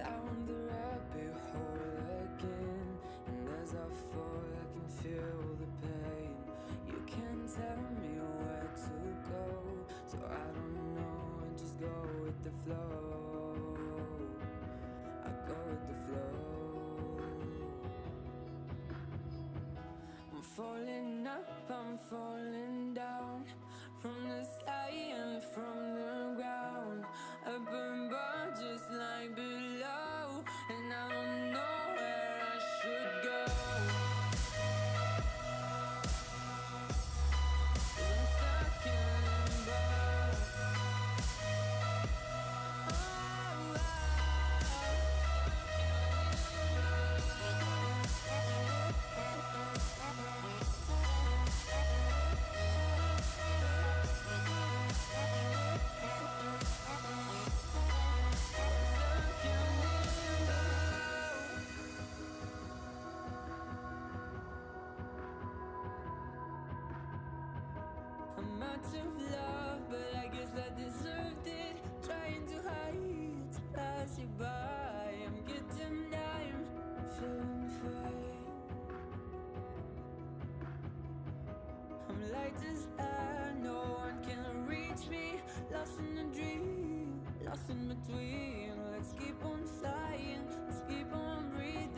down the rabbit hole again, and as I fall I can feel the pain. You can't tell me where to go, so I don't know, I just go with the flow. I go with the flow. I'm falling up, I'm falling down, from the sky and from the ground. Up above just like below, and I don't know where I should go. 'Cause I'm stuck in limbo. I'm out of love, but I guess I deserved it. Trying to hide, to pass you by. I'm getting down, feeling fine. I'm light as air, no one can reach me. Lost in a dream, lost in between. Let's keep on flying, let's keep on breathing.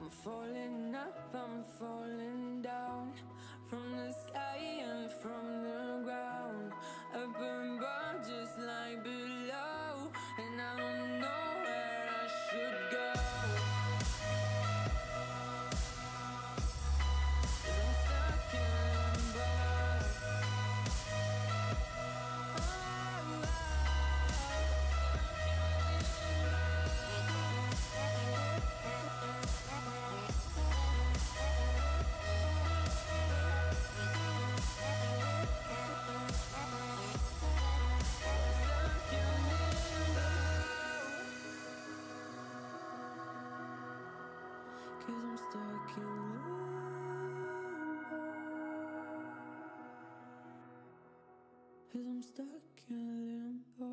I'm falling up, I'm falling down, from the sky and from the ground. Up above just like below, and I don't know where I should go. 'Cause I'm stuck in limbo. Cause I'm stuck in limbo. Cause I'm stuck in limbo.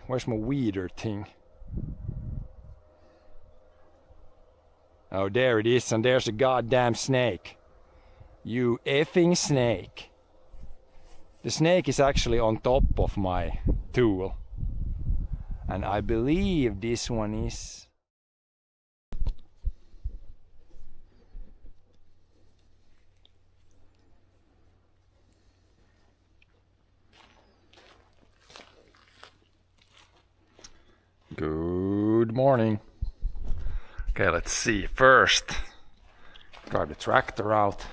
Where's my weeder thing? Oh, there it is, and there's a goddamn snake. You effing snake. The snake is actually on top of my tool. And I believe this one is... Good morning. Okay, let's see. First, drive the tractor out.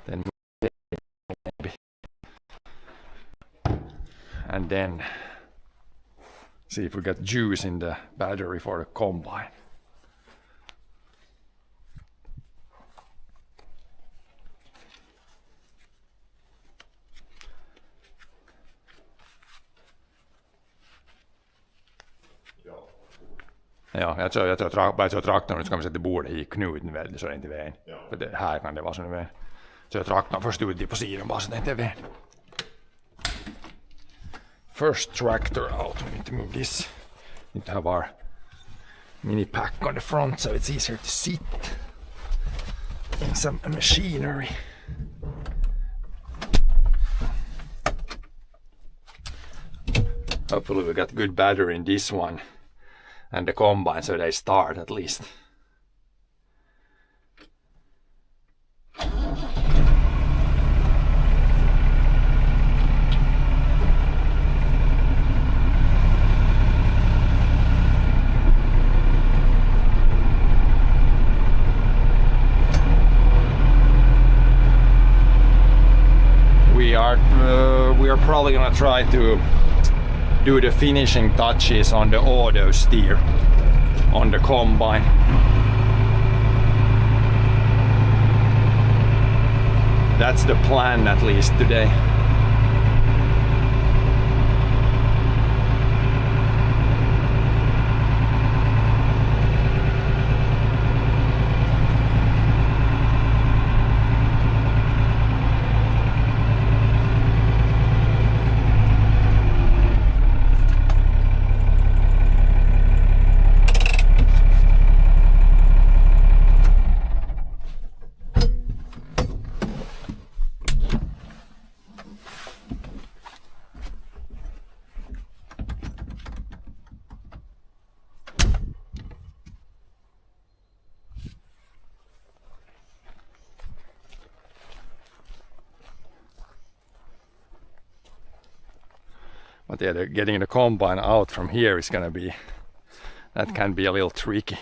Then maybe. And then see if we got juice in the battery for the combine. Ja, jag kör traktorn och så kan vi sätta bordet i knuten väl, så är det inte vägen. Ja. För det här kan det vara sån vägen. Så jag traktorn först ut på sidan bara så det inte är vägen. First tractor out, we need to move this. Need to have our mini pack on the front so it's easier to sit in some machinery. Hopefully we got good battery in this one and the combine so they start at least. We are probably gonna try to do the finishing touches on the auto steer on the combine. That's the plan at least today. But yeah, getting the combine out from here is gonna be, that can be a little tricky.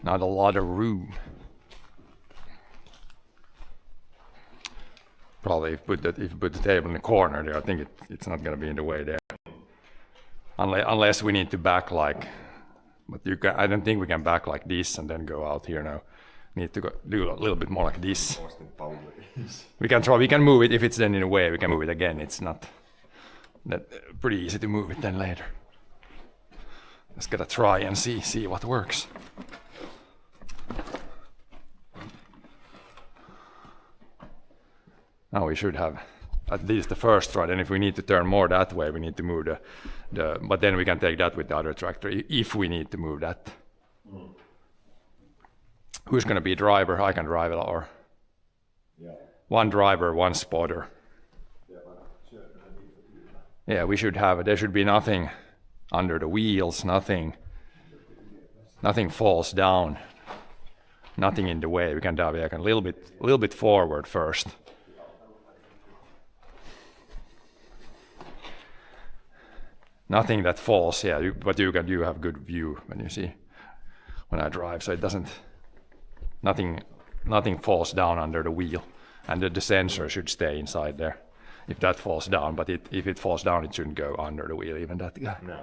Not a lot of room. Probably if you put the table in the corner there, I think it's not gonna be in the way there. Unless we need to back like, but I don't think we can back like this and then go out here now. Need to do a little bit more like this. We can move it if it's then in a way. We can move it again. It's not that pretty easy to move it then later. Just gotta try and see what works. Now we should have at least the first try. And if we need to turn more that way, we need to move the. But then we can take that with the other tractor if we need to move that. Who's going to be driver? I can drive it, or one driver, one spotter. Yeah, we should have. There should be nothing under the wheels. Nothing falls down. Nothing in the way. We can dive a little bit forward first. Nothing that falls. Yeah, but you have good view when you see when I drive, so it doesn't. Nothing falls down under the wheel, and the sensor should stay inside there. If that falls down, but if it falls down, it shouldn't go under the wheel. Even that guy. No.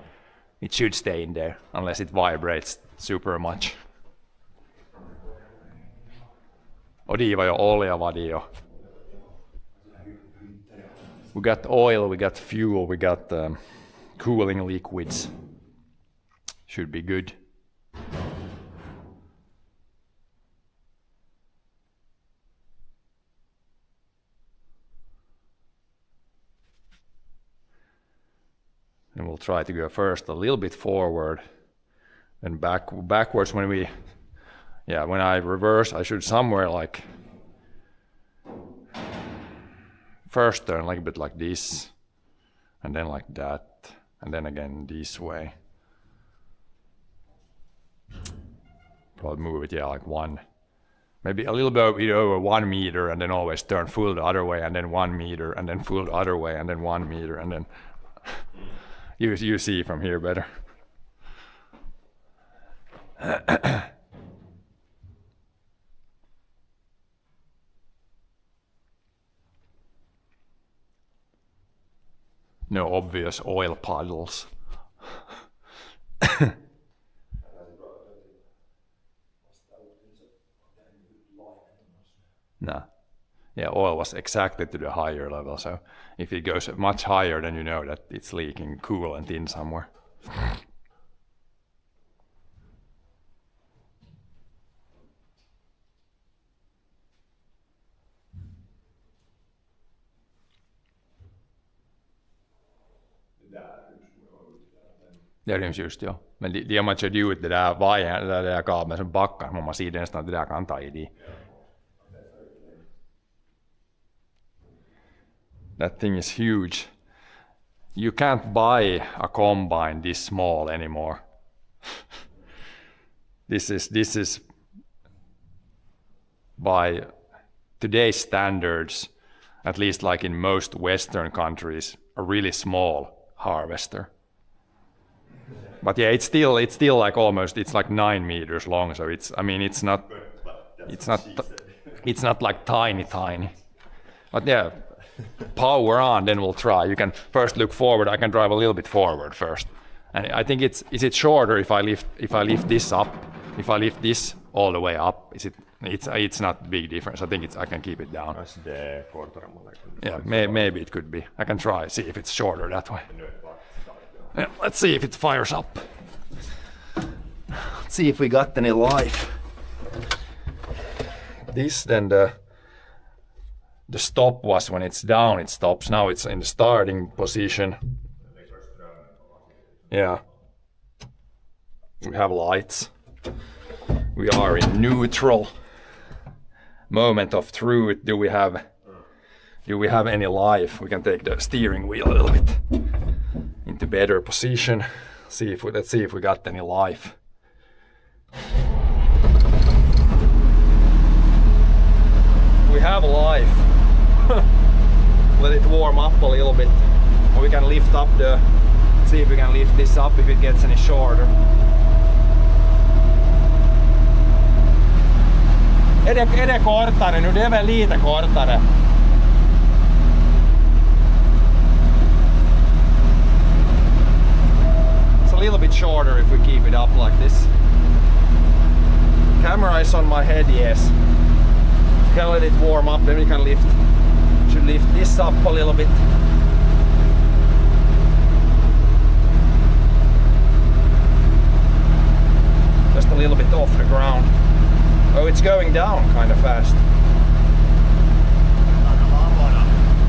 It should stay in there unless it vibrates super much. Odiva jo oli ja vadio. We got oil, we got fuel, we got cooling liquids. Should be good. And we'll try to go first a little bit forward, then backwards when I reverse, I should somewhere like first turn like a bit like this, and then like that, and then again this way. Probably move it, like maybe a little bit over 1 meter, and then always turn full the other way, and then 1 meter, and then full the other way, and then 1 meter, and then you see from here better. No obvious oil puddles. No. Yeah, oil was exactly to the higher level, so if it goes much higher, then you know that it's leaking coolant in somewhere. Det ryms just, ja. Men de har man kört ut det där vajern, det där kabeln som backar, men man ser det nästan att det där kan ta i de. That thing is huge. You can't buy a combine this small anymore. This is by today's standards, at least like in most Western countries, a really small harvester. But yeah, it's still like almost, it's like 9 meters long, so it's not like tiny. But yeah, power on, then we'll try. You can first look forward. I can drive a little bit forward first. And I think is it shorter if I lift this up? If I lift this all the way up, it's not a big difference. I think I can keep it down. Yeah, maybe it could be. I can try, see if it's shorter that way. Yeah, let's see if it fires up. Let's see if we got any life. This then the stop was when it's down, it stops. Now it's in the starting position. Yeah. We have lights. We are in neutral. Moment of truth. Do we have any life? We can take the steering wheel a little bit into better position. Let's see if we got any life. We have life. let it warm up a little bit. Or we can lift up the, see if we can lift this up if it gets any shorter. Är det kortare nu? Det är väl lite kortare. It's a little bit shorter if we keep it up like this. Camera is on my head, yes. Can let it warm up, then we can lift. Should lift this up a little bit. Just a little bit off the ground. Oh, it's going down kind of fast.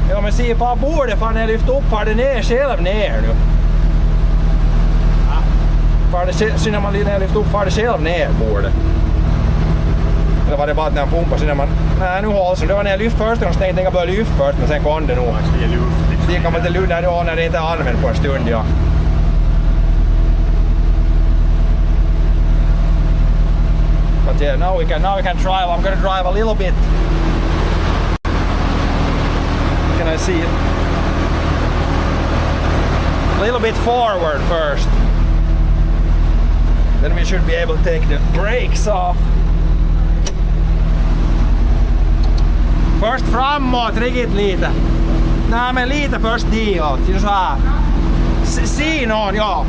Ja, men se på bordet, fan jag lyft upp, far det ner själv ner nu. Far det, så när man lyft upp, far det själv ner bordet. Eller var det bara att när han pumpar så när man... Nej, nu hålls det. Det var när jag lyft först och tänkte jag börja lyfta först, men sen kom det nog. Det kan man inte lyfta när det inte är använt på en stund, ja. But yeah, now we can drive. I'm gonna drive a little bit. Can I see it? A little bit forward first. Then we should be able to take the brakes off. Först framåt, riktigt lite. Nej, men lite först ditåt. Så här. Se någon, ja.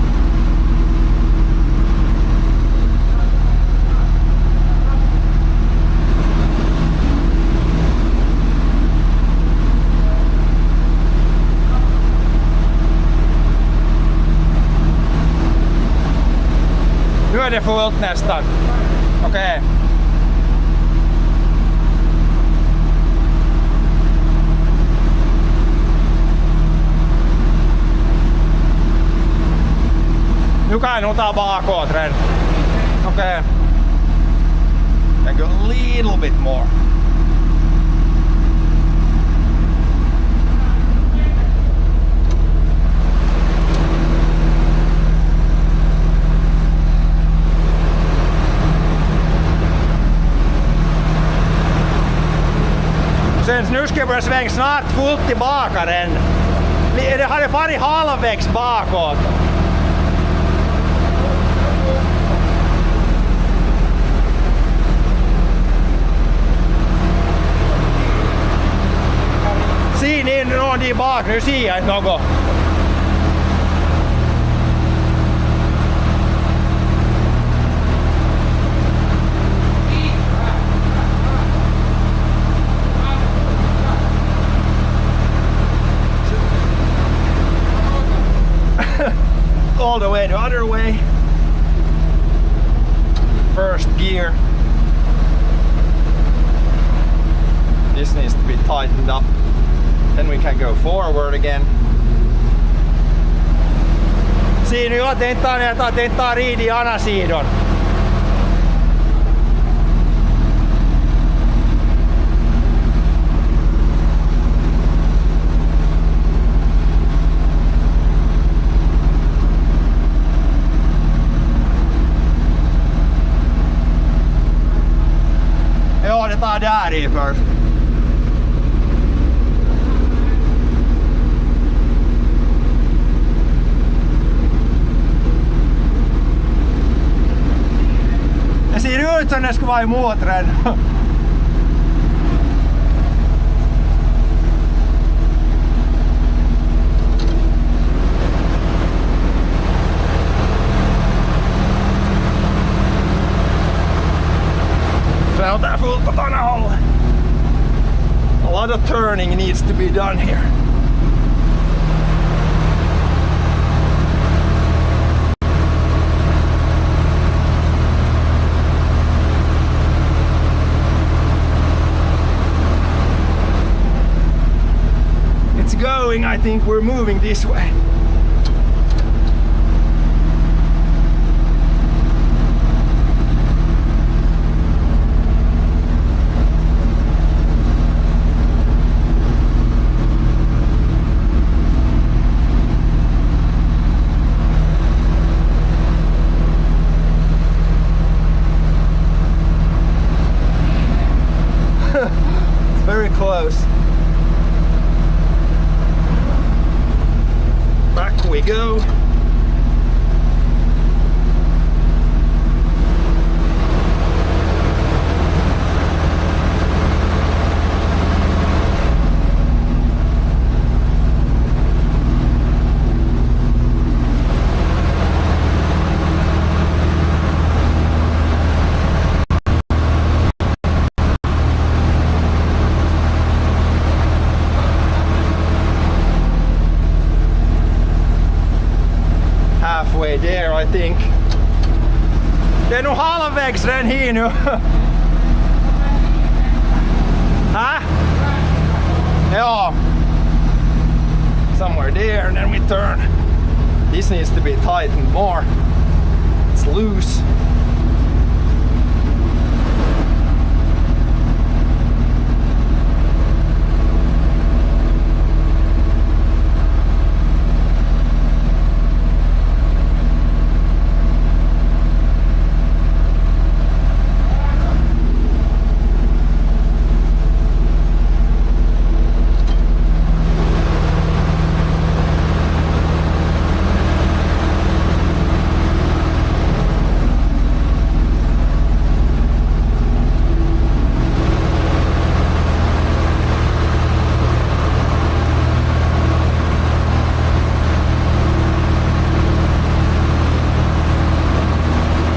Nu är det fullt nästan. Okej. Nu kan jag nog ta bakåt redan. Okej. And go a little bit more. Sen nu ska jag börja svänga snart fullt tillbaka den. Det hade farit halvvägs bakåt. Ser ni någon där bak? Nu ser jag inte något. All the way the other way. First gear. This needs to be tightened up. Then we can go forward again. Siinä nu jag tentar i andra sidan. Ja, det tar där i först. Det ser ut som det ska vara i motorn. Sen åt fullt åt andra håll. A lot of turning needs to be done here. It's going, I think we're moving this way. Very close. we go. Halfway there, I think. Det är nog halvvägs den här nu. Huh? Ja. Somewhere there and then we turn. This needs to be tightened more. It's loose.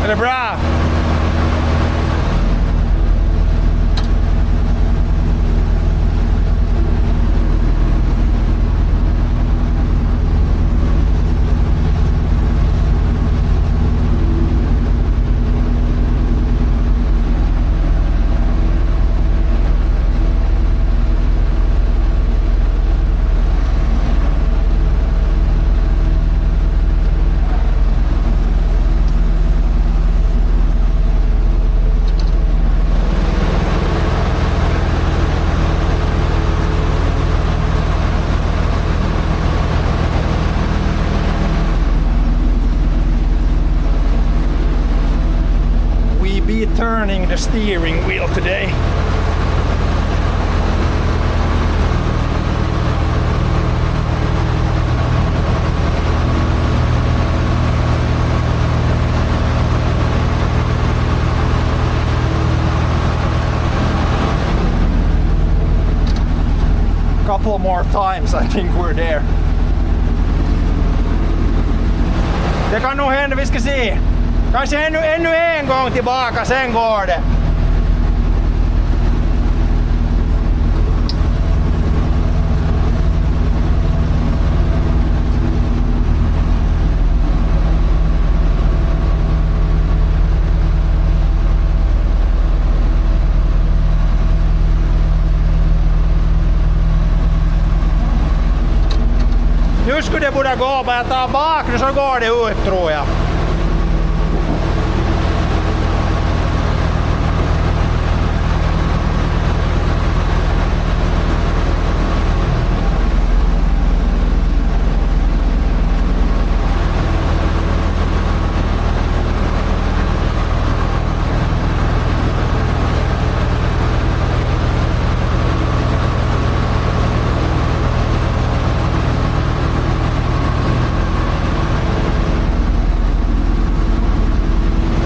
Är det bra? Be turning the steering wheel today. Couple more times, I think we're there. Det kan nog hända, vi ska se. Kanske ännu en gång tillbaka, sen går det. Nu skulle det borde gå, bara ta bak nu så går det ut tror jag.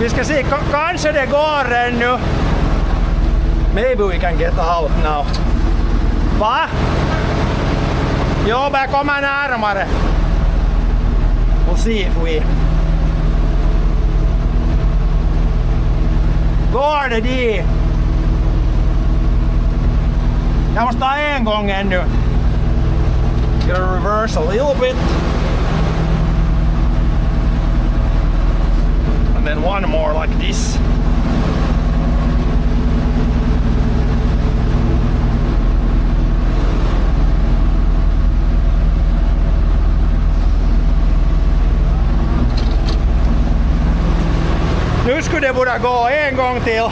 Vi ska se, kanske det går ännu. Maybe we can get out now. Va? Jo, börjar komma närmare. We'll see if we... Går det dit? Jag måste ta en gång ännu. Gotta reverse a little bit. And then one more like this. Nu skulle det borde gå en gång till.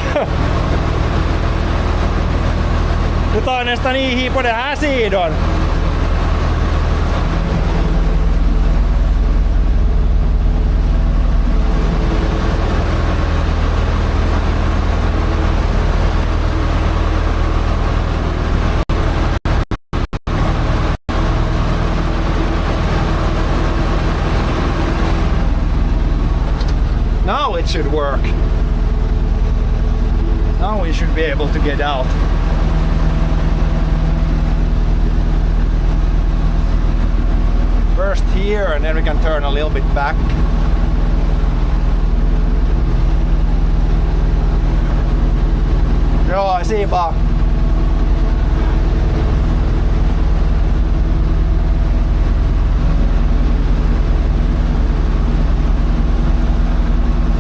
Du tar nästan i på den här sidan. should work. Now we should be able to get out. First here, and then we can turn a little bit back. Joo, siipa.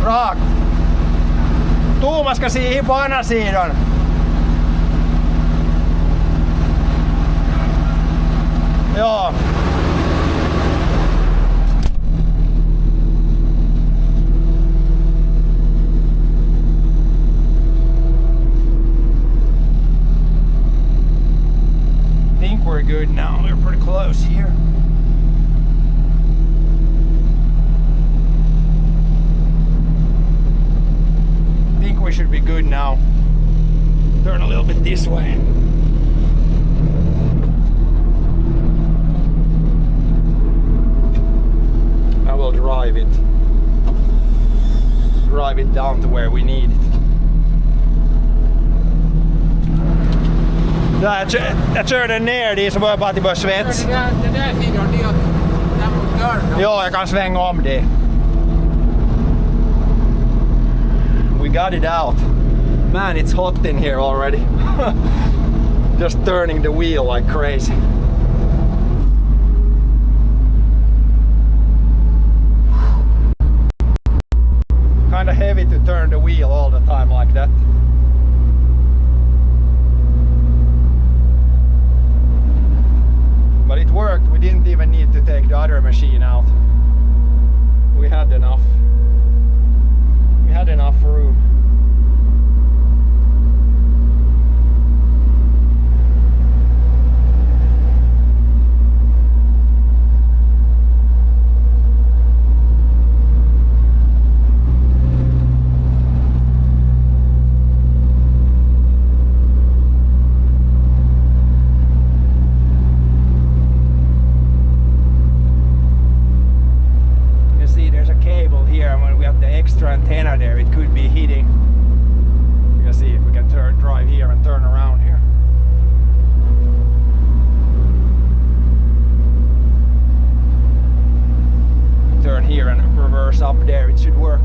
Rakt. Tuumaska siihen vanasiidon. Joo. Think we're good now. We're pretty close here. We should be good now. Turn a little bit this way. I will drive it down to where we need it. Jag körde ner dit så var jag bara till Svets. Det där sidan, det är där mot dörren. Jo, jag kan svänga om det. We got it out. Man, it's hot in here already. Just turning the wheel like crazy. Kinda heavy to turn the wheel all the time like that. But it worked. We didn't even need to take the other machine out. We had enough. We had enough room. Extra antenna there, it could be hitting. You can see if we can drive here and turn around here. Turn here and reverse up there, it should work.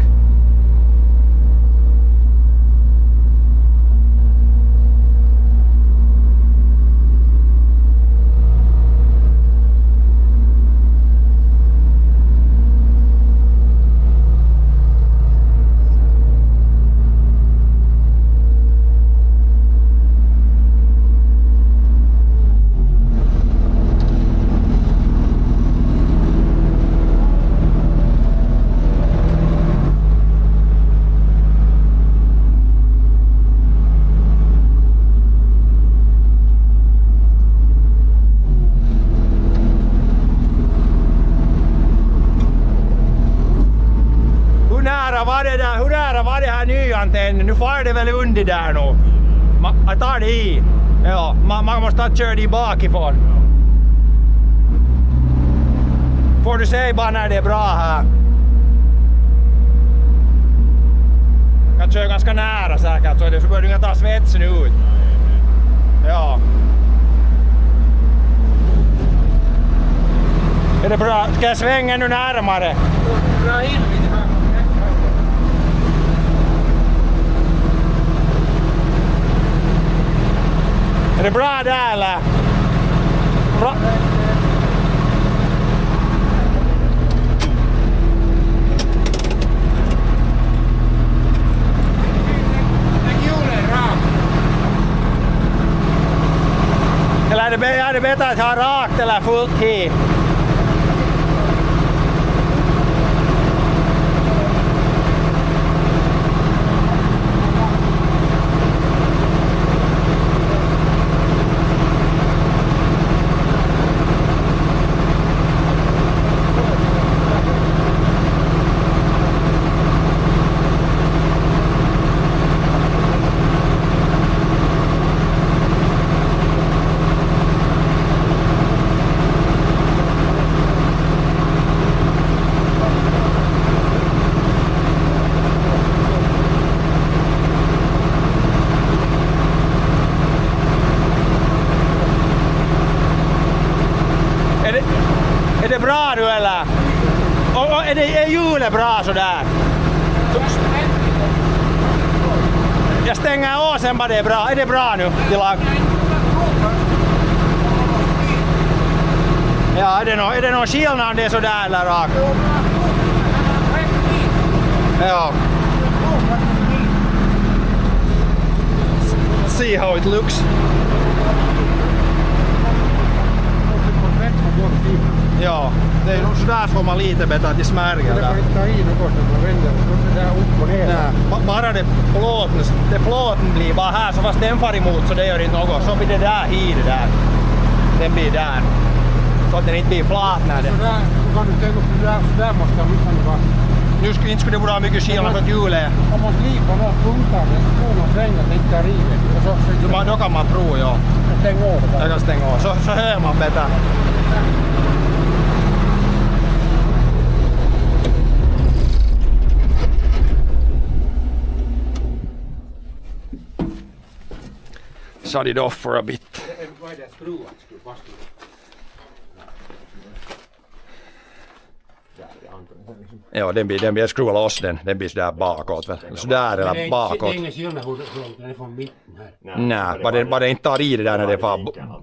Hur nära var det här nyantennen? Nu far det väl under där nu. Jag tar det i. Ja, man måste köra det bakifrån. Får du säga bara när det är bra här. Kan köra ganska nära säkert så börjar du ta svetsen ut. Ja. Är det bra? Ska jag svänga ännu närmare? Dra in lite här. Är det bra där eller? Bra. Eller är det bättre att ha rakt eller fullt hit? Är det bra nu eller? Och är hjulet bra sådär? Jag stänger av sen bara det är bra. Är det bra nu? Ja, är det någon skillnad om det är sådär eller rakt? Ja. See how it looks. Ja, det är nog sådär får man lite bättre till smärga. Det får inte ta i något när man vänder det där upp och ner. Nej, bara det plåten blir bara här så fast den far emot så det gör inte något. Så blir det där hidet där. Den blir där. Så att den inte blir flat när det... Sådär, så kan du tänka på sådär måste jag mycket vara. Nu inte skulle det vara mycket skillnad för hjulet. Om man slipar några punkter, någon sväng att det inte tar i det. Då kan man prova, ja. Stäng av det. Jag kan stänga av. Så hör man bättre. Shut it off for a bit. Vad är det skruvat? Ja, den blir skruva loss den blir sådär bakåt väl. Sådär eller bakåt. Det är ingen skillnad hur den är från mitten här. Nej, bara den inte tar i det där när det far...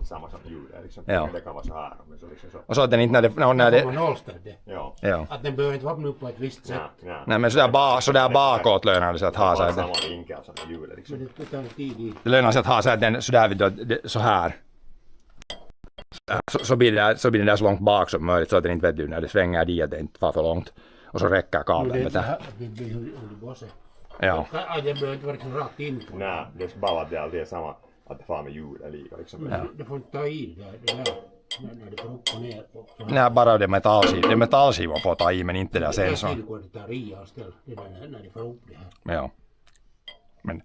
Samma som hjulet liksom. Ja. Det kan vara så här. Men så liksom så. Och så att den inte när det... Man nollställer det. Ja. Att den behöver inte vara upp på ett visst sätt. Nej men sådär bakåt lönar det sig att ha så här. Samma vinkel som hjulet liksom. Men det tar tid i. Det lönar sig att ha så här den sådär så här. Så blir den där så långt bak som möjligt så att den inte vet du när det svänger dit att det inte far för långt. Och så räcker kabeln med det. Ja. Det behöver inte vara liksom rakt in. Nej, det ska bara vara att det alltid är samma. Att det far med hjulet lika liksom. Men det får inte ta i det där. När det får upp och ner. Nej, bara det metallskivan får ta i men inte det där sensorn. Det går det tar i istället. Det där när det får upp det här. Ja. Men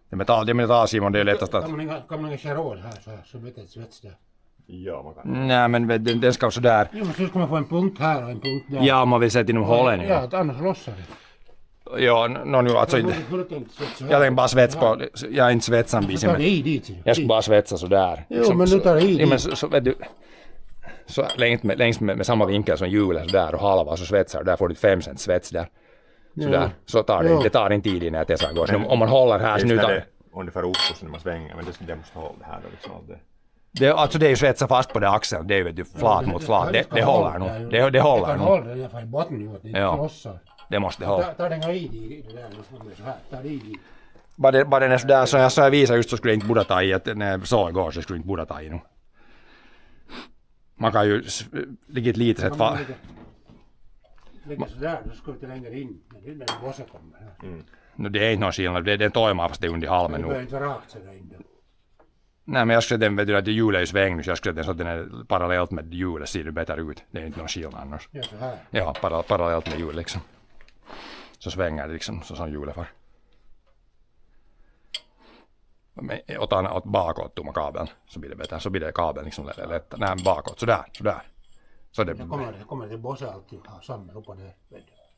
det metallskivan det är lättast att... Kan man inga charol här så vet jag svets där. Ja, man kan. Nej men den ska sådär... Jo men så ska man få en punkt här och en punkt där. Ja, man vill sätta inom hålen. Ja, annars lossar det. Ja, nu alltså inte... Jag tänkte bara svetsa på... Jag är inte svetsanvis. Jag ska bara svetsa sådär. Jo, men nu tar det i. Ja, men så vet du... Så längs med samma vinkel som hjulet sådär och halva så svetsar där får du 5 cent svets där. Sådär. Så tar det tar inte tid innan det går. Så om man håller här så nu tar... Om det får upp och så när man svänger, men det måste hålla det här då liksom. Alltså det är ju svetsa fast på det axeln, det är ju vet du flat mot flat, det håller nog. Det håller nog. Det håller i alla fall i botten ju att det inte lossar. Det måste hålla. Tar den i det där så här, tar i. Bara den är sådär som jag visade just så skulle jag inte borde ta i, att när jag såg igår så skulle jag inte borde ta i nu. Man kan ju ligga ett litet sätt fast. Lägga sådär, då ska du inte längre in när bossen kommer här. No, det är inte någon skillnad, den tojmar fast det är under halmen nu. Det behöver inte vara rakt sådär in då. Nej men jag skulle den vet du att hjulet är ju sväng nu så jag skulle den så att den är parallellt med hjulet ser det bättre ut. Det är inte någon skillnad annars. Ja, så här. Ja, parallellt med hjulet liksom. Så svänger det liksom så som hjulet far. Åt bakåt tomma kabeln så blir det bättre. Så blir det kabeln liksom lätt. Nej, bakåt. Sådär. Så det kommer det bossa alltid ha samma upp och ner.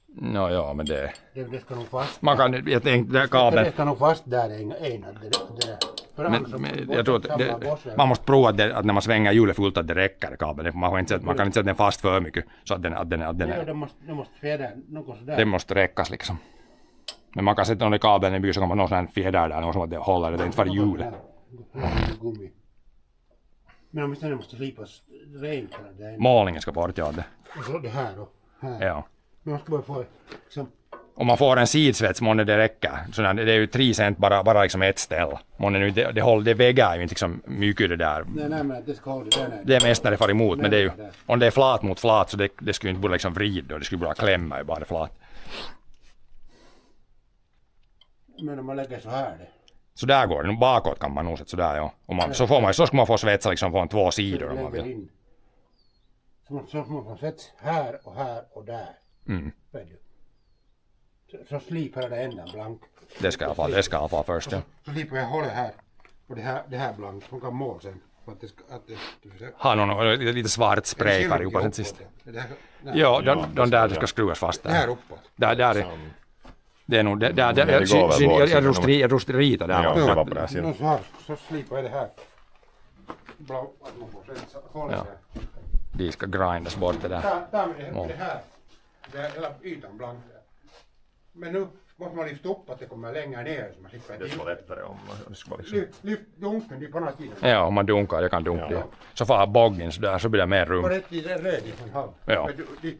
No, ja, men det... Det ska nog fast. Man kan... Jag tänkte kabeln... Det ska nog fast där en det där. Men jag tror att man måste prova att när man svänger hjulet fullt att det räcker kabeln. Man kan inte sätta den fast för mycket så att den det måste fjädra något sådär. Det måste räckas liksom. Men man kan sätta någon i kabeln i byn så kan man någon sån här fjäder där, någon som att det håller det inte för hjulet. Gummi. Men om det måste slipas rent. Målningen ska bort, ja det. Och så det här då. Här. Ja. Man måste bara få liksom... Om man får en sidsvets månne det räcker. Så det är ju 3 cent bara liksom ett ställ. Månne nu det väger ju inte liksom mycket det där. Nej men det ska hålla det där. Det är mest när det far emot men det är ju om det är flat mot flat så det skulle inte borde liksom vrida och det skulle bara klämma ju bara flat. Men om man lägger så här det. Så där går det. Bakåt kan man nog sätta sådär ja. Om man, så ska man få svetsa liksom från 2 sidor om man vill. Så får man svets här och där. Så slipar det ändan blank. Det ska i alla fall först ja. Så slipar jag hålla här. Och det här blank. Hon kan måla sen. För att det har någon lite svart spray färg på sen sist. Ja, de där ska skruvas fast där. Det här uppåt. Där är det är nog jag rostar rita där. Ja, det var bra. Så slipar jag det här. Blå att man får hålla här. de ska grindas bort det där. Ta med det här. Det är hela ytan blank. Men nu måste man lyfta upp att det kommer längre ner. Så man slipper Det skulle vara lättare om det skulle vara liksom... Lyft dunken, det är på andra sidan. Ja, om man dunkar, jag kan dunka Ja. det. Så får jag boggen så där så blir det mer På rum. rätt tid är det röd ifrån halv. Ja. Men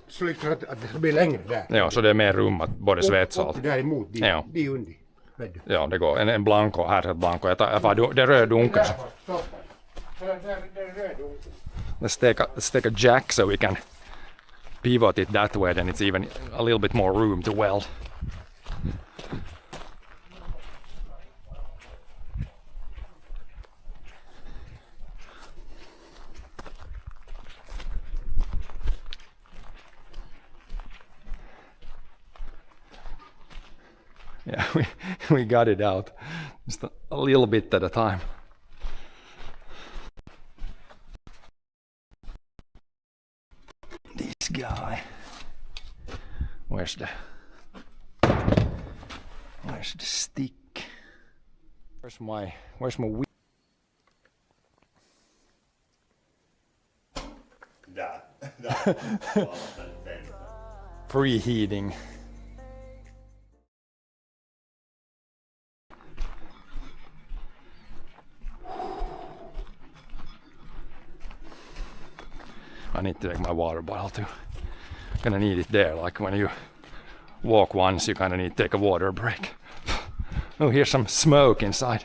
så liksom att det ska bli längre där. Ja, så det är mer rum att både svetsa och allt. Och där emot, Ja. de under. Vet du. Ja, det går. En blanco, här är ett blanco. Jag får det röd dunken. Där fast, stoppa. Där är röd dunken. Let's take a jack so we can pivot it that way, then it's even a little bit more room to weld. Yeah, we got it out. Just a little bit at a time. This guy. Where's the stick? Where's my wheel? Där. Preheating. I need to take my water bottle too. Gonna need it there, like when you walk once, you kinda need to take a water break. Oh, here's some smoke inside.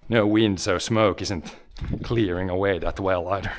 No wind, so smoke isn't clearing away that well either.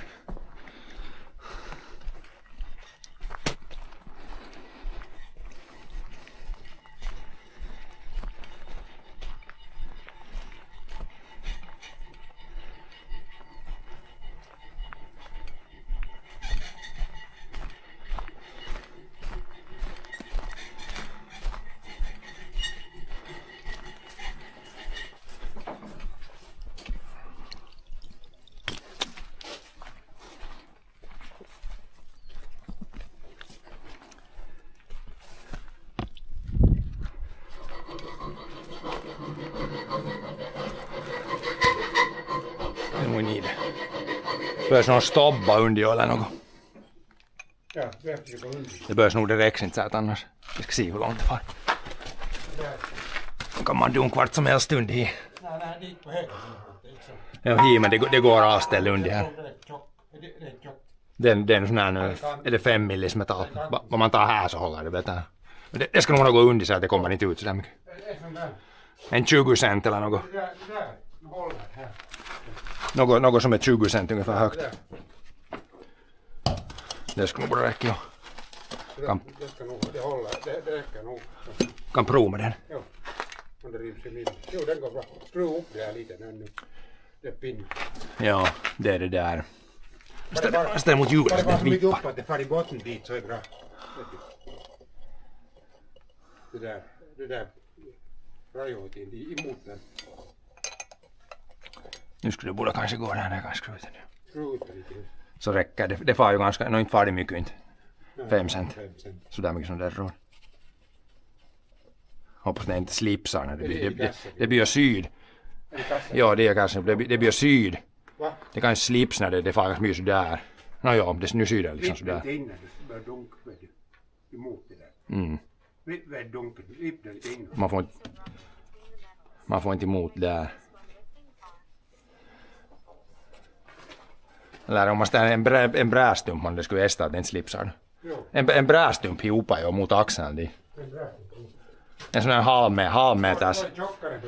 And we need... Behövs någon stobba under eller något? Ja, det är det på under. Det behövs nog direkt inte så att annars. Vi ska se hur långt det far. Då kan man dunka vart som helst under hi. Nej, dit på höger. Ja, hi, men det går avställ under här. Det är tjockt. Den är sån här nu, är det 5 millis metall. Vad man tar här så håller det bättre. Men det ska nog gå under så att det kommer inte ut så där mycket. Det är sån där. En 20 cent eller något. Det där. Håll här. Något som är 20 cent ungefär högt. Där. Det skulle nog räcka, ja. Det ska nog, det håller. Det räcker nog. Kan prova med den. Jo. Om det rivs i min. Jo, den går bra. Skruva upp det här lite nu. Det är pinn. Ja, det är det där. Ställ mot hjulet så Bara det så mycket vippar. upp att det far i botten dit så är det bra. Det där rajoitin emot den. Nu skulle det borde kanske gå där kan skruva den. Skruva ut det lite. Så räcker det. Det far ju ganska, inte far det mycket inte. 5 cent. 5 cent. Sådär mycket som det är råd. Hoppas det inte slipsar när det blir syd. Är det kassan? Ja, det är kanske, det blir syd. Va? Det kan slips när det far ganska mycket sådär. Nåja, det nu syder liksom Lipp sådär. lite innan du börjar dunka, vet du. Emot det där. Mm. Lipp dunken, lipp det lite innan. Man får inte emot där. Eller om man ställer en brästump om det skulle ästa att det inte slipsar. Jo, En brästump hiopar ju mot axeln. det är bra. En sån här halvmeters. Det är tjockare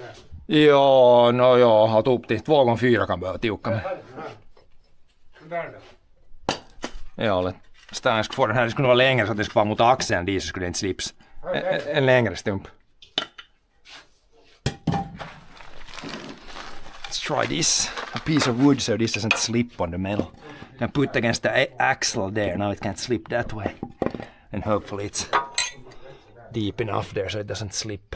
där. Ja, att upp till 2x4 kan behöva tiukka med. Där då. Ja, jag skulle få den här, det skulle vara längre så att det skulle vara mot axeln dit så skulle det inte slips. En längre stump. Let's try this. A piece of wood so this doesn't slip on the metal. And put against the axle there, now it can't slip that way. And hopefully it's deep enough there so it doesn't slip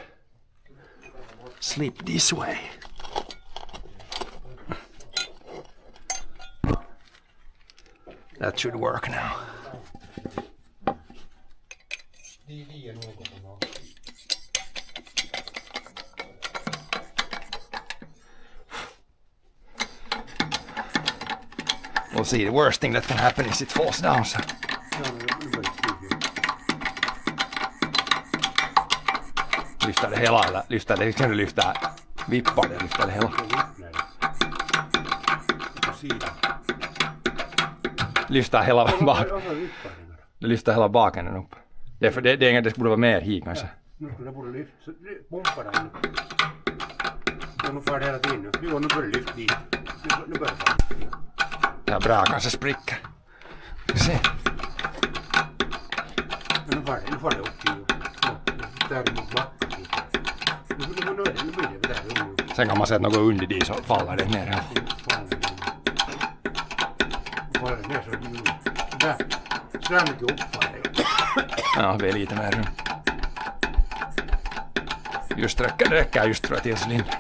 this way. That should work now. De är något som har. We'll see. The worst thing that can happen is it falls down. So. Lyfta det hela eller lyfta det. Kan du lyfta vippar det? Lyfta det hela. Lyfta hela bak. Du lyfter hela baken upp. Det är inget, det borde vara mer hit kanske. Nu skulle det borde lyfta. Pumpa den. Nu får det hela tiden nu. Jo, nu börjar det lyfta dit. Nu börjar det. Det här bra kanske spricker. Ska se. Nu får det upp till. Där är mot backen. Nu blir det där. Sen kan man sätta något under dit så faller det ner. Faller det ner så nu. Där. Så där mycket uppfaller det. Ja, det är lite mer rum. Just räcker just tror jag till cylindern.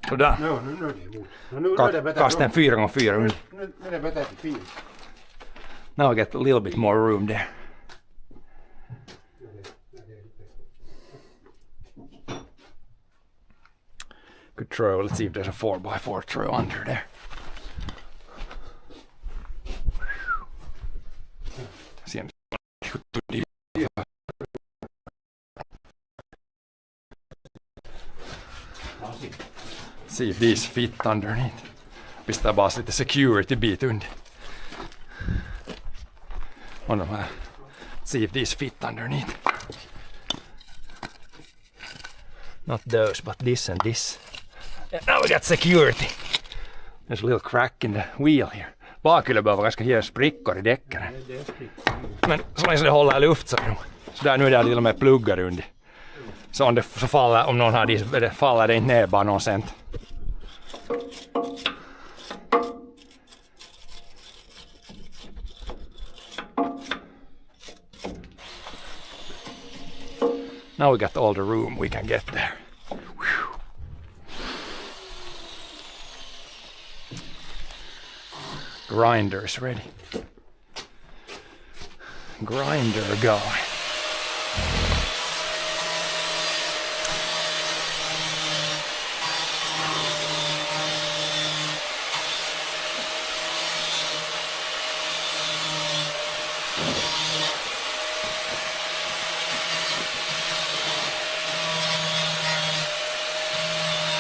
Sådär. Nu är det bättre. Kasta en 4x4 under. Nu är det bättre till 4. Now I get a little bit more room there. Good throw. Let's see if there's a 4x4 throw under there. See, see if these fit underneath. Pistää bara lite security bit under. On de här. See if these fit underneath. Not those, but this and this. And now we got security. There's a little crack in the wheel here. Bakhjulet behöver ganska här sprickor i däcken. Men så länge det håller luft så där nu är det till och med pluggar under. Så om det så faller, om någon har det faller det inte ner bara någon cent. Now we got all the room we can get there. Whew. Grinder is ready. Grinder going.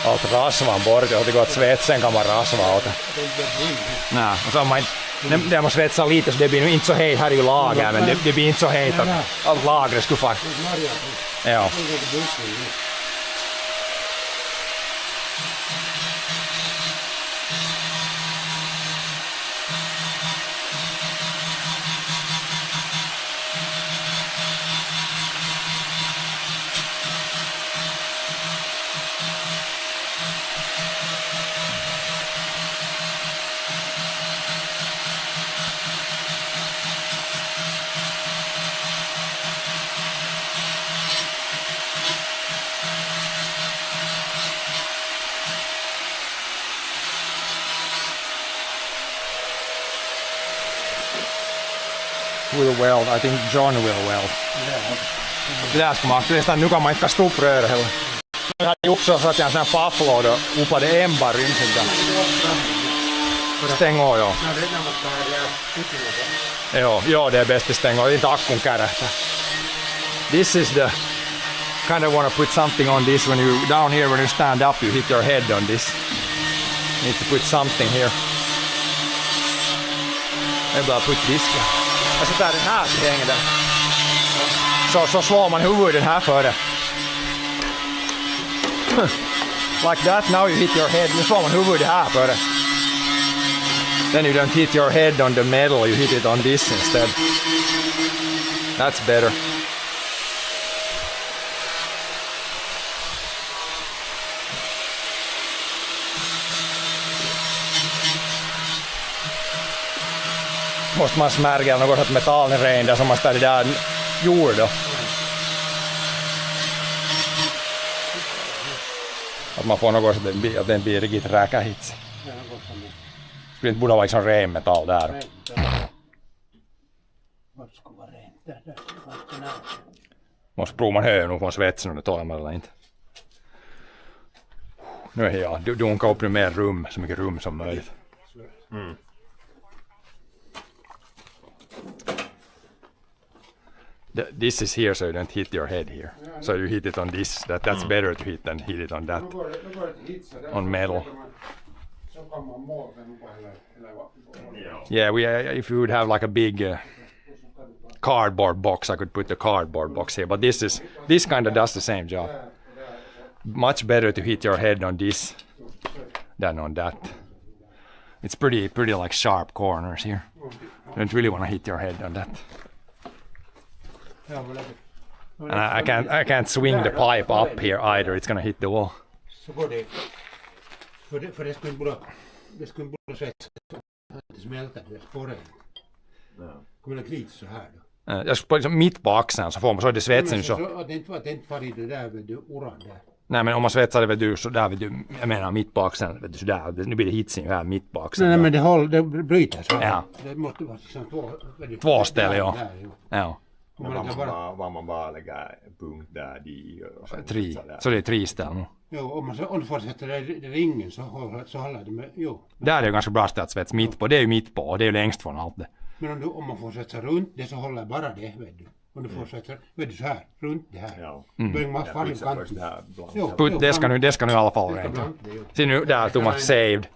Allt rasvan bort, jag har gått svetsen kan man rasva åt. Nej, och så man det måste svetsa lite så det blir inte så hejt här i lager men det blir inte så hejt att allt lagret skulle fast. Ja. Will weld, I think John will weld. Pitäisikö mä nästan nu kan man inte kasta upp röret heller. Jag hade också så att jag en sån här fafflåd och upplade embar rymsen där. Stäng av, ja. Ja, det är bäst att stänga av, inte akkun kärähtää. This is the kind of want to put something on this when you down here when you stand up you hit your head on this. You need to put something here. Jag bara put this guy. Och så där den här så hänger den. Så slår man huvudet här före. Like that, now you hit your head. Nu slår man huvudet här före. Then you don't hit your head on the metal, you hit it on this instead. That's better. Måste man smärga något att metallen ren där som man ställer där jord då. Att man får något så att den blir riktigt räka hit. Skulle inte borde vara liksom ren metall där. Måste prova man hör nog från svetsen om det tar eller inte. Nu är jag. Du dunkar upp nu mer rum, så mycket rum som möjligt. This is here so you don't hit your head here. So you hit it on this. That's better to hit than hit it on that. On metal. Så kan man måla den på eller Yeah, if you would have like a big cardboard box, I could put the cardboard box here. But this kind of does the same job. Much better to hit your head on this than on that. It's pretty like sharp corners here. You don't really want to hit your head on that. And I can't swing the pipe up here either. It's gonna hit the wall. Så går det. För det skulle bara svetsa. Det smälter det spåren. Kommer det klit så här då? Jag skulle liksom mitt på axeln så får man så är det svetsen så. Att det inte var i det där vid oran där. Nej men om man svetsar det vet du så där vet du, jag menar mitt på axeln vet du så där, nu blir det hitsing här mitt på axeln. Nej men det bryter så. Ja. Det måste vara liksom Två ställen ja. Ja. Men vad man bara lägger punkt där de och sen Tre. Så det är 3 ställen. Jo, om du fortsätter ringen så håller det med, jo. Där är det ganska bra ställe att svets mitt på, det är ju mitt på och det är ju längst från allt det. Men om man fortsätter runt det så håller bara det, vet du. Om du fortsätter, vet du så här, runt det här. Ja. Börjar man falla i kanten. Det ska nu i alla fall rent. Se nu, där Thomas,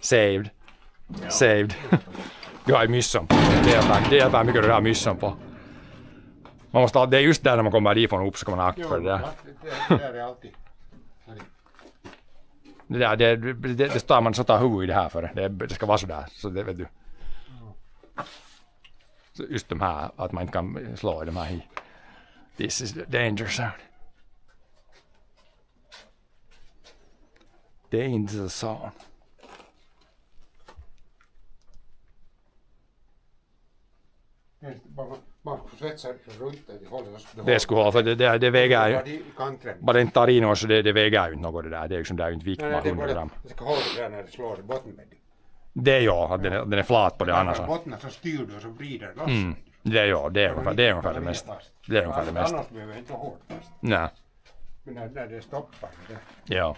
saved. Du har ju myssan på. Det är mycket du har myssan på. Man måste, det är just där när man kommer ifrån upp så ska man ha akt för det där. Det där är alltid. Det står man så tar huvudet i det här för det ska vara så där, så det vet du. Så just de här, att man inte kan slå i de här i. This is the danger zone. Danger zone. Man svetsar runt det. Det skulle ha, för det väger ju. Bara inte tar in oss, det väger ju inte något det där. Det är liksom där inte vikt bara 100 gram. Det ska hålla det där när det slår i botten. Det är ja, att den är flat på det annars. Botten så styr du och så vrider loss. Det är ja, det är ungefär det mesta. Det är ungefär det mesta. Annars behöver jag inte hårt fast. Nej. Men när det stoppar det. Ja.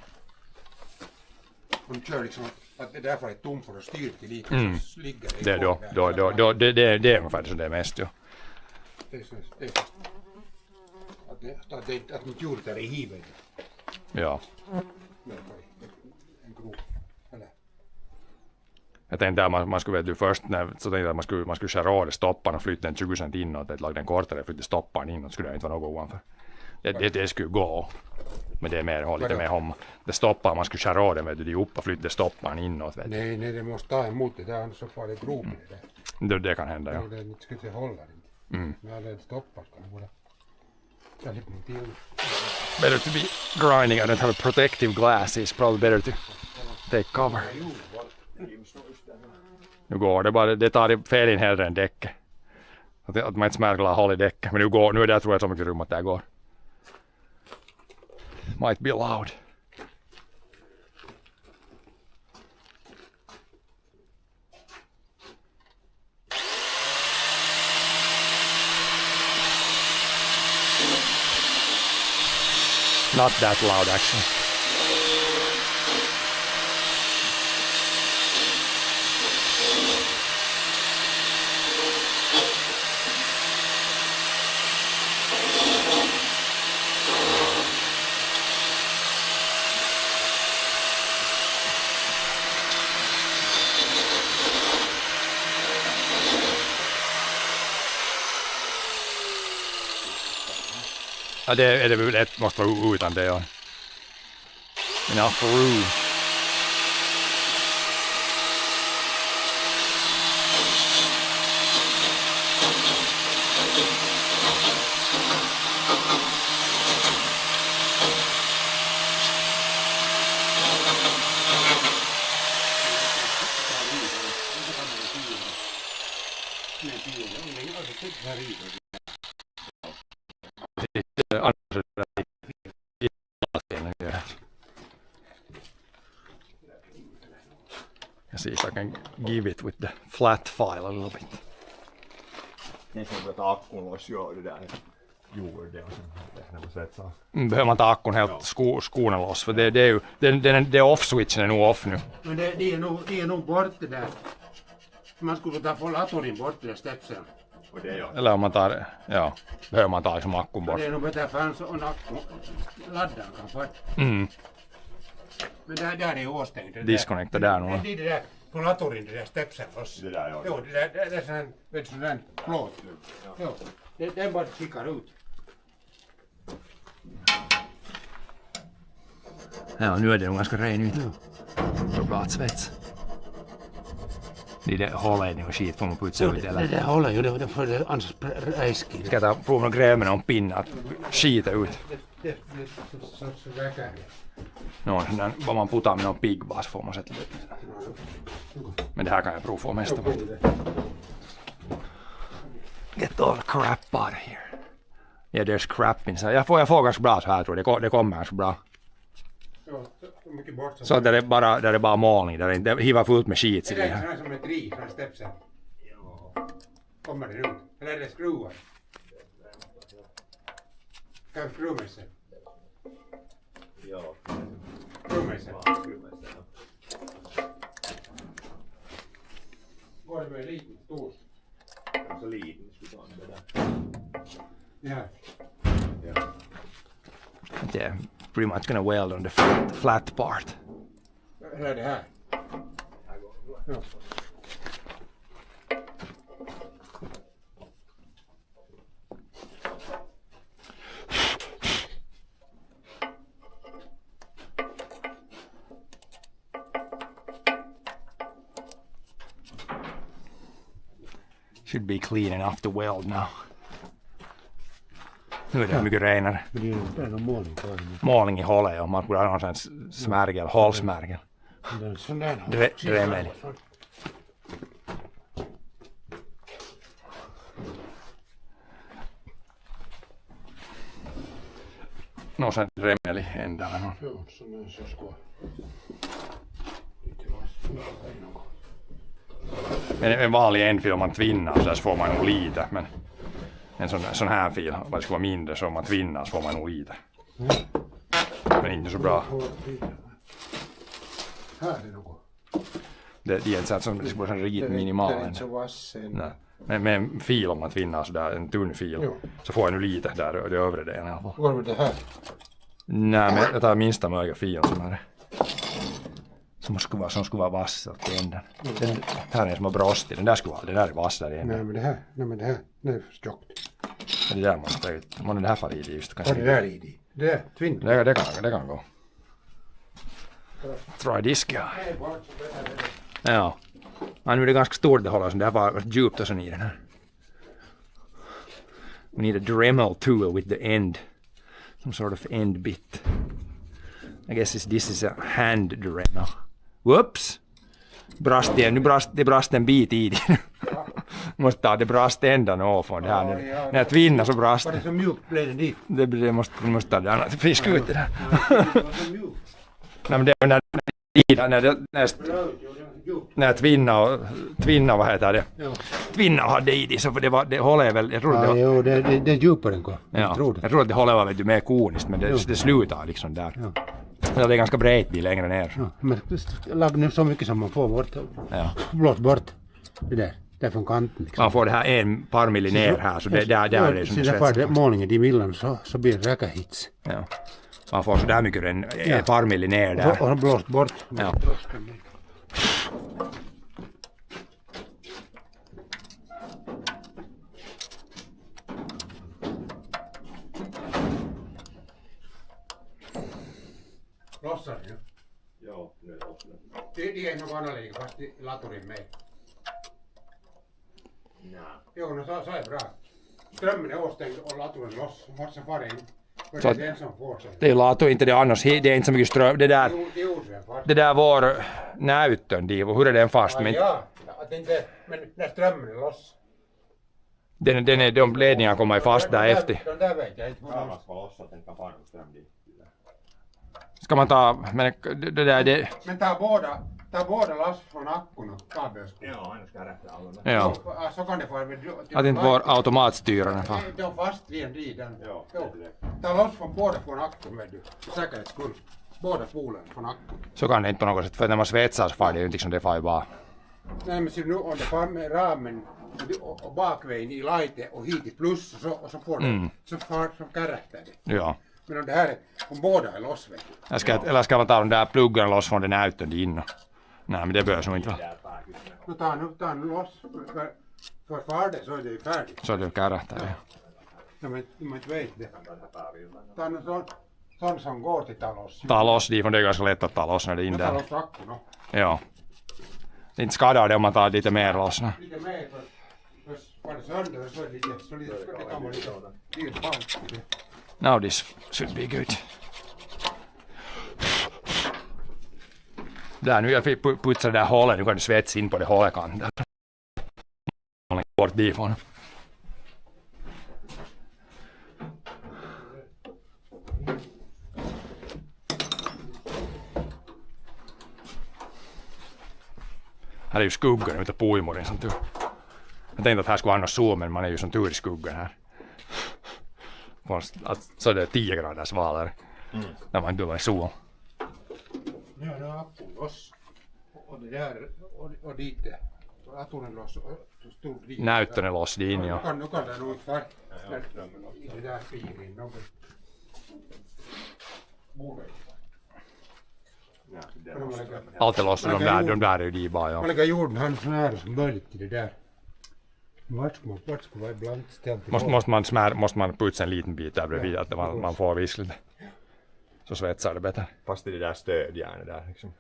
Och du kör liksom att det därför är tom för att styr till lika så ligger det. Det är då det är ungefär som det är mest ja. Det är att det inte gjort det i hivet. Ja. En grov. Eller? Jag tänkte att man skulle vet först när så tänkte jag att man skulle skära av stoppan och flytta den 20 cent inåt, att lägga den kortare flytta stoppan inåt skulle det inte vara något ovanför. Det skulle gå. Men det är mer lite mer om det stoppar man skulle skära av den vet du upp och flytta stoppan inåt vet du. Nej, det måste ta emot det där annars så får det grov i det. Det kan hända ja. Det skulle inte hålla det. Men alla stoppar ska det vara. Jag lite min till. Better to be grinding. I don't have a protective glasses. Probably better to take cover. Nu går det bara, det tar det fel in hellre än däcket. Att man inte smärklar håll i däcket. Men nu är det tror jag så mycket rum att det går. Might be loud. Not that loud actually. Ja, det är det väl ett måste vara utan det ja. Enough room. See if I can give it with the flat file a little bit. Det är som att akkun loss ju det där. gjorde det och sen när man svetsar. Behöver man ta akkun helt skorna loss, för det är ju, det off-switchen är nog off nu. Men det är nog bort det där. Man skulle ta latorn bort det där stepsen. Och det gör. Eller om man tar, ja, behöver man ta liksom akkun bort. Det är nog bättre för han så laddaren kan få. Mm. Men där är åstängt. Disconnecta där nog. Det där på latorin, det där stepsen loss. Det där gör. Jo, det är sån där plåt. Jo, den bara kickar ut. Ja, nu är det nog ganska ren ut. För bra att svets. Det där hålet och skit får man putsa ut eller? Det där håller ju, det får det annars räskigt. Ska jag ta prova och gräva med någon pinne att skita ut? Det så räcker det. Någon där, vad man puttar med någon pigbas får man sätta. Men det här kan jag prova få mesta på. Get all the crap out of here. Yeah, there's crap inside. Jag får ganska bra så här tror jag. Det kommer ganska bra. Så där är bara målning. Där är inte hiva fullt med skit. Det är som ett ris från stepsen. Kommer det ut? Eller är det skruvar? Kan vi skruva sig? Ja. Skruva sig? Går det med liten stor? Så liten skulle ta det där. Ja. Yeah, pretty much gonna weld on the flat part. Eller det här? Ja. Should be clean enough to weld now. Nu är det mycket renare. Men det är någon målning på den. Målning i hålet och man borde ha någon sån smärgel, hålsmärgel. Det är sån där. Dremel. Någon sån dremel i ändan eller någon. Jo, sån där så ska. Lite vass. En vanlig ändfil om man tvinnar så får man nog lite. Men en sån här fil, om det ska vara mindre så om man tvinnar så får man nog lite. Men inte så bra. Här är något. Det är inte så att det ska vara riktigt minimal. Det är inte så vass. Nej. Men med en fil om man tvinnar så där, en tunn fil, Jo. så får jag nu lite där i övre delen i alla fall. Går det med det här? Nej, men jag tar minsta möjliga filen som är som skulle vara vass åt änden. Den här är som har brostit, den där är vass där i änden. Nej men det här är för tjockt. Det där måste jag ut. Man det här far i det just Och kanske. det där i det. Det där, tvinn. Det kan gå. Try this guy. Ja. Ja, nu är det ganska stort det håller, så det här var djupt och så i den här. We need a Dremel tool with the end. Some sort of end bit. I guess this is a hand Dremel. Whoops! Det brast en bit i det. Måste ta det brast ändan ovanför det här. När jag tvinnar så brast Var det så mjukt blev det dit? det. Måste ta det annat fisk ut det där. Det var så mjukt. Nej, men det är när jag tvinna vad heter det? Ja. Tvinna hade i det så för det håller väl, jag tror Ja, det. jo, det är djupare än Ja, jag tror att det håller var väldigt mer koniskt men det slutar liksom där. Ja. Ja, det är ganska brett bil längre ner. Ja, men lag nu så mycket som man får bort. Ja. Blås bort det där från kanten. Liksom. Man får det här en par milli ner här så det där är det som det så därför svetsar. målningen i millan så blir det räcka hits. Ja. Man får så där mycket en par milli ner där. Och blåst bort. Ja. Lossar det. Ja, nu är det också. Det är något annorlunda fast i latorin med. Nej. Jo, no så är bra. Strömmen är avstängd och latorin loss. Måste fara in. Så att- Det är en som får sig. Det är lato inte det annars. Det är inte så mycket ström. Det där Det fast. det där var näyttön Divo. Hur är den fast? Men Ja, att inte, men när strömmen är loss. de ledningarna kommer ju fast där efter. De där vet jag inte. Ja, man ska lossa att den kan fara någon ström dit. Ska man ta, men det där det. Men ta båda Ta båda loss från akkun och kabelskåp. Ja, annars ska jag rätta alla. Ja. Så kan det få med... Att inte vår automatstyrare far. De är fast vid en ridan. Ja, Ta loss från båda från akkun vet du. För säkerhets skull. Båda spolarna från akkun. Så kan det inte på något sätt, för när man svetsar så far det ju inte liksom, det far ju bara. Nej men ser nu om det far med ramen och bakvägen i lajte och hit i plus och så får det. Så far som karaktär det. Ja. Men om det här är, om båda är loss vet du. Eller ska man ta de där pluggarna loss från den näten innan? Nej, men det behövs nog inte va? Nu tar nu loss. För far det så är det ju färdigt. Så det är karaktär, ja. Ja, men man inte vet det. Ta nu sån som går till ta loss. Ta loss de från det är ganska lätt att ta loss när det är in Ta där. loss akkun då. Ja. Det inte skadar det om man tar lite mer loss. No. Lite mer för var det sönder så är det det kan man lite bant. Now this should be good. Där nu jag fick putsa det där hålet, nu kan du svetsa in på det hålkanten. Bort difrån. Här är ju skuggan utav puimurin som tur. Jag tänkte att här skulle vara någon sol, men man är ju som tur i skuggan här. Så det är 10 grader svalare när man inte var i sol. Nu är det akkun loss. Och det där och dit. Attun är loss och stor dit. Näyttön är loss in, ja. Nu kan det nog vara i det där firin. Borde. Allt är loss och de där är ju de bara, ja. Man lägger jorden han så nära som möjligt till det där. Vart ska vara ibland ställt till Måste man putsa en liten bit där bredvid att man får visligt. Så svetsar det bättre. Fast det där stödjärnet där liksom.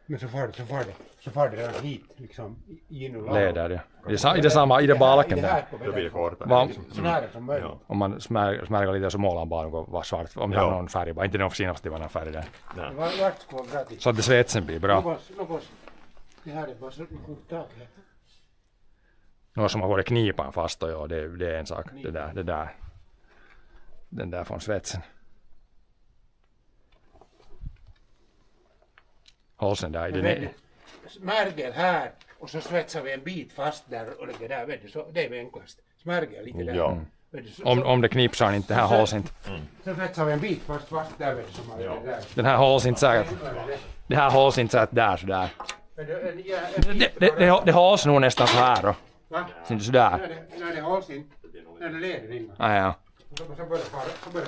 Men så far det redan hit liksom in och Leder, ja. I det samma, i det balken där. Då blir det kortare. Så nära som möjligt. Om man smärgar lite så målar bara var svart. Om det har någon färg, bara inte någon senaste var någon färg där. Vart ska vara bra till? Så att det svetsen blir bra. Något. Det här är bara så tag. Någon som har varit knipan fast och ja, det är en sak. Det där. Den där från svetsen. Hålsen där i den. Smärgel här och så svetsar vi en bit fast där och lägger där. Vet du, så det är enklast. Smärgel lite där. Ja. Vet du, så, Om det knipsar inte, det här hålls inte. så svetsar vi en bit fast där vet du, som man gör där. Den här hålls inte säkert. Det här hålls inte säkert där sådär. Men det, Det hålls nog nästan så här då. Va? Inte sådär. Nej, det hålls inte. Nej, det leder innan. Ah, ja. Så börjar det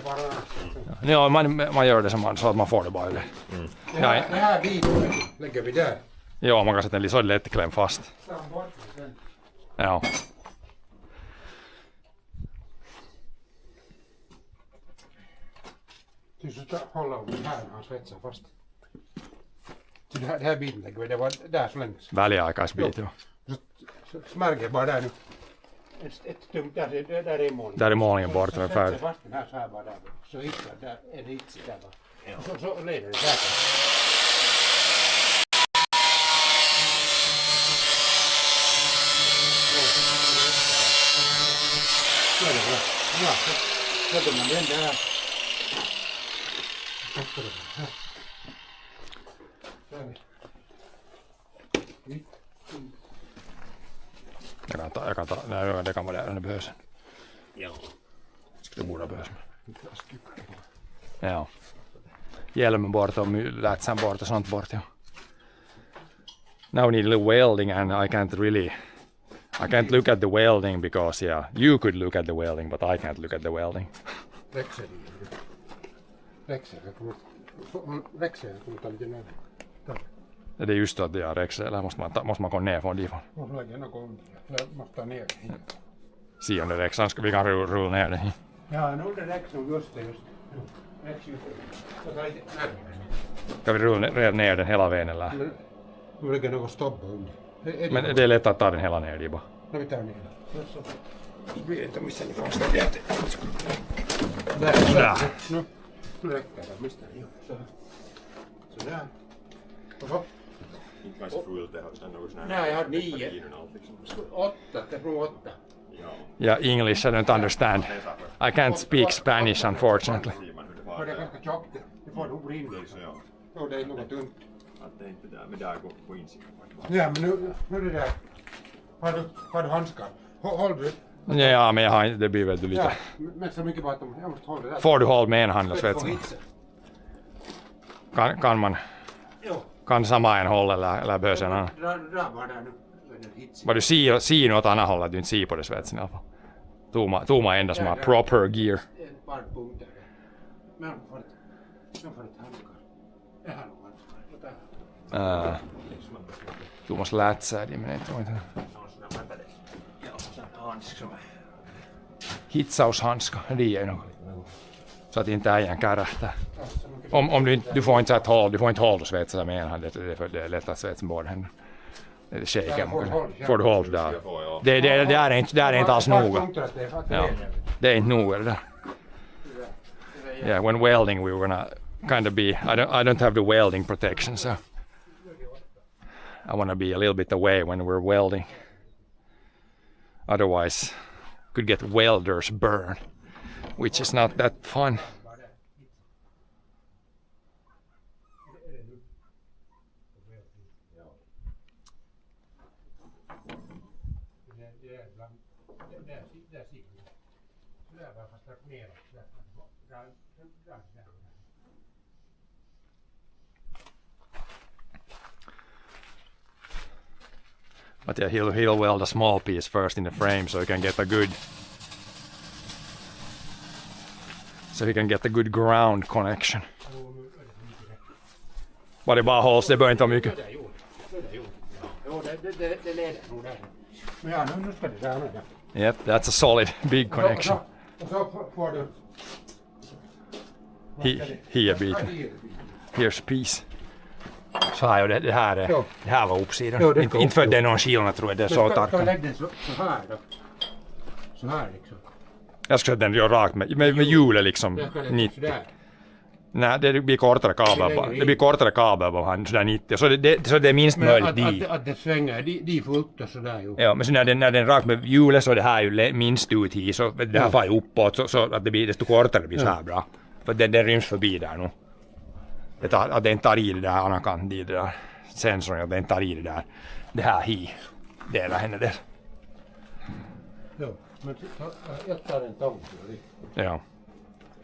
fara. Ja, man gör det så att man får det bara. Det här biten lägger vi där. Ja, man kan sätta den så lätt kläm fast. Ja. Du ska hålla om här när han svetsar fast. Det här biten lägger vi, det var där så länge. Väliaikaisbit, jo. Så smärger bara där nu. Ett stumt där är målningen. Där är målningen bort, Så den är färdig. sätter fast den här så här bara där. Så hittar där en hits där bara. Så leder det där. Så är det bra. Ja, så sätter man den där. Så är det här. Så är det. Jag kan ta, nej, det kan vara där, det behövs. Ja. Det borde behövas. Ja. Hjälmen bort och lätsan bort och sånt bort, ja. Now we need a little welding and I can't look at the welding because, yeah, you could look at the welding, but I can't look at the welding. Växel kommer ta lite närmare. Det är just att jag räcker, eller måste man gå ner från difrån. Måste lägga något under. Jag måste ta ner det. Se om det räcker, vi kan rulla ner det. Ja, nu det räcker nog just det. Räcker just det. Jag tar lite närmare. Kan vi rulla ner den hela vägen eller? Nu lägger något stopp under. Men det är lätt att ta den hela ner dit bara. Nu vi tar ner den. Så blir det inte missa ni fast det. Där. Nu räcker det. Mista ni. Så där. Och så. Inte kanske fullt det har något sån här. Nej, jag har 9. 8, det är från 8. Yeah, English I don't understand. I can't speak Spanish unfortunately. För det är ganska tjockt. Det får nog rinna. Jo, det är något tunt. Att det inte där, men där går insidan. Ja, men nu är det där. Har du handskar? Håll du? Ja, men jag har inte, det blir väl lite... Ja, men så mycket bara att jag måste hålla det där. Får du hålla med en hand och svetsa? Kan man... Jo. Kan samma en hålla eller behövs en annan? Dra bara där nu. Vad du ser något annat håll att du inte ser på det svetsen i alla fall. Toma enda som har proper gear. Ett par punkter. Men får inte handskar. Det här nog handskar. Du måste lätsa det, men inte tror inte. Hitsaushandska, det är nog. Så att inte ägaren kärähtää. Om du får inte sätta håll, du får inte hålla och svetsa med en hand. Det är lätt att svetsa med båda händerna. Det är shaker. Får du håll där. Det är inte alls noga. Ja, det är inte noga det där. Yeah, when welding we were gonna kind of be, I don't have the welding protection, so I want to be a little bit away when we're welding. Otherwise, could get welder's burn, which is not that fun. But yeah, he'll weld a small piece first in the frame so he can get a good ground connection. Bara det bara hålls, det bör inte vara mycket. Jo, det leder nog där. Men ja, nu ska det där. Yep, that's a solid big connection. Och så får du... Here biten. Here's piece. Så här, det här var uppsidan. Inte för att det är någon skillnad tror jag, det är så tarkan. tarkan. Lägg den så här då. Så här liksom. Jag ska den göra rakt med hjulet liksom. 90. Nej, det blir kortare kabel bara. Det blir kortare kabel bara, sådär 90. Så det är minst möjligt dit. Att det svänger, de fullt och sådär ju. Ja, men så när den är rakt med hjulet så är det här ju minst ut hit. Så det här far ju uppåt så att det blir desto kortare blir så här bra. För den ryms förbi där nu. Att den tar i det där anakant i det där sensorn, att den tar i det här hi. Det är henne där. Jo, men jag tar en tång. Ja.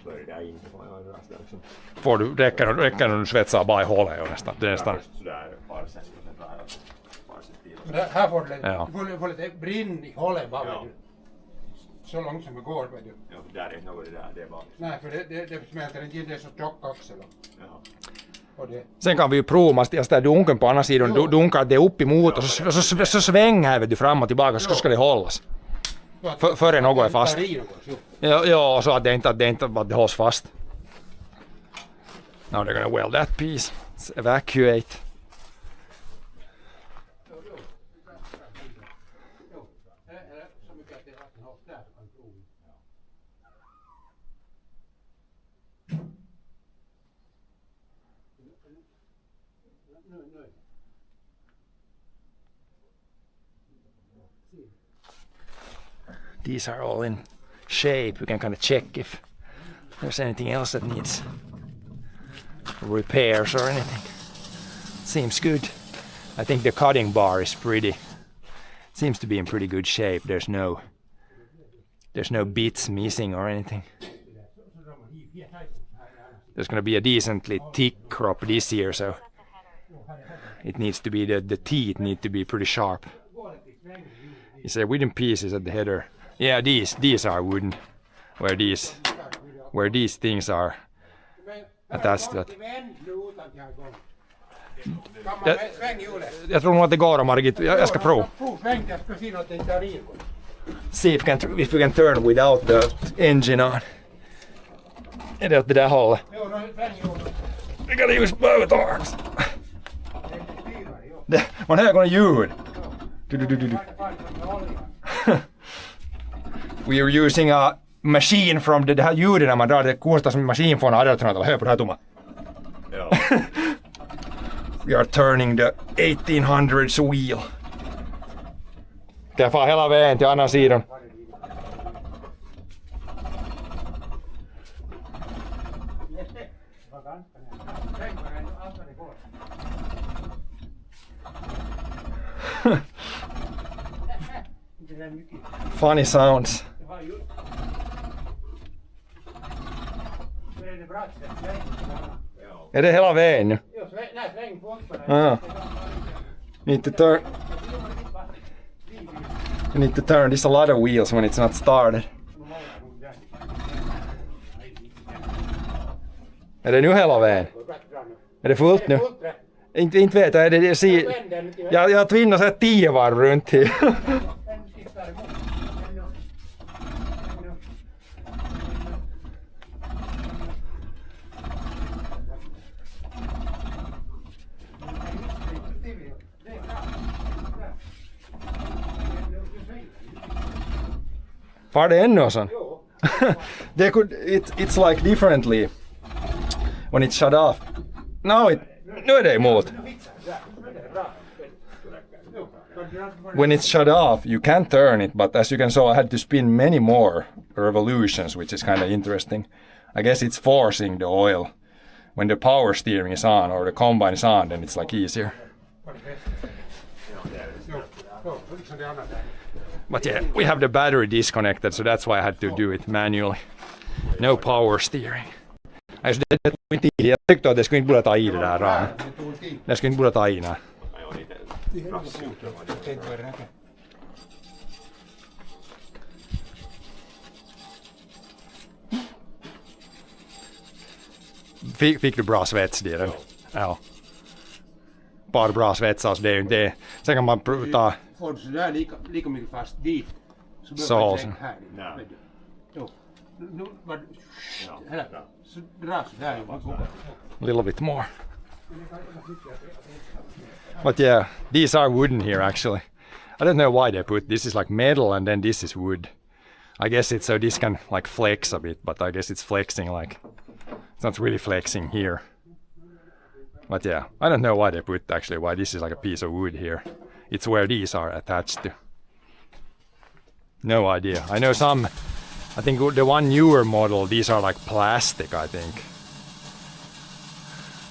Börjar där in på en rast där liksom. Får du, räcker när du svetsar bara i hålet ju nästan. Det är nästan. Sådär par centimeter till. Men här får du lite brinn i hålet bara. Ja. Så långt som det går med du. Ja, där är inte något det där, det är bara. Nej, för det smälter inte in, det är så tjock axel. Ja. Sen kan vi ju prova, jag ställer dunken på andra sidan, dunkar det upp emot och så svänger vet du fram och tillbaka så ska det hållas. Före något är fast. Ja, så att det hålls fast. Now they're gonna weld that piece, evacuate. These are all in shape. We can kind of check if there's anything else that needs repairs or anything. Seems good. I think the cutting bar is seems to be in pretty good shape. There's no bits missing or anything. There's going to be a decently thick crop this year, so it needs to be the teeth need to be pretty sharp. You say wooden pieces at the header. Yeah, these are wooden. Where these things are attached to that. Jag tror nog att det går, Margit. Jag ska prova. See if we can turn without the engine on. Är det åt det där hållet? We gotta use both arms. Man hör någon ljud. We are using a machine from det här ljudet när man drar det kuulostaa som maskin från 1800-talet. Hör på det här tumma. Ja. We are turning the 1800s wheel. Det far hela vägen till andra sidan. Funny sounds. Är det hela vägen nu? Ah. Need to turn. You need to turn. There's a lot of wheels when it's not started. Är det nu hela vägen? Är det fullt nu? Inte vet jag. Jag tvinnar så här 10 varv runt här. Far det ännu och sån? It's like differently when it's shut off. Nu är det emot. When it's shut off, you can turn it, but as you can saw, I had to spin many more revolutions, which is kind of interesting. I guess it's forcing the oil. When the power steering is on or the combine is on, then it's like easier. But yeah, we have the battery disconnected, so that's why I had to do it manually. No power steering. Jag tyckte att det skulle inte borde ta i det där ramen. Det skulle inte borde ta i. Fick du bra svets där? Ja. Bara bra svetsas, det är ju inte det. Sen kan man ta... Får du sådär lika mycket fast dit så behöver du här. Nu var det... Så drar sådär. A little bit more. But yeah, these are wooden here actually. I don't know why they put this is like metal and then this is wood. I guess it's so this can like flex a bit, but I guess it's flexing like it's not really flexing here. But yeah, I don't know why they put actually why this is like a piece of wood here. It's where these are attached to. No idea. I know some, I think the one newer model, these are like plastic, I think.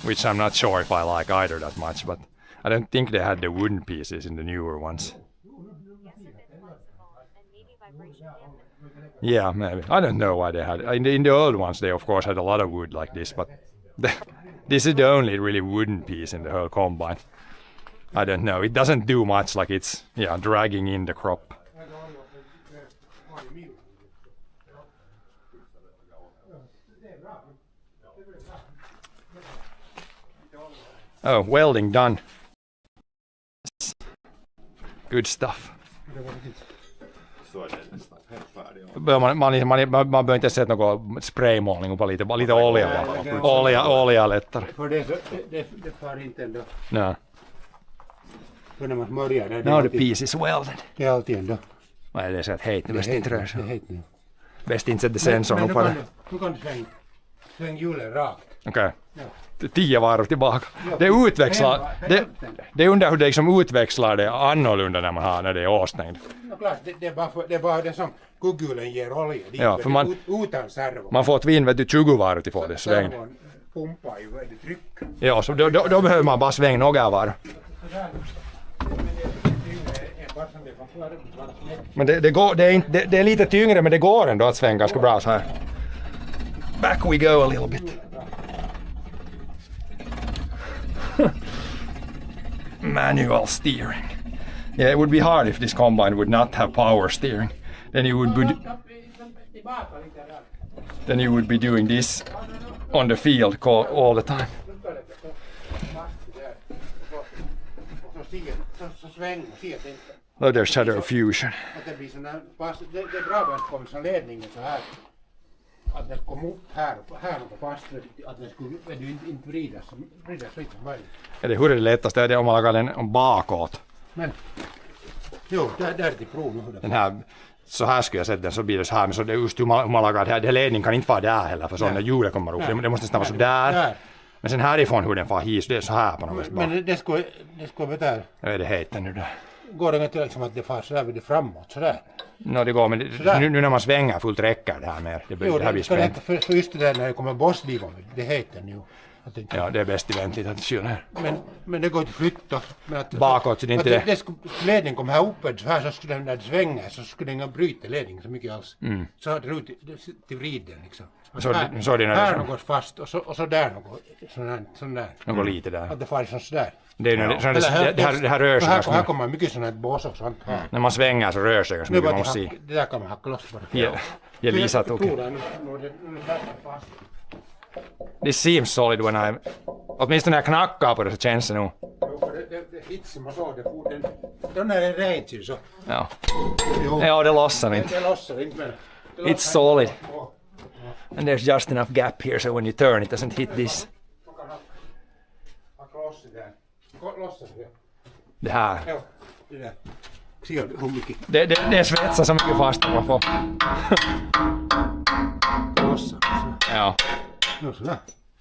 Which I'm not sure if I like either that much, but I don't think they had the wooden pieces in the newer ones. Yeah, maybe. I don't know why they had. In the old ones, they of course had a lot of wood like this, but this is the only really wooden piece in the whole combine. I don't know. It doesn't do much, like it's dragging in the crop. Oh, welding done. Good stuff. Man behöver inte sätta någon spraymålning och bara lite olja lättare. För det far inte ändå. Nej. För när man smörjer det. Now the piece is welded. Det är alltid ändå. Vad är det så att hejt nu? Bäst inte rör sig. Det är hejt nu. Bäst inte sätta sensorn på det. Nu kan du svänga hjulet rakt. Okej. 10 varv tillbaka. Det utväxlar. Det undrar hur det liksom utväxlar det annorlunda när det är avstängt. Klart, det är bara det som kugghjulen ger olja. Ja, för man, utan servo. Man får tvinn vet du 20 varv till få det sväng. Servon pumpar ju tryck. Ja, så då behöver man bara svänga några varv. Men det är lite tyngre, men det går ändå att svänga ganska bra så här. Back we go a little bit. Manual steering. Yeah, it would be hard if this combine would not have power steering. Then you would be doing this on the field all the time. Oh, there's shadow fusion. Det är bra att det kommer som ledningen så här. Att det kommer upp här på fast att det skulle inte vridas lite som möjligt. Är det hur är det lättaste? Är det om man lagar den bakåt? Men, jo, där är det prov nu. Den här, så här skulle jag sätta den så blir det så här. Men så det är just hur man lagar det här. Ledningen kan inte vara där heller för så när hjulet kommer upp. Det måste nästan vara så där. Men sen härifrån hur den far hit, det är så här på något vis. Men det skulle vara där. Jag vet det heter nu där. Går det inte liksom att det far så där vid det framåt sådär? No, det går, men nu när man svänger fullt räcker det här mer. Det här blir spänt. För just det där när det kommer bosslivan, det heter nu. Att inte, Ja, det är bäst i väntigt att kyla ner. men det går inte att flytta. Men att, Bakåt, så det är inte det. Ledningen kommer här uppe så här, så skulle den när det svänger så skulle den bryta ledningen så mycket alls. Så hade det ut till vriden liksom. Så är det när här det något fast och så där något sån där. något lite där. Att det far så där. Det är ju det här rör sig Här ganska. kommer mycket sånt här bås och sånt här. När man svänger så rör sig ganska Nu mycket. var Man måste se. det där kan man hacka loss bara. Ja, jag visar att okej. Det seems solid when I... Åtminstone när jag knackar på det så känns det nog. Det hitsar man så. Den där är rent ju så. Ja, Jo. ja det lossar inte. Det lossar inte men... It's solid. And there's just enough gap here so when you turn it doesn't hit this. Man kan hacka loss det där. Lossar det. Det här. Ja, det där. Ser du hur mycket Det svetsar så mycket fast man får. lossar? Ja. No sådär.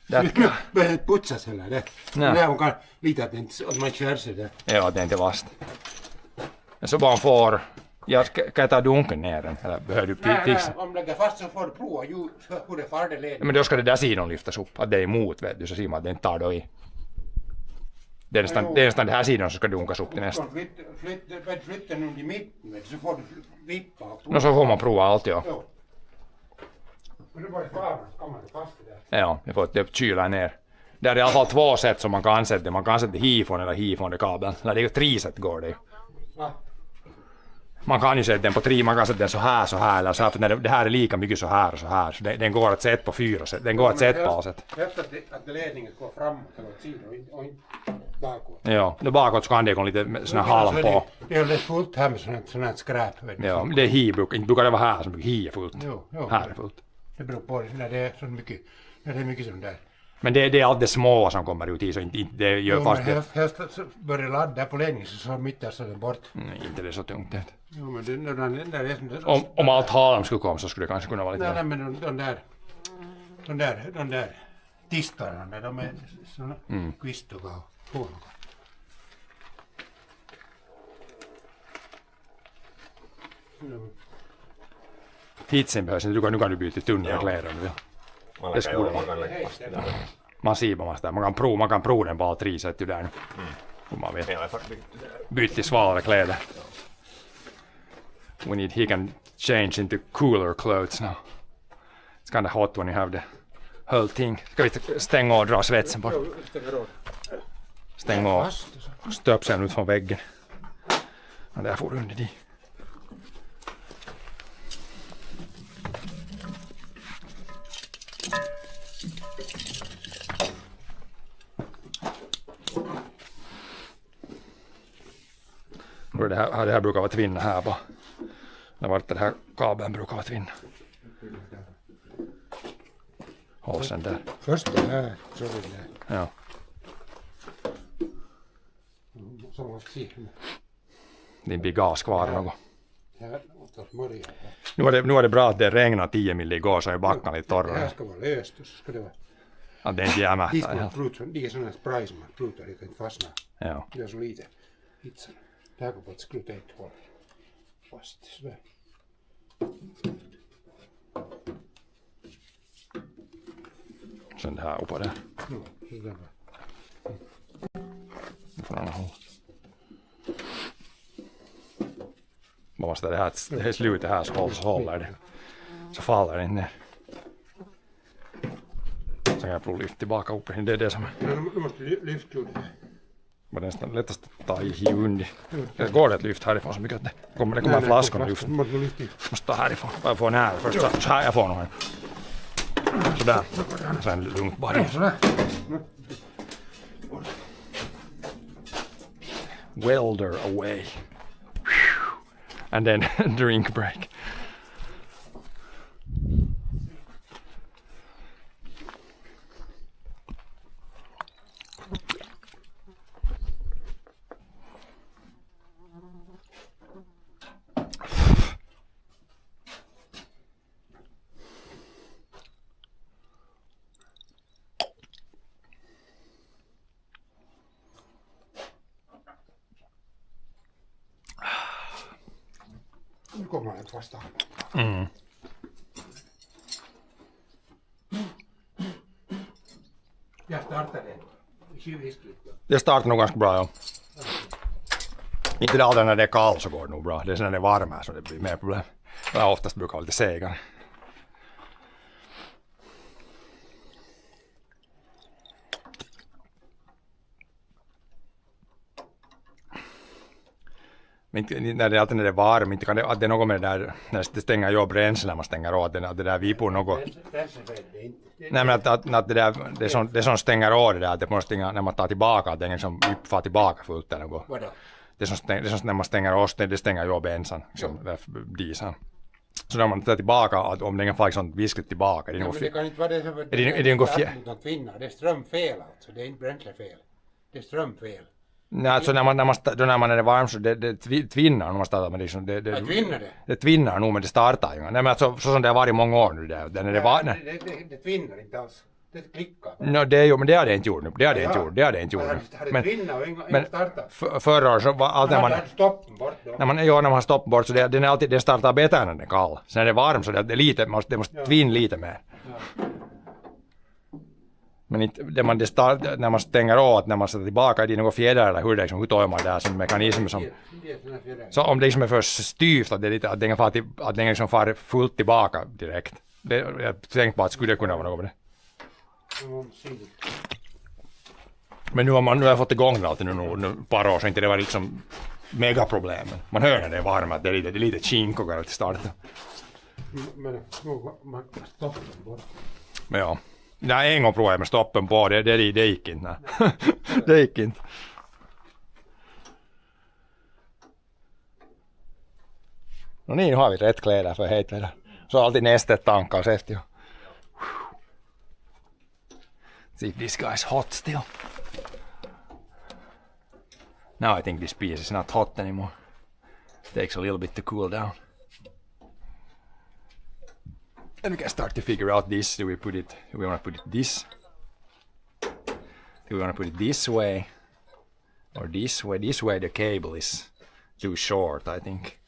Det, Nu behöver inte putsas heller det. Nej. Där man kan lite att man kör sig där. ja, det är inte vast. Så bara får... Ja, kan jag ta dunken ner den? Eller behöver du fixa? Om det lägger fast så får du prova hur det far det leder. Men då ska det där sidan lyftas upp. Att det är emot, vet du, så ser man att den tar då i. Det är nästan den här sidan som ska dunkas upp till nästa. Flytta nu i mitten så får du vippa. Och så får man prova allt, ja. Jo. Men det var ju faran så kommer det fast det där. Ja, det får det kyla ner. Det är i alla fall två sätt som man kan ansätta. Man kan ansätta hifon eller hifon-kabeln. Eller det är ju tre sätt går det ju. Va? Man kan ju sätta den på tre, man kan sätta den så här eller så här. För när det här är lika mycket så här och så här. Så den går att sätta på 4 sätt. Den går att sätta på alla sätt. Helst att ledningen går framåt eller åt sidan och inte bakåt. Ja, då bakåt så kan det gå lite sån här halm på. Det är ju fullt här med sånt här skräp. Ja, det är inte brukar det vara här som hi är fullt. Jo. Här är fullt. Det beror på när det är så mycket, när det är mycket sånt där. Men det är allt det små som kommer ut i, så inte det gör Jo, fast men det. helst så börjar ladda på ledningen så mittar så den bort. Inte det är så tungt det. Jo, men den där är sån Om allt halm skulle komma så skulle det kanske kunna vara lite Nej, mer. men de där tistarna, de är såna kvistoga och hårda. Hitsen behövs inte, nu kan du byta tunna kläder om du vill. Man Det skulle man kan lägga fast det där. Man ser bara där. Man kan prova den på alla tre sätt ju där nu. Om man vill. Ja, jag har faktiskt Byta till svalare kläder. He can change into cooler clothes now. It's kind of hot when you have the whole thing. Ska vi stänga och dra svetsen på? Stänga och stöpseln ut från väggen. Och där får du under dig. Det här brukar vara tvinna här bara. Vart den här kabeln brukar vara tvinna. Håll sen där. Först det här, så vill jag. Ja. Så man ser. Det blir gas kvar något. Här, åt Maria. Nu var det bra att det regnade 10 mil igår så är backan lite Det här torrare. ska vara löst och så ska det vara. Att det inte jämähtää Dit man helt. sprutar, det är sån här spray som man sprutar, det kan inte fastna. Ja. Det är så lite hitsar. Det här går på att skruta ett håll. Fast sådär. Sen det här uppe där. No, sådär. Från andra håll. Man måste det här slutet här så håller det. Så faller det inte ner. Sen kan jag prova lyfta tillbaka upp. Det är det som Du måste lyfta ut det. var nästan lättast att ta i under. Det går det att lyfta härifrån så mycket att det kommer flaskan och lyfta. Du måste lyfta. Måste ta härifrån. Jag får nära först. Så här jag får nog en. Sådär. Sen lugnt bara. Sådär. Welder away. And then drink break. Nu kommer jag fast av. Jag startar Det startar nog ganska bra, ja. Inte det alltid när det är kallt så går det nog bra. Det är när det är varmare så det blir mer problem. Jag oftast brukar vara lite segare. Men när det är alltid när det är varmt, inte kan det, att det är något med det där, när det stänger ju bränsle när man stänger av, att det där vipor något. Nej men att det där, det som stänger av det där, att det måste stänga, när man tar tillbaka, att det är ingen som far tillbaka fullt eller något. Det som när man stänger av, det stänger ju av bensin, liksom dieseln. Så när man tar tillbaka, att om det är ingen far liksom viskligt tillbaka. Ja, men det kan inte vara det som det är strömfel alltså, det är inte bränslefel. Det är strömfel. Nej, alltså när man är varm så det tvinnar när man startar med liksom det tvinnar det. Det tvinnar nog men det startar ju. Nej men alltså så som det har varit i många år nu det det tvinnar inte alls. Det klickar. No, det är ju men det har det inte gjort nu. Det har det inte gjort. Men förra året så var allt när man stoppen bort då. när man har stoppat bort så det startar bättre när det är kall. Sen är det varmt så det är lite det måste tvinna lite mer. Ja. Men inte, när man stänger av, när man sätter tillbaka i några fjädrar eller hur tar man där som mekanism som... Så om det liksom är för styvt att det liksom far fullt tillbaka direkt. Jag tänkte bara att skulle det kunna vara något med det. Men nu har jag fått igång det alltid nu ett par år så inte det var liksom megaproblem. Man hör när det är varmt att det är lite kinkigare till starten. Men man stoppar den bara. Men ja. Nej, en gång provade jag med stoppen på, det gick inte. Det gick inte. No niin, nu har vi rätt kläder för heitväder. Så alltid nästet tankas efter. See if this guy's hot still. Now I think this piece is not hot anymore. Takes a little bit to cool down. And we can start to figure out this. Do we want to put it this? Do we want to put it this way? Or this way? This way the cable is too short, I think.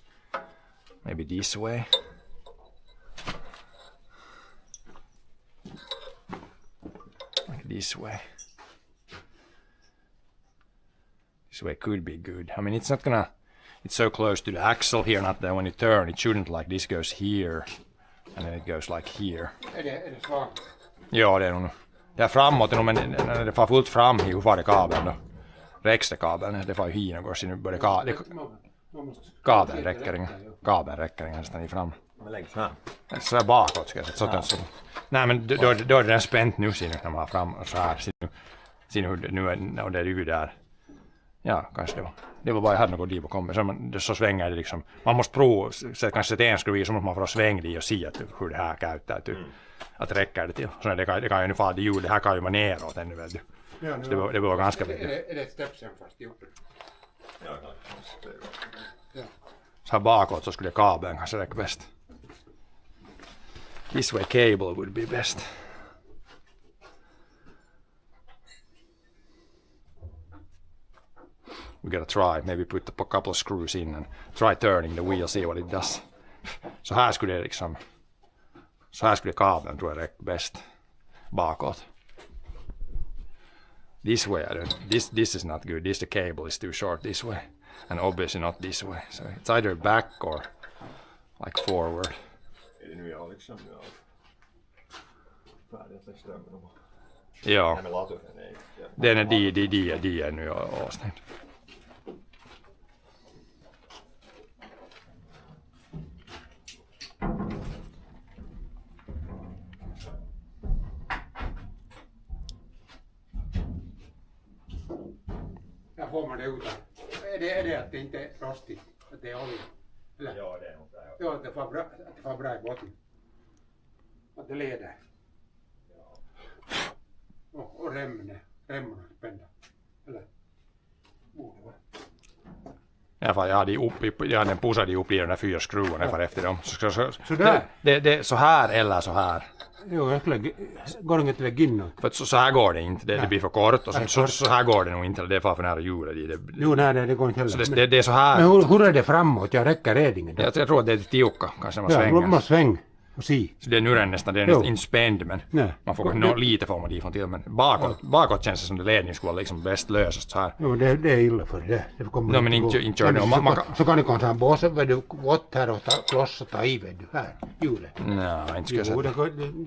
Maybe this way. Like this way. This way could be good. I mean, it's not gonna... It's so close to the axle here, not that when you turn, it shouldn't like this goes here. And then it goes like here. Är det svagt? Ja, det är nog. Det är framåt, men när det far fullt fram i hur var det kabeln då? Räcks det kabeln? Det var ju hin och går sin börjar kabeln räcker inga nästan i fram. Men längst fram. Så där bakåt ska jag sätta så. Nej men då är den spänt nu ser när man har fram och så här ser hur nu är och det är ju där. Ja, kanske det var bara jag hade något liv och kommer så svänger det liksom. Man måste prova så kanske sätta en skruv i så måste man få svänga det och se att hur det här käyttää att räcker det till. Så det kan ju nu falla det här kan ju vara neråt ännu vet du. Ja, så det var ganska bra. Är det stepsen fast gjort? Ja. Så här bakåt så skulle kabeln kanske räcka bäst. This way cable would be best. We gotta try, maybe put a couple of screws in and try turning the wheel, see what it does. Så här skulle det liksom, så här skulle kabeln tror jag räcka bäst bakåt. This way, this is not good. The cable is too short this way, and obviously not this way. So it's either back or like forward. Är det nu jag liksom färdig att lägga strömmen? Ja. Nej, men laturen är... Den är de är nu avstängd. Där får man det utan. Är det att det inte är rostigt? Att det är olja? Eller? Ja, det är nog där. Ja, att det får bra i botten. Att det leder. Ja. Och remmarna spända. Eller? Borde vara. I alla fall, jag hade pusade upp i de där 4 skruvarna för efter dem. Så där? Det så här eller så här. Jo, går det inte till ginnot? För så här går det inte, det blir för kort och så här går det nog inte, det är för nära hjulet. Jo, nej, det går inte heller. Så det är så här. Men hur är det framåt? Jag räcker redningen. Jag tror att det är till tiukka, kanske man svänger. Ja, man svänger. Och si. Så det är nu den nästan, det är nästan inte spänd, men Nej. man får kanske lite får man dit till, men bakåt känns det som det ledningen skulle vara liksom bäst lösast så här. Jo, det är illa för det. Det kommer No, men inte gör det. Så kan ni kanske ha båse, vet du, gått här och klossa ta i, vet du, här, hjulet. Nej, inte ska jag Jo,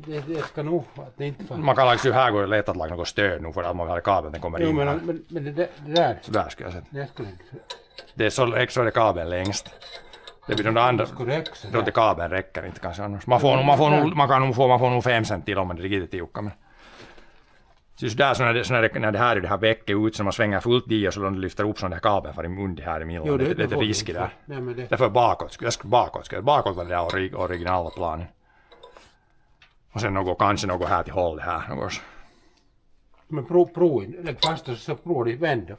säga. det ska nog, att det inte fan. Man kan liksom här gå och leta att laga något stöd nu för att man vill ha kabeln, den kommer Jo, in här. men det där, Så där ska jag säga. det skulle inte. Det är så extra det kabeln längst. Det blir de andra, Skulle räcka då inte kabeln räcker inte kanske annars. Man får nog 5 cent till om man är riktigt tiukka. Men. Just där så när det här är det här väcket ut så man svänger fullt i och så lyfter upp sån där kabeln för i munnen här i miljön. Jo, Det är lite risk där. Nej, men det. Därför bakåt var det där originala planen. Och sen kanske något här till håll här. Något. Men prov, lägg fast och så prov i vänd.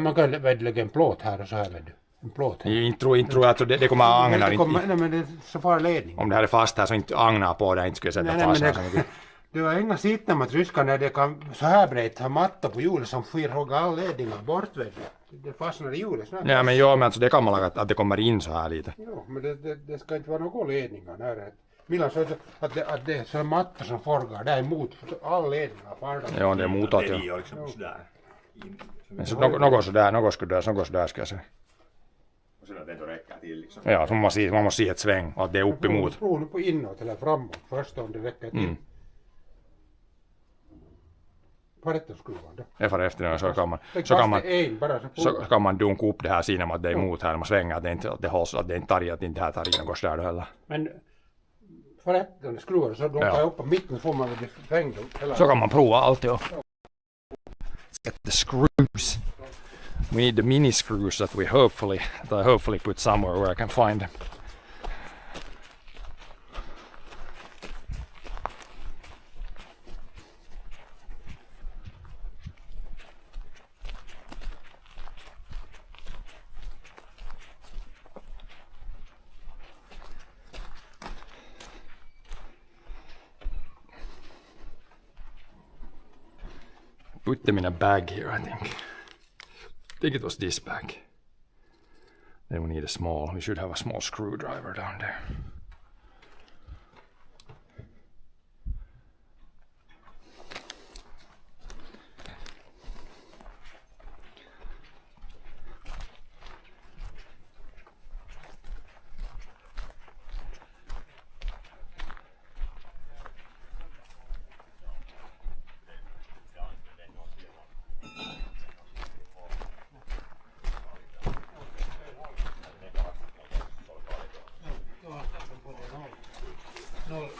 Man kan lägga en plåt här och så här, vet du. En plåt här. Inte tror jag att det kommer att agna. Nej, men det är så far ledning. Om det här är fast här så inte agnar på det, inte skulle jag sätta fast här. Det var inga sittnämmatryskar när det kan så här brett ha matta på hjulet som får hugga all ledningar bort, vet du. Det fastnar i hjulet snart. Ja, men alltså det kan man laga att det kommer in så här lite. Jo, men det ska inte vara några ledningar där. Millan så att det är så matta som forgar däremot all ledningar faller. Ja, det är motåt. Det är Ja. liksom sådär. Men så något sådär ska jag säga. Och sen att det inte räcker till liksom. Ja, så man måste se ett sväng och att det är uppemot. Prov nu på inåt eller framåt först om det räcker till. Parettoskruvan då. Efter det så kan man dunka upp det här siinä att det är emot här när man svänger att det inte hålls, att det inte tar i, att det inte här tar i något där heller. Men paretton skruvar så de tar upp på mitten får man väl det fängd. Så kan man prova allt ja. Let's get the screws. We need the mini screws that I hopefully put somewhere where I can find them. Put them in a bag here, I think. I think it was this bag. Then we need we should have a small screwdriver down there.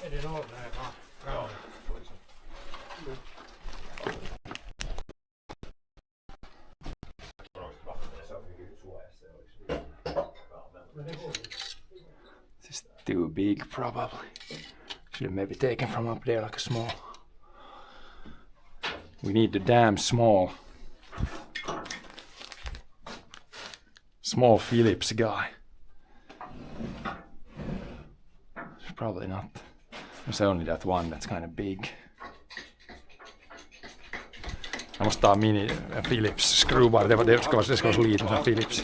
Är det noll? Nej, ja. This is too big probably. Should have maybe taken from up there like a small. We need the damn small Philips guy. Probably not. There's only that one that's kind of big. Jag måste ta Philips skruvar. Det ska vara så liten som Philips.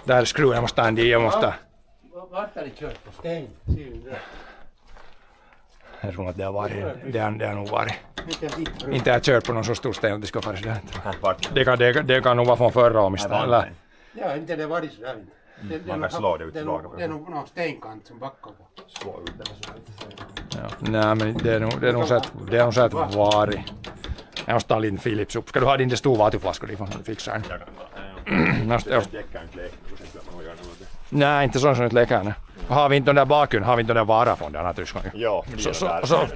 Där är skruven. Jag måste ta en del. Vart har ni kört på stäng? Jag tror att det har varit. Det har nog varit. Inte jag kört på någon så stor sten att det ska vara sådär. Det kan nog vara från förra omstånd. Ja, inte det varit sådär. Man kan slå det ut tillbaka. Det är nog någon stenkant som backar på. Slå ut det så inte. Ja. Nej, men det är nog så att varit. Jag måste ta en liten Philips upp. Ska du ha din stor vatuflaska ifrån så du fixar den? Jag kan ta. Det däckar inte läck. Nej, inte sån som inte läcker. Har vi inte den där bakgrunden, har vi inte den där vara från den här tyskan? Ja,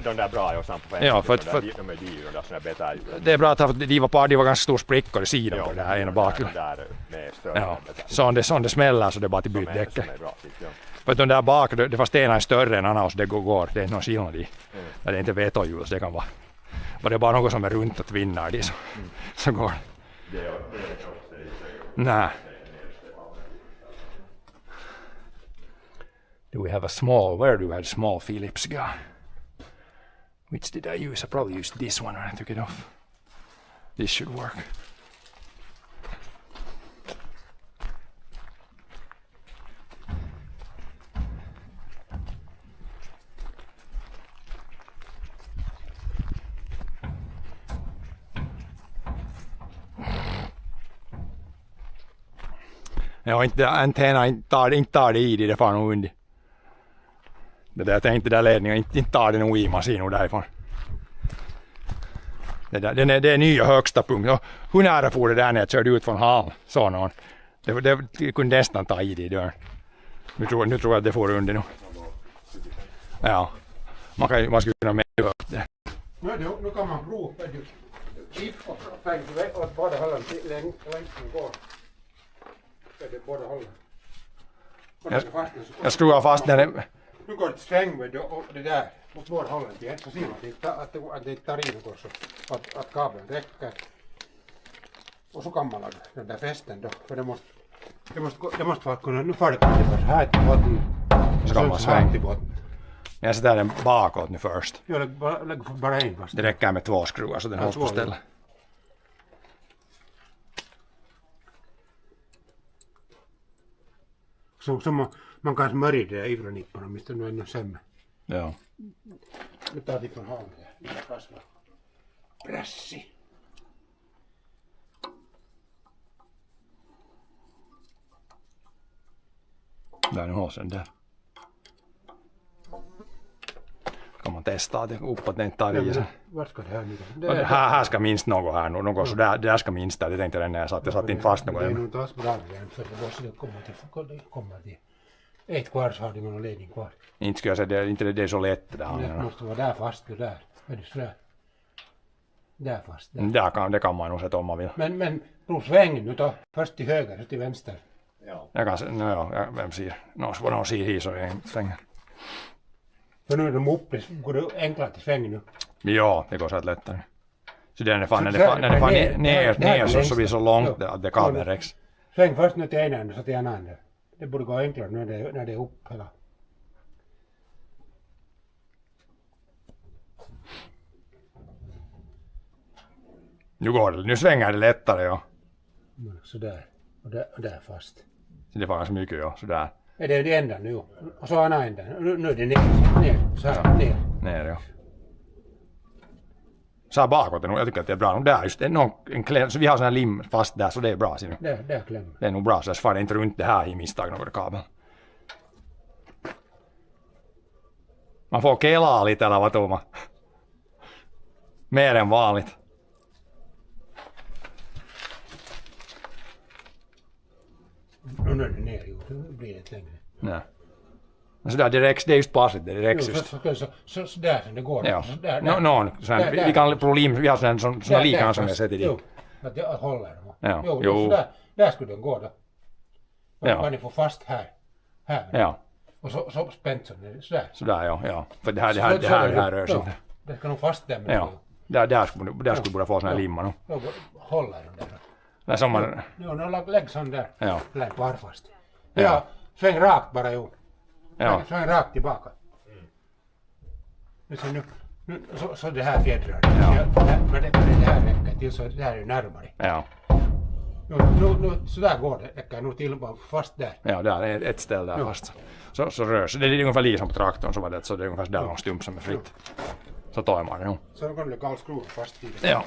de där bra jag samt på fem. Ja, för de är dyra där såna bättre. Det är bra att de var ganska stor sprickor i sidan på det här ena bakgrunden. Ja, så om det smäller så det är bara till bytdäcket. För att de där bak, det var stenar större än annars, det går, det är någon skillnad i. Det är inte vetohjul, så det kan vara. Och det är bara något som är runt och tvinnar det så går det. Nej. Do we have where do we have a small Philips guy? Which did I use? I probably used this one when I took it off. This should work. Ja, inte antenna inte tar det i det far nog under. Det där jag tänkte där ledningen inte tar det nog i maskinen därifrån. Det är nya högsta punkt. Och hur nära får det där när jag körde ut från hall? Sa någon. Det kunde nästan ta i det i dörren. Nu tror jag att det får under nu. Ja. Man skulle kunna mäta upp det. Nu kan man prova. Chip och fäng åt båda hållen längst går. Det båda hållen. Jag skruvar fast när det... Nu går det sväng med det där åt båda hållen igen, så ser man att det tar i något så att kabeln räcker. Och så kan man laga den där fästen då, för det måste vara kunna, nu får det kanske här till botten. Så kan man svänga. Till botten. Jag sätter den bakåt nu först. Jag lägger bara en fast. Det räcker med 2 skruvar så den hålls på stället. Så man kan smörja det där ivronipparna, mistä nu är ännu sämre. Ja. Nu tar vi från havet här, det kasvar. Pressi. Där nu hålls den där. Kan man testa det uppåt den tar i sen. Vart ska det här nu? Här ska minst något här nu. Något så där ska minst där. Det tänkte jag när jag satt inte fast något. Det är nog taas bra igen, för det måste komma till. Ett kvar har de någon ledning kvar. Inte skulle jag säga, det är så lätt det Det här. måste vara där fast och där. Är det sådär? Där fast. Där. Det kan man nog sätta om man vill. Men prov sväng nu då. Först till höger och till vänster. Jag kan vem ser? Vad någon ser här så är det svänger. För nu är de uppe, går det enklare till sväng nu. Ja, det går så att lättare. Så när det fan ner så blir det så långt att det kabeln räcks. Sväng först nu till ena änden så till andra änden. Det borde gå enklare när det är upp hela. Nu går det, nu svänger det lättare ja. Sådär. Och där fast. Så det var ganska mycket ja, sådär. Är det ändan nu? Och så andra ändan. Nu är det ner. Så här, ner. Ner ja. Så här bakåt jag tycker att det är bra. Där just en kläm, så vi har sån här lim fast där så det är bra ser du. Där klämmer. Det är nog bra så far det inte runt det här i misstag något kabel. Man får kelaa lite eller vad tror man. Mer än vanligt. Nu är det ner ju. Nu blir det längre. Nej. Men sådär direkt, det är just passligt, det räcks just. Så där som det går. Ja. Där. Vi kan problem, vi har såna likadana som jag sett i det. Jo, att det håller dem. Ja. Jo. Där skulle den gå då. Och Ja. kan ni få fast här. Ja. Och så spänt som det sådär. Sådär ja. För det här rör sig inte. Det ska nog fast där med. Ja. Där skulle borde få såna här limma nu. Jo, håller de där. Det är som man... Jo, lägg sån där. Ja. Lägg bara fast. Ja, sväng rakt bara jo. Ja. Sväng rakt tillbaka. Nu, så det här fjädrar. Ja. Men det här räcker till så det här är närmare. Ja. Nu så där går det. Räcker nog till bara fast där. Ja, där är ett ställe där fast. Så rör sig. Det är ungefär lika som på traktorn så var det. Så det är ungefär där någon stump som är fritt. Så tar man det nu. Så då kan du lägga all skruv fast i det. Ja.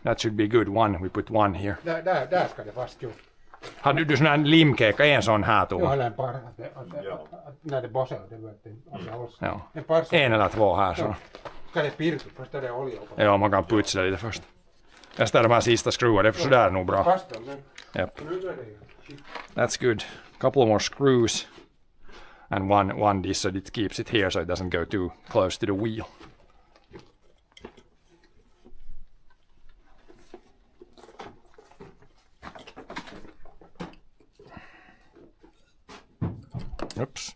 That should be good one. We put one here. Där ska det fast ju. Har du sån här limkeka, en sån här Jag Tove? har en par när det bossar det vet du. Ja. En par så. En eller två här så. Ska det pirka först är det olja på. Ja, man kan putsa det lite först. Jag ställer de här sista skruvar, det är sådär nog bra. Fast dem nu. Yep. Nu är det ju. That's good. Couple more screws. And one this so it keeps it here so it doesn't go too close to the wheel. Oops.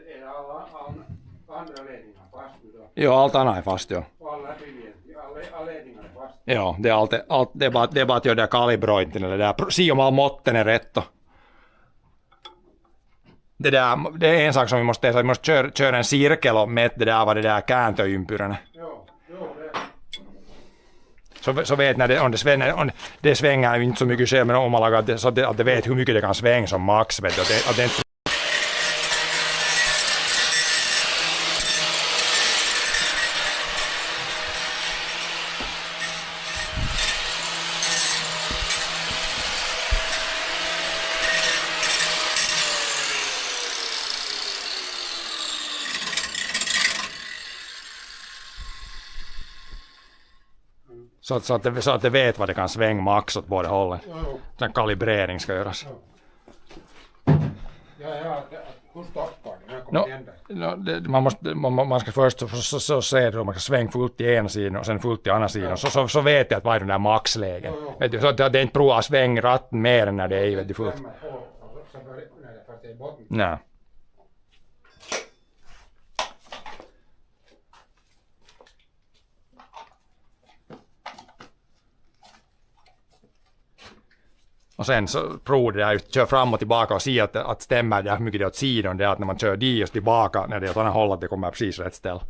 Är alla andra ledningar fast nu då? Jo, allt annat är fast jo. Alla ledningar är fast. Jo, det är bara att göra det kalibrointen eller där. Se om all måtten är rätt då. Det är en sak som vi måste testa. Vi måste köra en cirkel och mäta det där vad det där kääntöympyränä. Jo, det. Så vet när om det svänger ju inte så mycket själv men om man lagar det så att det vet hur mycket det kan svänga som max vet du, att det inte... Så att det vet vad det kan svänga max åt båda hållen. Jo. Sen kalibrering ska göras. Ja, hur stoppar det? När kommer det hända? Man ska först så se det, man ska svänga fullt i ena sidan och sen fullt i andra sidan. Så vet jag att vad är den där maxlägen. Vet du, så att det är inte bra att svänga ratten mer än när det är vet du, fullt. Nej. Och sen så provar det där, kör fram och tillbaka och ser att stämmer det hur mycket det är åt sidan. Det är att när man kör dit och tillbaka när det är åt andra hållet, att det kommer precis rätt ställ.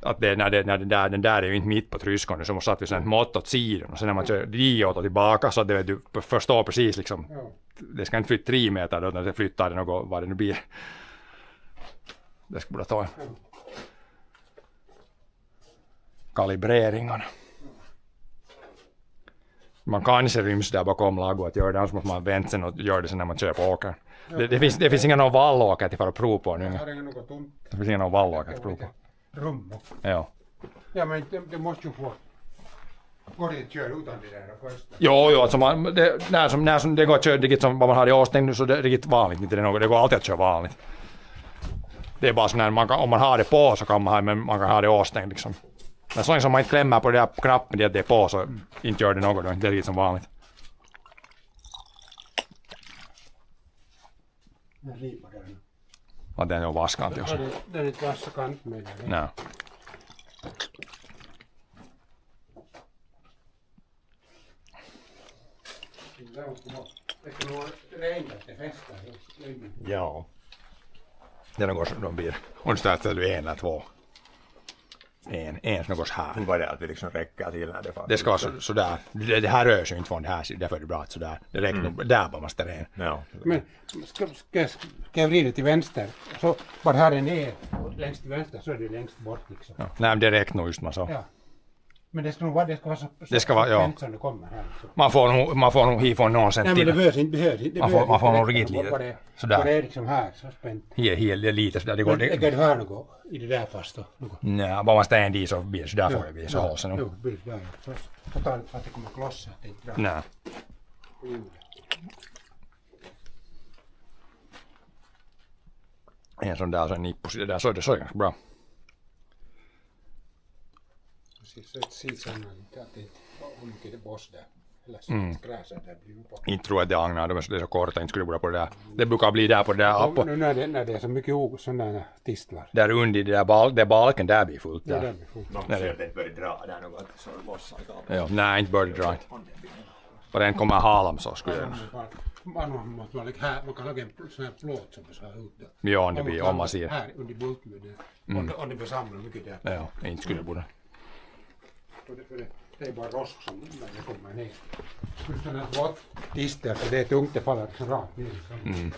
Att det, när den där är ju inte mitt på tryskan, så måste satt vi sen ett mått åt sidan. Och sen när man kör dit och tillbaka så att det, du förstår precis liksom. Det ska inte flytta 3 meter då, när det flyttar det något, vad det nu blir. Det ska bara ta kalibreringarna. Man kanske ryms där bakom lago att göra det, så måste man vänta sen och göra det sen när man kör på åkern. Det finns inga vallåkare till för att prova på nu. Det finns inga vallåkare att prova på. Rum. Ja. Ja, men det måste ju få. Går det att köra utan det där först? Jo, alltså när det går att köra riktigt som vad man har i avstängd nu så det är riktigt vanligt. Inte det går alltid att köra vanligt. Det är bara så när om man har det på så kan man kan ha det avstängd liksom. Men så länge som man inte klämmer på den där knappen det är på så inte gör det något då. Det är riktigt som vanligt. Den ripar där nu. Ja, den är ju vaskant också. Den är inte vaskant med den. Nej. Det kan nog regna till festen. Ja. Det är något som de blir. Och så att du är en eller två. En som går så här. Hur var det att vi liksom räcker till när det fanns? Det ska vara sådär. Det här rör sig inte från det här. Därför är det bra att sådär. Det räcker nog. Där bara måste det en. Ja. Men ska jag vrida till vänster så bara här är ner längst till vänster så är det längst bort liksom. Ja. Nej, men det räcker nog just man så. Ja. Men det ska nog vara så det ska vara, ja. som det kommer här. Så. Man får nog hifrån någon sen Nej, men det behövs inte. Man får nog riktigt lite. Sådär. Det är liksom här så spänt. Helt lite sådär. Det går det kan det vara något i det där fast då. Nej, bara man stänger dit så blir det så där får det bli så håll sig nog. Jo, det blir där. Totalt att det kommer klossa. Nej. En sån där så nippus i det där så är det ganska bra. Mycket det boss där. Eller så gräset där blir ju på. Inte tror jag det agnar, det är så korta, inte skulle borde på det där. Det brukar bli där på det där uppe. Nu när det är så mycket sådana tistlar. Där under det där balken där blir fullt där. Ja, det blir fullt. Man får inte börja dra där något så det bossar i kabeln. Ja, nej, inte börjar dra inte. Bara den kommer halm så skulle jag. Man kan lägga en sån här plåt som så här ut där. Ja, det blir om man ser. Här under bulten och det blir samlat mycket där. Ja, inte skulle det borde. Det är bara rosk som när det kommer ner. Just den här botttister så det är tungt, det faller så rakt ner.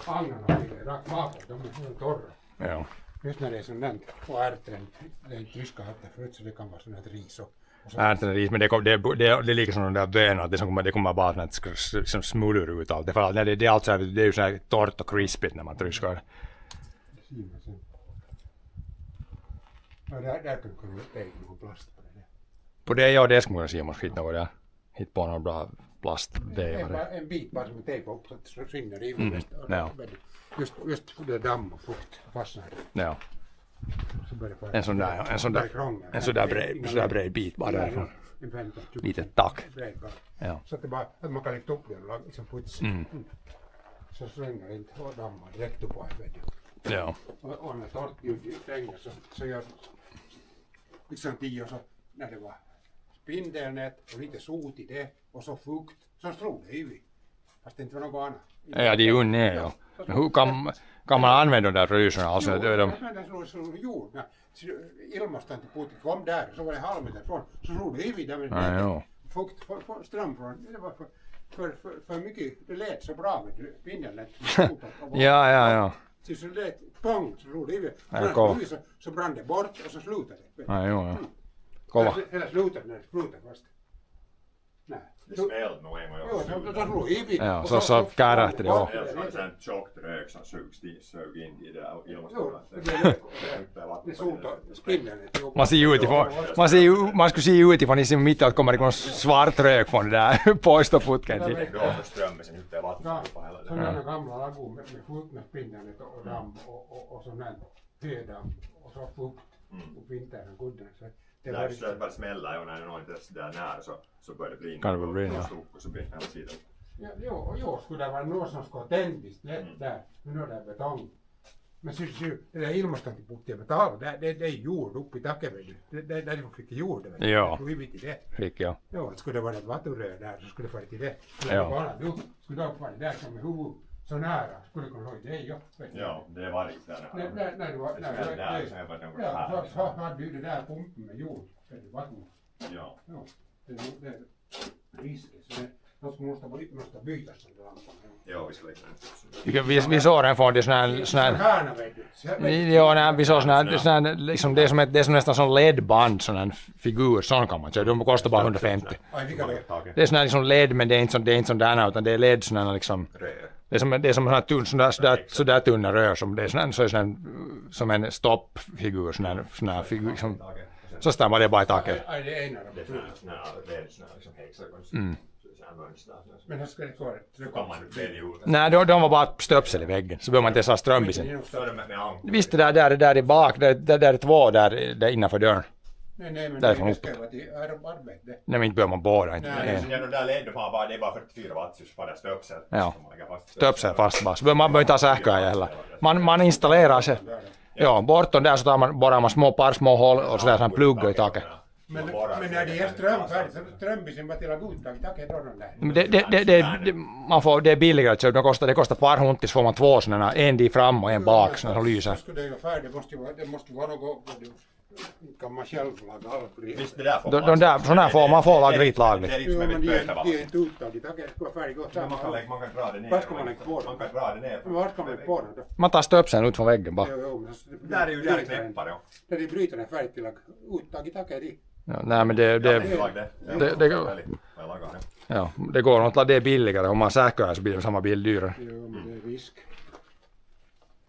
Agnarna ligger rakt bakåt, de är torra. Ja. Just när det är sån där och ärten, det är inte ryska hatten förut så det kan vara sån här ris och Ärten är ris, men det är lika som de där bönorna, det kommer bara sån här som smuller ut allt. Det är allt så här, det är ju så här torrt och krispigt när man tryskar. Ja, där kan du lägga någon plast på det där. På det, ja, det ska man se om man hittar något där. Hitta på någon bra plastvävare. En bit bara som tejpar upp så att det rinner i Ja. Just det damm och fukt fastnar. Ja. Så börjar det En sån där bred bit bara därifrån. Lite tack. Ja. Så att det bara att man kan lyfta upp den och liksom putsa. Så slänger det inte och dammar direkt upp på det. Ja. Och när torkljud regnar så gör liksom 10 så när det var spindelnät och lite sot i det och så fukt så slog det i. Fast det inte var något annat. Ja, det är ju ner, ja. Men hur kan man använda de där rysorna? Alltså, jo, det slog jord. Ilmastan till putin kom där så var det halvmeter från så slog det i där med fukt ström från. Det var för mycket, det lät så bra med spindelnät. Ja. Så lät pong så slog det i. Så brann det bort och så slutade det. Ja. Kova. Eller slutade när det slutade fast. Nej. Det smällde nog en gång. Jo, så slog i. Ja, så kärrähti det var. Det var en tjockt rök som sög in i det där ilmastolen. Det soltar spindeln. Man skulle se utifrån i sin mitt att kommer det någon svart rök från det där poistoputken. Då för strömmen sen ute i vattnet på hela det. Sådana gamla lagor med fullt med spindeln och damm och sån här hödamm och så fukt och vintern och gudden. Det Där så det bara smäller och när någon inte är där nära så börjar det brinna. Kan det väl brinna? Och så brinner hela tiden. Jo, skulle det vara någon som ska tändis lätt där. Nu är det betong. Men det där ilmastointiputtia med talo, det är jord uppe i taket. Det är därifrån fick jord. Ja. Hur vi till det? Fick jag. Jo, skulle det vara ett vattenrör där så skulle det vara till det. Ja. Skulle det vara där som är huvud så nära. Skulle det kunna vara det, ja. Ja, det är varje där. När du var där så är bara något ja, så här. hade du det där pumpen med jord. Det är vatten. Ja. Jo, det är risken. Så de måste bytas som lampan. Ja, vi ska lägga den. Vi såg den från det sån här ja, nej, vi såg sån här liksom det är som nästan sån LED-band, sån här figur, sån kan man säga. De kostar bara 150. Det är sån här liksom LED, men det är inte sån där utan det är LED sån här liksom. Det är som sån där tunna rör som det är sån här som en stoppfigur, sån här figur liksom. Så stannar det bara i taket. Ja, det är en av dem. Det är sån här liksom hexagons. Men hur ska det gå? Så kan man välja ut. Nej, de var bara stöpsel i väggen. Så behöver man inte ha strömbisen. Så är det med anker. Visst det där i bak, där är två där innanför dörren. Nej, men Därifrån det upp. ska vara till arbete. Nej, men inte behöver man borra. Inte. Nej, Nej. Ja, de där LED, det är bara 44 watt just för det stöpsel. Ja. Som man lägger fast. Stöpsel fast bara. Så man behöver inte ha sähköä heller. Man installerar sig. Ja, bortom där så borrar man par små hål och så där sån plugga i taket. Men när det är ström färdigt så strömbisen bara till att gå ut i taket då där. Det är billigare att köpa. Det kostar par huntis får man två sådana, en dit fram och en bak sådana som lyser. Skulle det vara färdigt, det måste vara något, kan man själv laga allt. Visst det där får De där, sådana här får man får laga Det ritlagligt. är Jo, liksom men ett det bötavatt. är inte uttag i taket, det ska vara färdigt gott Man samma. kan dra det ner. Var ska man lägga på Man det? kan dra det ner. Var ska man lägga på det då? Man tar stöpseln ut från väggen bara. Där är ju där knäppar då. Där är brytaren är färdigt till att uttag i taket i. Ja, nej men Jag lagar det. det Jag lagar det. ja, det går inte att det är billigare. Om man sähköär så blir det samma bil dyrare. Jo, men det är risk.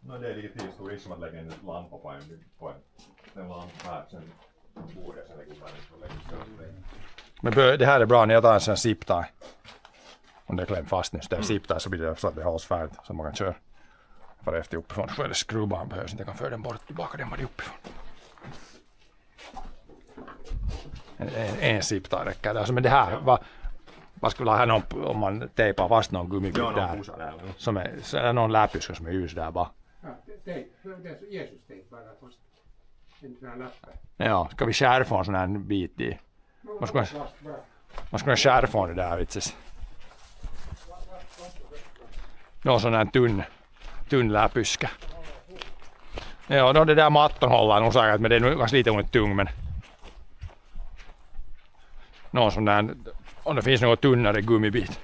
Det är lite stor risk som att lägga en lampa på en lampa här. Sen borde jag sen lägga på den. Men det här är bra när jag tar en sån zip-tie. Om det är klämt fast nu så det är zip-tie så blir det så att det hålls färdigt så man kan köra. För efter uppifrån så får det skrubban behövs inte. Jag kan föra den bort tillbaka den bara uppifrån. En zip-tie räcker där. Men det här, vad skulle ha någon, om man tejpar fast någon gummibit där. Som är någon läpyska som är ljus där bara. Ja, det är Jesus-tejp bara fast. En sån här lappe. Ja, ska vi skära från sån här bit i? Man ska skära från det där vitsis. Någon sån här tunn läpyska. Ja, då det där mattan håller nog säkert, men det är nog ganska lite tung men. Någon sån där, om det finns något tunnare gummibit.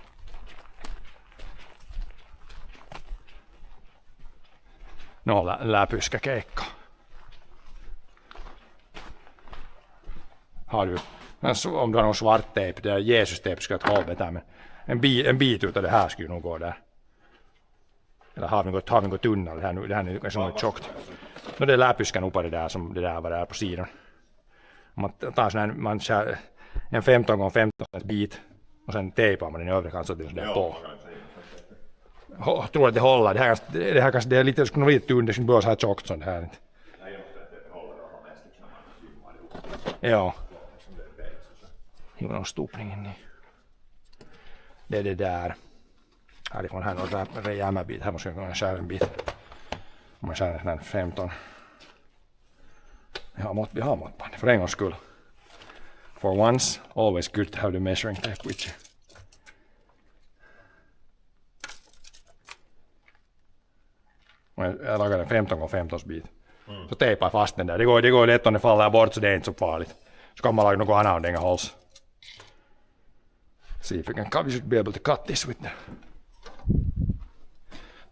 Någon läpyska keikka. Har du, om du har någon svart tejp, det är Jesus-tejp ska jag ta hålla där, men en bit utav det här skulle nog gå där. Eller har vi något tunnare, det här är kanske något tjockt. Det är läpyskan uppe det där som det där var där på sidan. Om man tar sån här, man skär en 15x15 bit och sen tejpar man den i övre kanten så det är på. Jag tror att det håller. Det här kanske det är lite, skulle nog lite tunt, det skulle börja så här tjockt som det här. Ja. Det var någon stopningen i. Det är det där. Härifrån här någon rejäl bit. Här måste jag kunna skära en bit. Om man skär en sån här 15. Vi har måttband för en gångs skull. For once, always good to have the measuring tape with you. Jag lagar en 15x15 bit. Så tejpar fast den där. Det går lätt om det faller bort så det är inte så farligt. Så kan man laga något annat om det inga hålls. See if we should be able to cut this with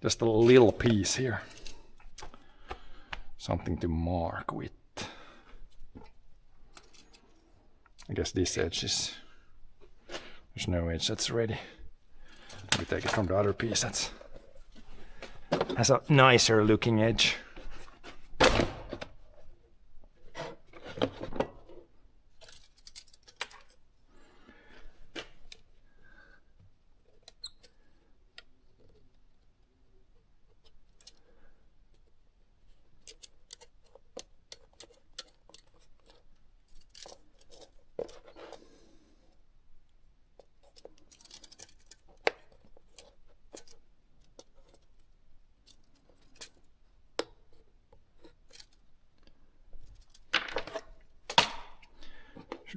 just a little piece here. Something to mark with. I guess this edge is, there's no edge that's ready. We take it from the other piece that has a nicer looking edge.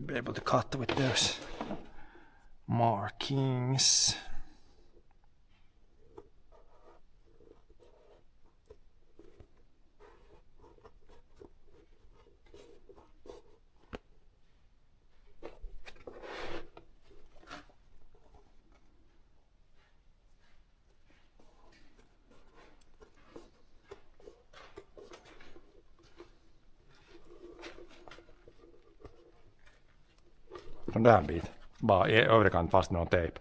Should be able to cut with those markings. Sån där bit. Bara i överkant fast med någon tejp.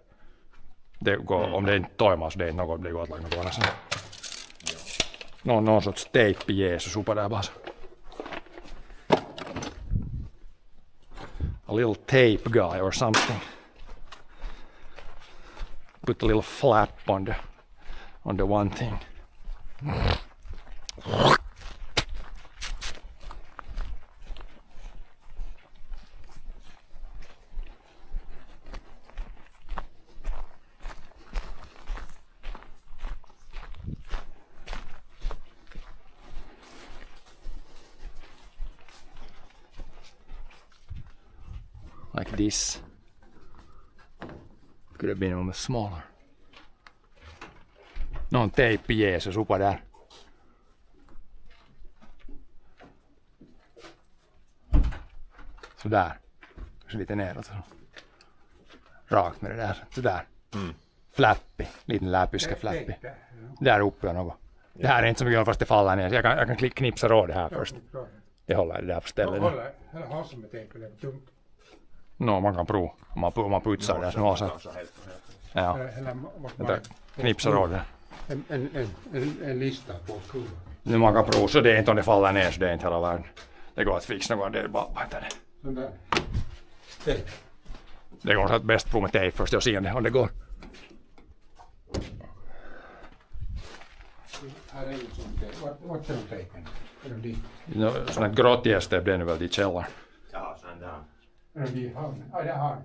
Det går, om det inte toimir så det är inte något, det går att lägga något annat. Någon sorts tejp i Jesus uppe där bara. A little tape guy or something. Put a little flap on the one thing. Like this. Could have been a little smaller. Någon tejppi Jesus uppe där. Sådär. Så lite neråt. Rakt med det där. Sådär. Flappy. Liten läpyska flappy. Där uppe är något. Det här är inte så mycket fast det faller ner. Jag kan knipsa råd det här först. Jag håller det där på stället. Håll som med tejp eller tungt. No, man kan prova. Om man putsar det så. Ja. Knipsar av det. En lista på kurva. Nu man kan prova så det är inte om det faller ner så det är inte hela världen. Det går att fixa någon, det är bara vad heter det. Sån där. Tejp. Det går att bäst prova med tejp först och se om det går. Här är ju sån tejp. Vart är de tejpen? Är de dit? Sån här grått gästejp det är nu väl i källaren. Ja, sån där. Är de dit? Ja, det har de.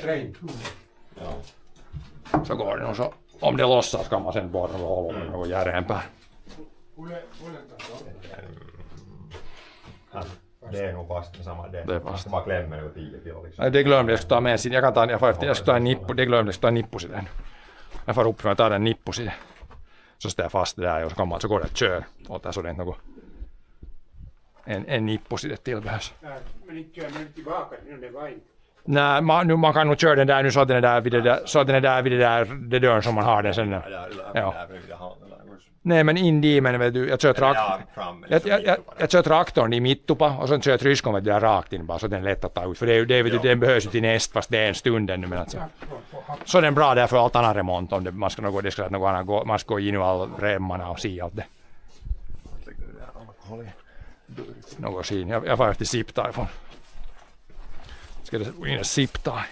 Rent. Ja. Så går det nog så. Om det lossas kan man sen borra och hålla med något järnpää. Det är nog fast med samma. Det är fast. Bara klämmer över 10 kilo liksom. Nej, det glömde jag ta med sin. Jag ska ta en nippu. Det glömde jag ta en nippus i den. Jag får upp för att ta en nippus i det. Så står jag fast där och så går det att köra. Och så det är något. En nippus i det tillbehörs. Men inte kör man tillbaka när det var inte. Nej, man kan nog köra den där nu så att den är där vid det där det dörren som man har den sen. Ja. Nej, men indimen vet du, jag kör traktorn i mittupa och sen kör jag tryskon vet du, där rakt in bara så den är lätt att ta ut. För den behövs ju till näst fast det är en stund ännu. Men alltså. Så den är bra där för allt annan remont om man ska gå, det ska något annat, man ska gå in i all remmarna och se allt det. Något skinn. Jag får efter zip tie från. Ska det in a zip tie.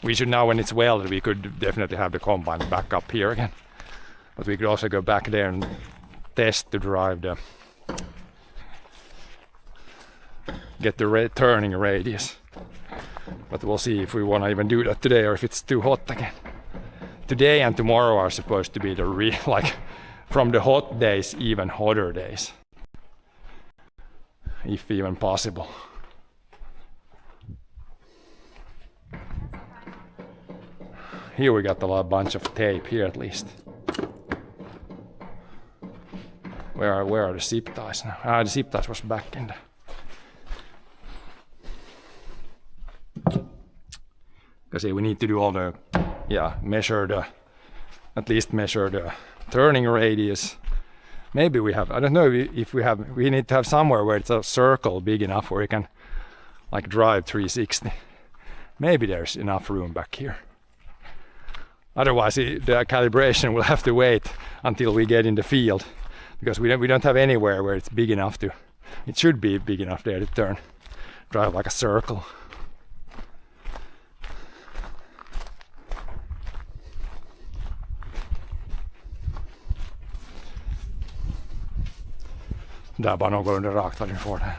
We should now when it's welded we could definitely have the combine back up here again. But we could also go back there and test to drive get the turning radius. But we'll see if we want to even do that today or if it's too hot again. Today and tomorrow are supposed to be the like from the hot days even hotter days. If even possible. Here we got a bunch of tape here at least. Where are the zip ties now? The zip ties was back in there. Because we need to do all the, at least measure the turning radius. Maybe we have, I don't know if we need to have somewhere where it's a circle big enough where we can like drive 360. Maybe there's enough room back here. Otherwise the calibration will have to wait until we get in the field because we don't have anywhere where it's big enough to, it should be big enough there to drive like a circle. Där bara någorlunda rakt vad den får där.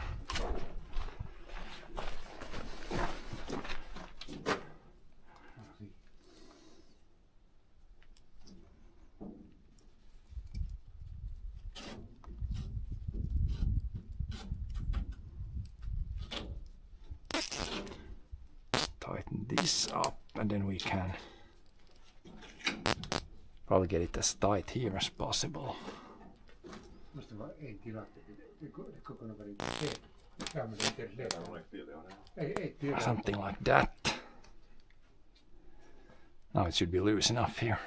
this up and then we can probably get it as tight here as possible. Måste vara en till att det kommer vara lite fel. Ja, men det är det. Ei till. Something like that. Now it should be loose enough here.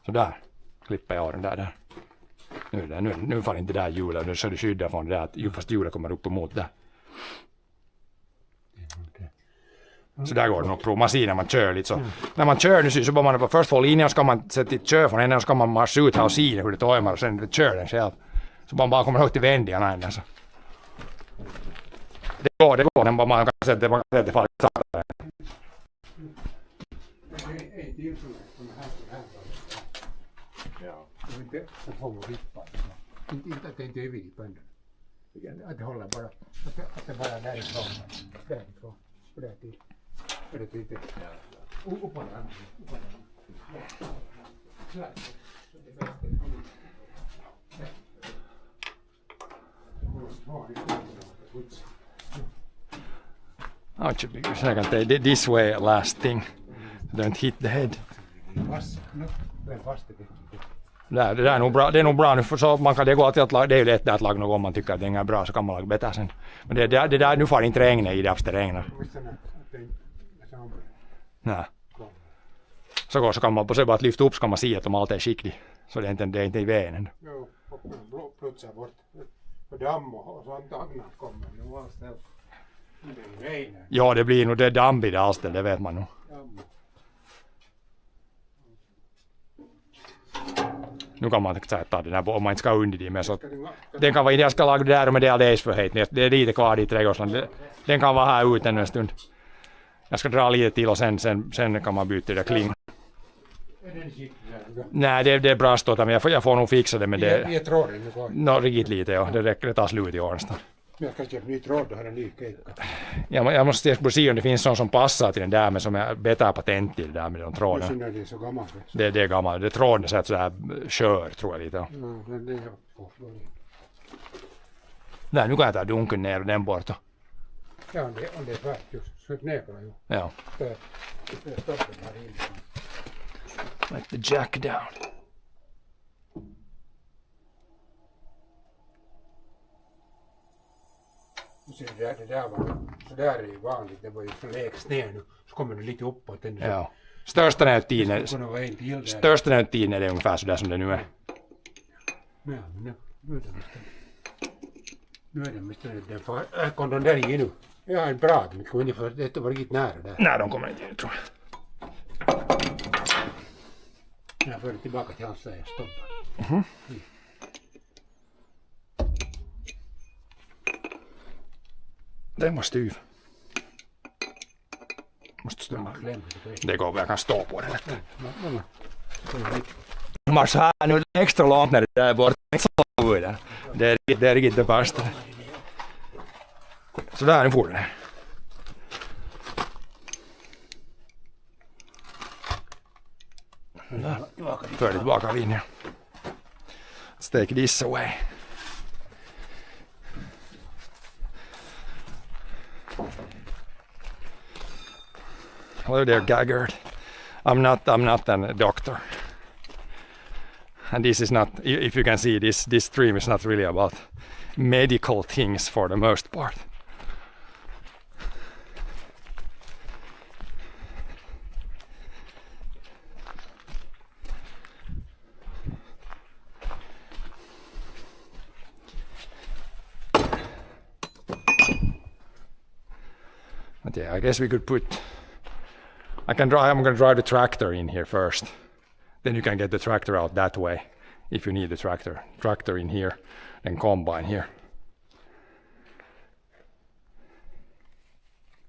Så där klipper jag den där. Nu får inte det där hjulet, nu så det skyddar från det där att fast hjulet kommer upp emot där. Så där går det nog att prova. Man ser när man kör lite så. När man kör nu så bara man först få linjen ska man sätta ett kör från en och så ska man marscha ut här och se hur det tajmar och sen kör den själv. Så man bara kommer högt till vändningarna ända så. Det går när man kan sätta det farligt sakta. Ei till som här. Ja. Inte att hålla vippa. Inte att det inte är vippa ändå. Att det håller bara. Att det bara därifrån. Därifrån. Och det till. Och det till. Upp på den. Oh, it should be good. So I can take it this way last thing. Don't hit the head. Det är nog bra. Det är nog bra nu för så man kan det gå alltid att det är ju lätt att laga något om man tycker att det är bra så kan man laga bättre sen. Men det där nu får inte regna i det efter regnar. Nej. Så kan man på sig bara att lyfta upp så kan man se att allt är skickligt. Så det är inte i vägen. Jo, och plutsar bort. Och damm och sånt annat kommer. Nu var det regnar. Ja, det blir nog det damm i det alls det vet man nog. Nu kan man sätta den här om man inte ska under det med så den kan vara jag ska laga det där med det alldeles för hejt. Det är lite kvar i trädgårdsland. Den kan vara här ute en stund. Jag ska dra lite till och sen kan man byta det kling. Nej, det är bra stått men jag får nog fixa det med det. Vi är tråden nu kvar. Nå, riktigt lite ja. Det tar slut i Årnstad. Men jag kan köpa ny tråd och ha en ny keikka. Jag måste se om det finns sån som passar till den där men som är bättre patent i det där med de trådarna. Det är så gammalt. Det är gammalt. Det tråden är så här kör tror jag lite. Ja, det är Nej, nu kan jag ta dunken ner och den borta. Ja, om det är färdigt just. Så ner på ju. Ja. Det stoppar här inne. Let the jack down. Det där var så där är ju vanligt. Det var ju så lägst ner nu. Så kommer det lite uppåt. Ja. Största nättiden är det ungefär så där som det nu är. Ja, men nu är det mest den får kom de där i nu. Ja, en bra. Men kommer ni för det var riktigt nära där. Nej, de kommer inte in tror jag. Jag för tillbaka till hans där stoppa. Den var styv. Måste stå. Det går, jag kan stå på den. Mars här nu är extra långt när det där är borta. Det är riktigt det värsta. Så där, nu får den. För tillbaka linjen. Let's take this away. Hello there, Gaggard. I'm not a doctor. And this is not, if you can see this stream is not really about medical things for the most part. But yeah, I guess we could put, I'm going to drive the tractor in here first. Then you can get the tractor out that way if you need the tractor in here and combine here.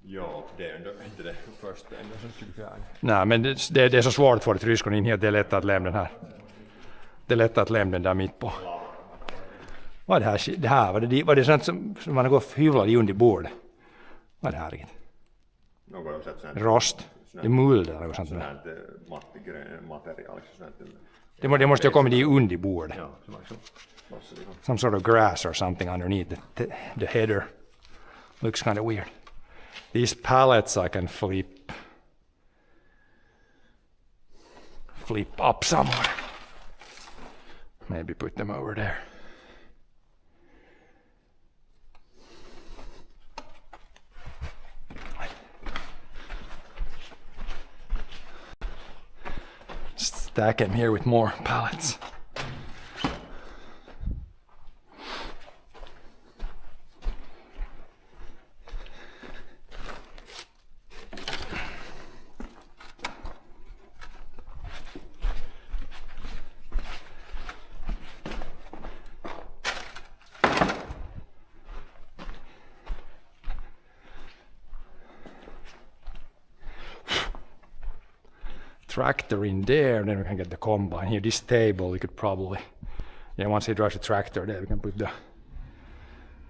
Ja, det är ändå inte det första ändå som skulle klara. Nej, men det är så svårt för ett ryskon in här. Det är lätt att lämna den här. Det är lätt att lämna den där mitt på. Vad är det här? Var det sånt som man har gått hyvlat i under bordet? Vad är det här riktigt? Rost. Det är mull eller något sånt. Det måste ju komma i under bordet. Some sort of grass or something underneath the header. Looks kind of weird. These pallets I can flip up somewhere. Maybe put them over there. Stack them here with more pallets. Tractor in there, then we can get the combine here. This table we could probably, yeah, once he drives the tractor there, we can put the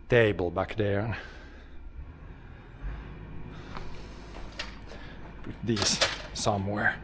table back there and put these somewhere.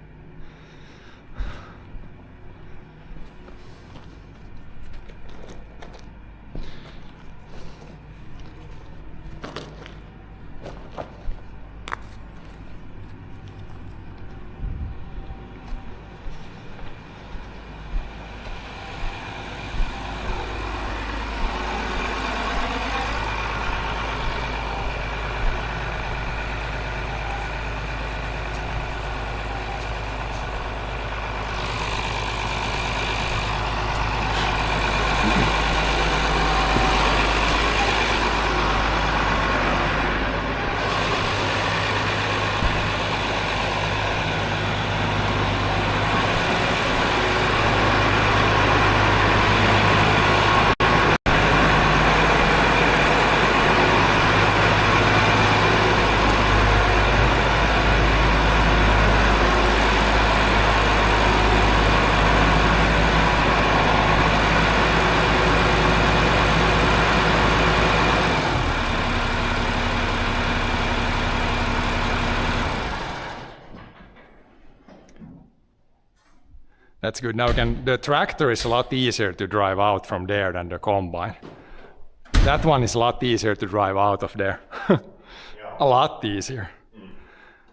That's good. Now the tractor is a lot easier to drive out from there than the combine. That one is a lot easier to drive out of there. A lot easier.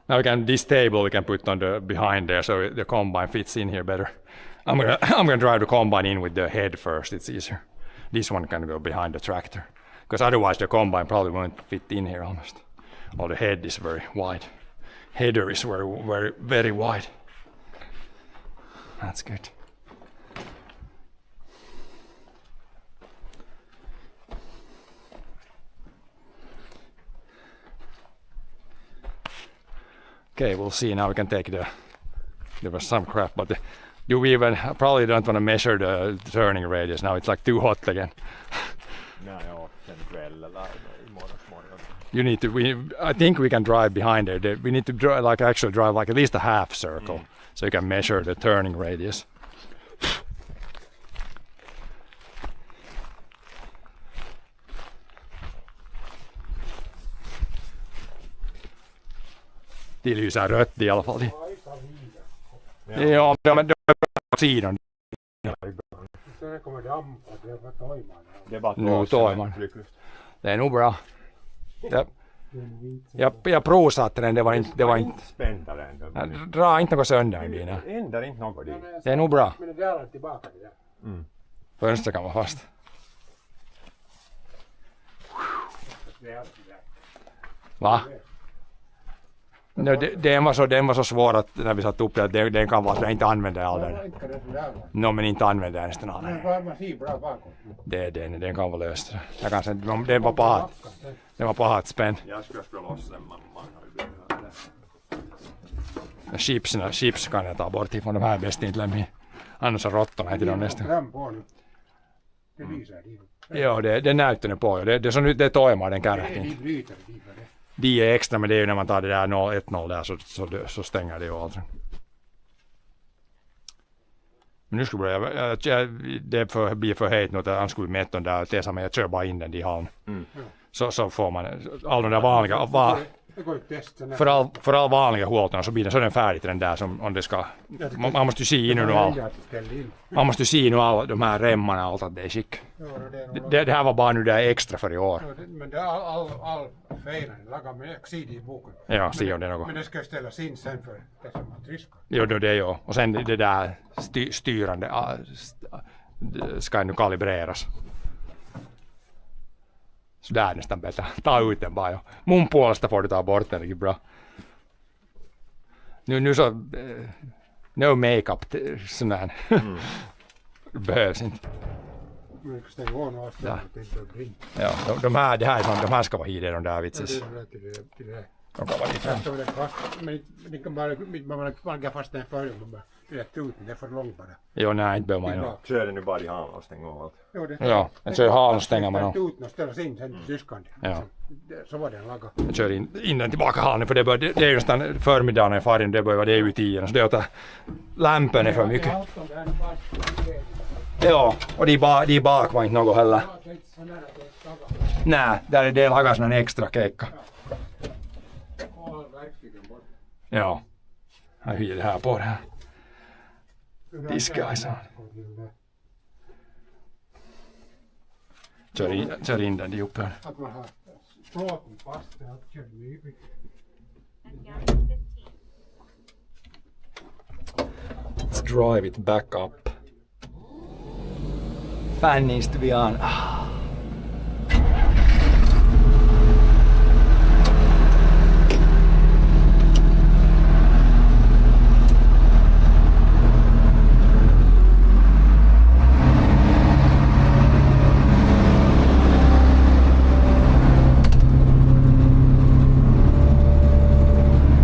Now this table we can put on the behind there so the combine fits in here better. I'm gonna drive the combine in with the head first, it's easier. This one can go behind the tractor. Because otherwise the combine probably won't fit in here almost. Or the head is very wide. Header is very wide. That's good. Okay, we'll see. Now we can take there was some crap, but do we even, probably don't want to measure the turning radius. Now it's like too hot again. Nej, ja, sen kväll eller imorgon. You need to, I think we can drive behind there. We need to drive, actually drive like at least a half circle. So you can measure the turning radius. Det lyser rött i alla fall. Ja, men de är på sidan. Det kommer dampa, det var toimaan. Det var Nu toimaan. Det är nog bra. Jag provsatte den, det var inte spännare ändå. Dra inte något sönder i dina. Ändrar inte något dit. Det är nog bra. Men det är tillbaka det där. Fönstret kan vara fast. Va? No, den var så svår att när vi satt upp att den kan vara att jag inte använder all den. No, men inte använder den nästan all den. Den kan vara löst. Jag kan säga, den var pahat spänn. Jag skulle loss den, man har ju Chips kan jag ta bort ifrån de här bäst inte lämna. Annars är råttorna inte de nästan. Ja, det näyttö på. Det är nyt det toimii den kärät inte. De är extra, men det är ju när man tar det där 1-0 där så stänger det ju allt. Men nu skulle det blir för höjt nu att han skulle mäta den där och tesa, men jag kör bara in den i hallen. Så får man alla de där vanliga Det går ju att testa. för all vanliga håltorna så blir den, så är den färdig till den där som om det ska. Man måste ju se in nu Man måste ju se nu alla de här remmarna och allt att det är skick. Det här var bara nu det är extra för i år. Men det är all färgen lagar med sidor i boken. Ja, se om det är något. Men det ska ställas in sen för det som man tryskar. Jo, det är ju. Och sen det där styrande ska nu kalibreras. Så där är nästan bättre. Ta ut den bara. Mun puolesta får du ta bort den, det är bra. Nu så... no makeup, sån där. Behövs inte. Men ska stänga av och avställa att det inte brinner. Ja, de här ska vara hit, de där vitses. Ja, det är till det. De kan vara lite. Jag står det fast, men det kan bara lägga fast den före. Rätt ut, det är för långt bara. Jo, nej, inte behöver man ju. Kör det nu bara i handen och stäng av allt. Ja, jag kör halen och stänger man av. Ut och ställas in sen till Tyskland. Ja. Så var den lagad. Jag kör in den tillbaka halen för det är ju nästan förmiddagen när jag far in, det börjar vara det ut i tiden. Så det är att lämpen är för mycket. Ja, och de bak var inte något heller. Nej, där är det lagas en extra keikka. Ja, jag hyr det här på det här. Diskajsan. Kör in den upp här. Att man har plåten fast, det har kört mycket. Let's drive it back up. Fan needs to be on.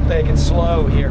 Take it slow here.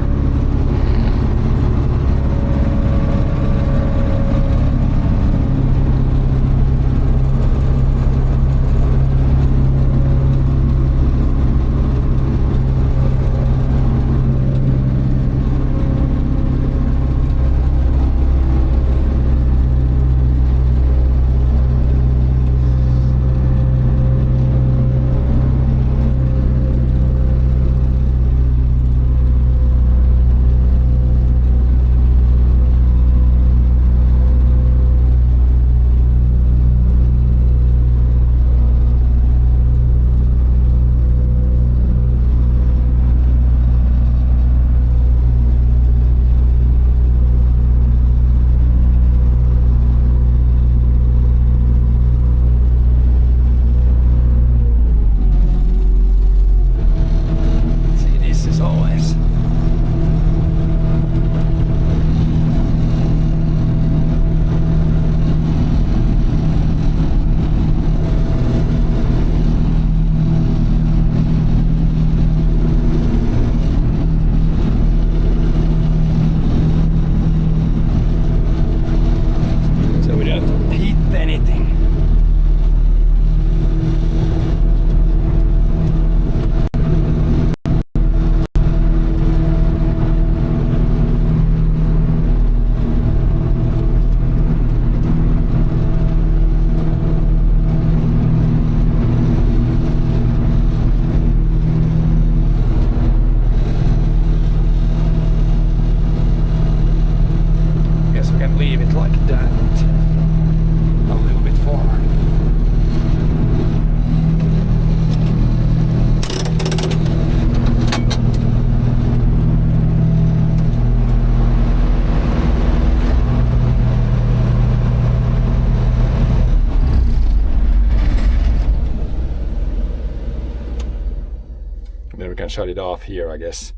Shut it off here, I guess.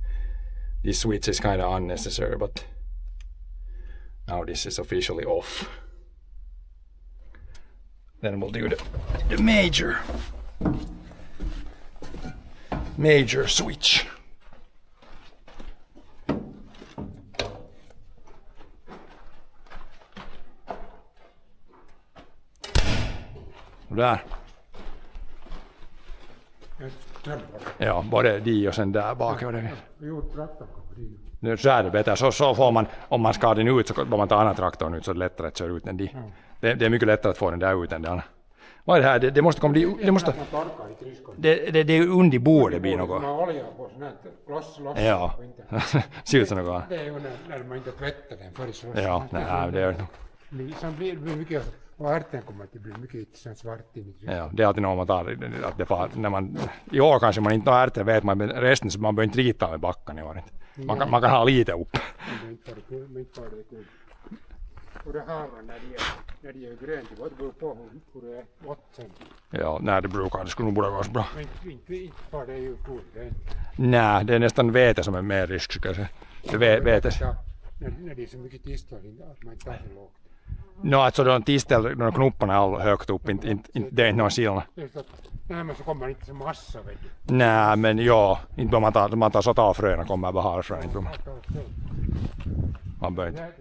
This switch is kind of unnecessary, but now this is officially off. Then we'll do the major switch. Där. Ja, både de och sen där bak. Nu så är det bättre. Så får man, om man ska ha den ut så får man ta annan traktorn ut så är det lättare att köra ut den. Det är mycket lättare att få den där ut än den. Vad är det här? Det måste komma... Det måste... Man torkar i tryskon. Det är under bordet blir något. Man har olja på sånt här, loss. Ja, och inte. ser ut som något. Det är ju när man inte tvättar den förr så. Ja, nej, det är... Sen blir det mycket, och ärten kommer att bli mycket sen svart in i tryskon. Ja, det är alltid något man tar, att det far, när man, i år kanske man inte har ärtor, vet man, men resten så man behöver inte rita med backan i år. Man kan ha lite upp. Men inte var det kul. Och det här när det är grönt, det beror på hur det är vått sen. Ja, nej det brukar, det skulle nog borde gå så bra. Men inte var det ju kul. Nej, det är nästan vete som är mer risk, ska jag säga. Det vete. När det är så mycket tistel att man inte tar så lågt. No, alltså de tistel, de knopparna är all högt upp, det är inte någon skillnad. Nej, så kommer inte så massa vet du. Nej, men ja, inte bara man tar så tar fröna kommer bara ha frön, inte man behöver inte.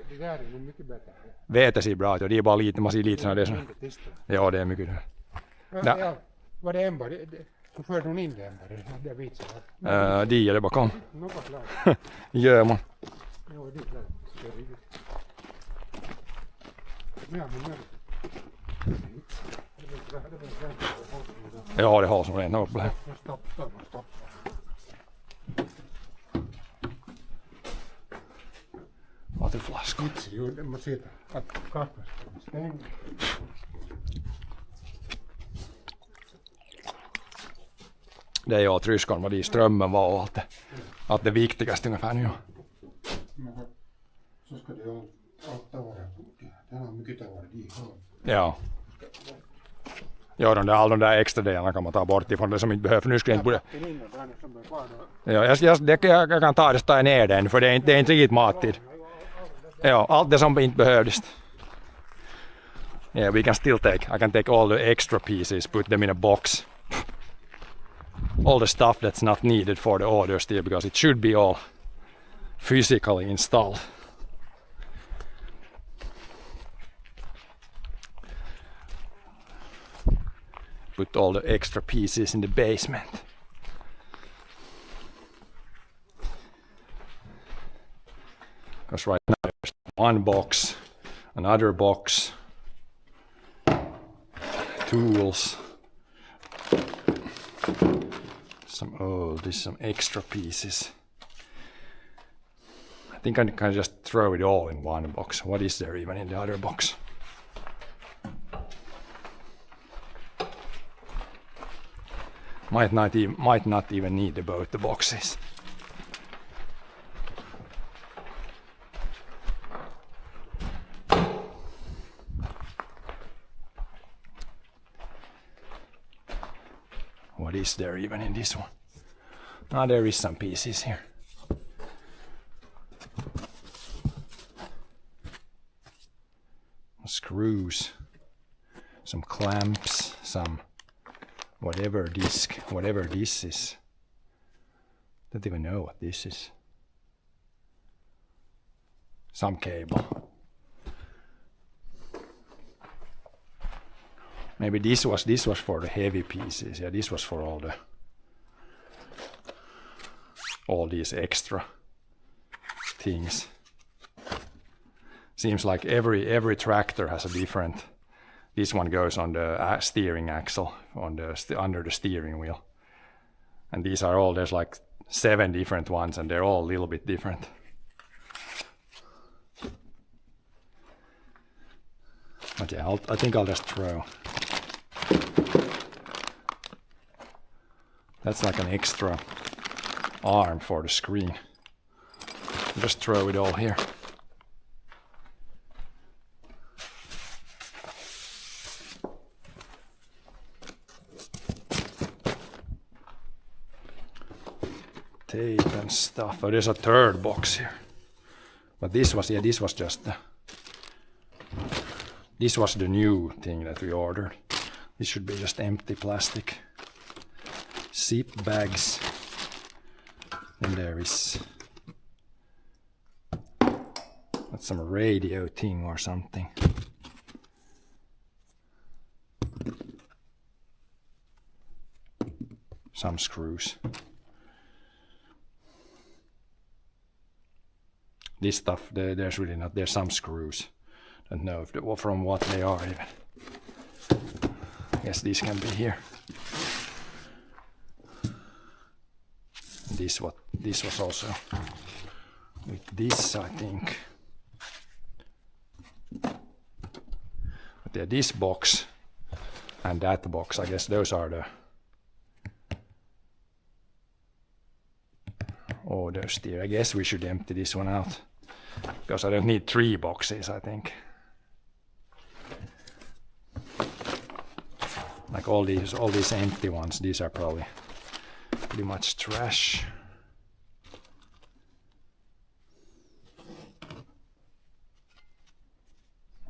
Det där är nog mycket bättre. Vete ser bra ut, och det är bara lite, man ser lite sådana det så. Ja, det är mycket det. Ja, var det en bara? Så förde hon in det en bara, det vitsen. De är det bakom. Något slag. Gör man. Jo, det är klart. Ja, men Ja, det har som redan upp här. Stopp. Vad är flaskor? Jo, det måste sitta. Att kaffet stänger. Det är ju tryskan vad det i strömmen var och allt det viktigaste ungefär nu. Så ska det ju allt vara. Den har mycket varit i. Ja. Ja, alla de där extra delarna kan man ta bort ifrån det som inte behövs. Nu skulle jag inte ja, jag kan ta det, tar ner den för det är inte riktigt mattid. Ja, allt det som inte behövdes. Yeah, I can take all the extra pieces, put them in a box. All the stuff that's not needed for the audio still because it should be all physically installed. Put all the extra pieces in the basement. Because right now there's one box, another box, tools, some extra pieces. I think I can just throw it all in one box. What is there even in the other box? Might not even need both the boxes. What is there even in this one? There is some pieces here. Screws, some clamps, some whatever this is. Don't even know what this is. Some cable. Maybe this was for the heavy pieces. Yeah, this was for all these extra things. Seems like every tractor has a different. This one goes on the steering axle under the steering wheel, and these are all. There's like 7 different ones, and they're all a little bit different. But yeah, I think I'll just throw. That's like an extra arm for the screen. Just throw it all here. Tape and stuff. Oh, there's a third box here. But this was just this was the new thing that we ordered. This should be just empty plastic. Zip bags. And there is that's some radio thing or something. Some screws. This stuff, there's really not. There's some screws. Don't know from what they are even. Yes, this can be here. This was also with this, I think. But yeah, this box and that box, I guess those are the order steer. I guess we should empty this one out because I don't need 3 boxes, I think. Like all these empty ones, these are probably pretty much trash.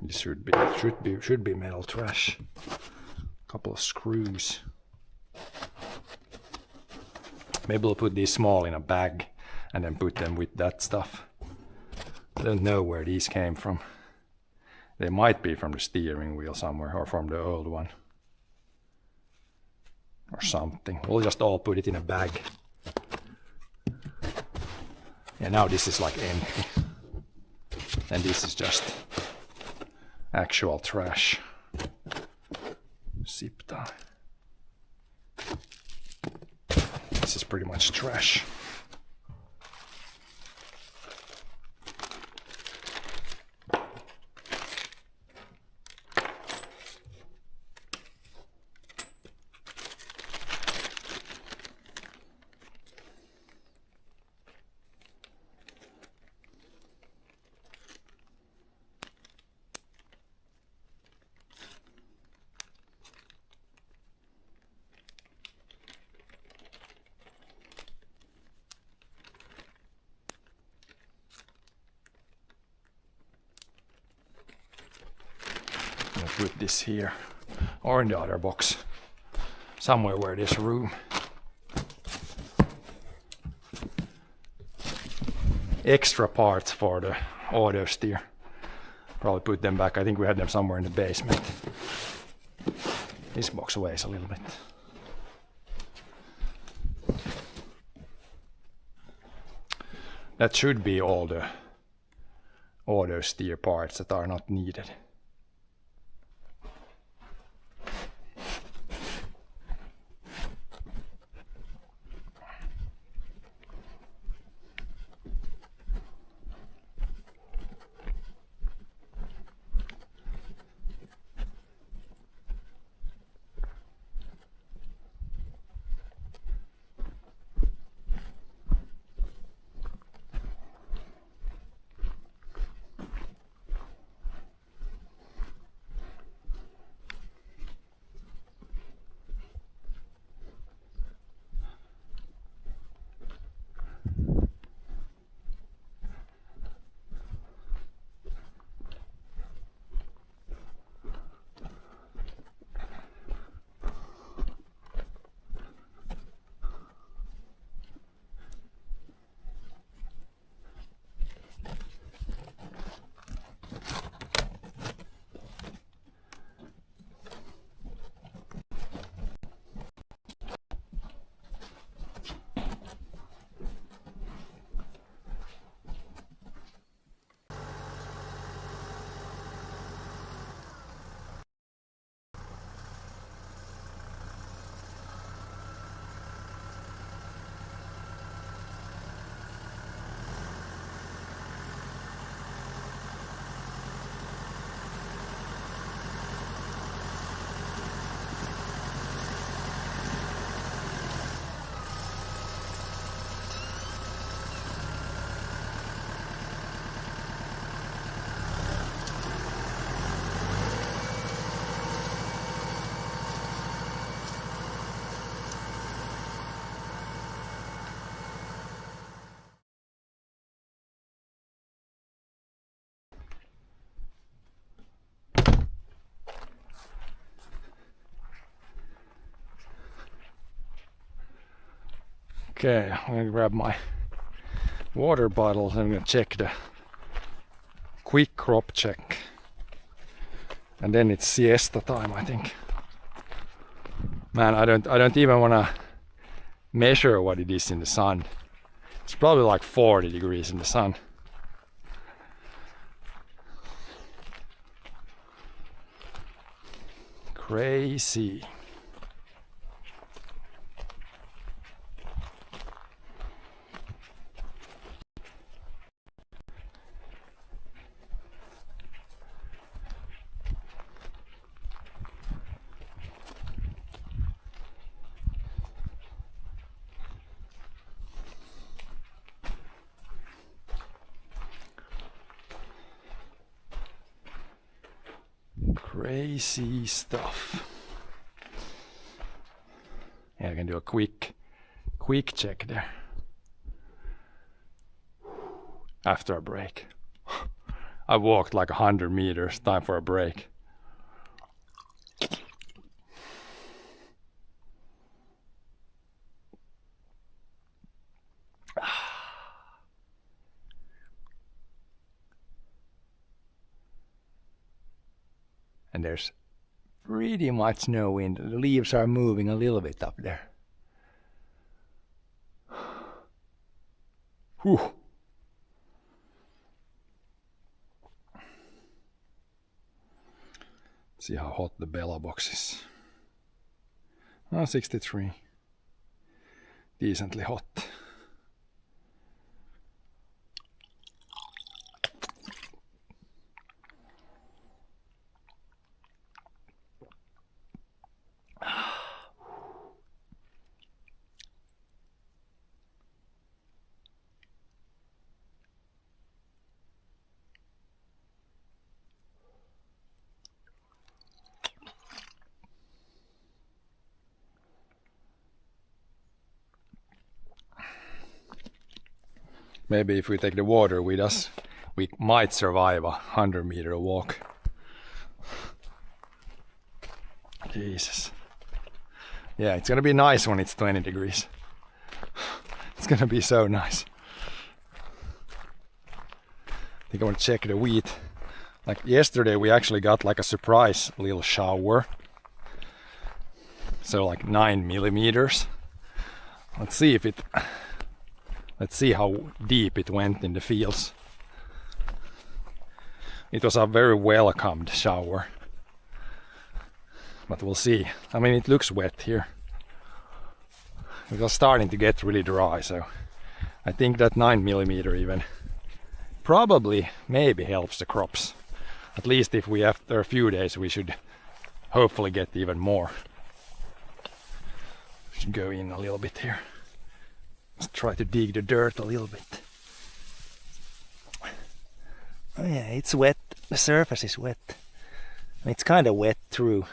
This should be metal trash. Couple of screws. Maybe we'll put these small in a bag and then put them with that stuff. I don't know where these came from. They might be from the steering wheel somewhere or from the old one. Or something. We'll just all put it in a bag. Yeah, now this is like empty. And this is just actual trash. Zip tie. This is pretty much trash. Put this here or in the other box somewhere where there's room. Extra parts for the auto steer, probably put them back. I think we had them somewhere in the basement. This box weighs a little bit. That should be all the auto steer parts that are not needed. Okay, I'm gonna grab my water bottle and I'm gonna check the quick crop check. And then it's siesta time, I think. Man, I don't even wanna measure what it is in the sun. It's probably like 40 degrees in the sun. Crazy. Crazy stuff. Yeah, I can do a quick check there after a break. I walked like 100 meters. Time for a break. And there's pretty much no wind. The leaves are moving a little bit up there. Whew. See how hot the Bella box is. 63. Decently hot. Maybe if we take the water with us, we might survive a 100-meter walk. Jesus. Yeah, it's gonna be nice when it's 20 degrees. It's gonna be so nice. I think I want to check the wheat. Like yesterday we actually got like a surprise little shower. So like 9 millimeters. Let's see how deep it went in the fields. It was a very welcomed shower. But we'll see. I mean, it looks wet here. It was starting to get really dry, so I think that 9 millimeter even probably maybe helps the crops. At least if we, after a few days, we should hopefully get even more. We should go in a little bit here. Let's try to dig the dirt a little bit. Oh yeah, it's wet. The surface is wet. It's kind of wet through.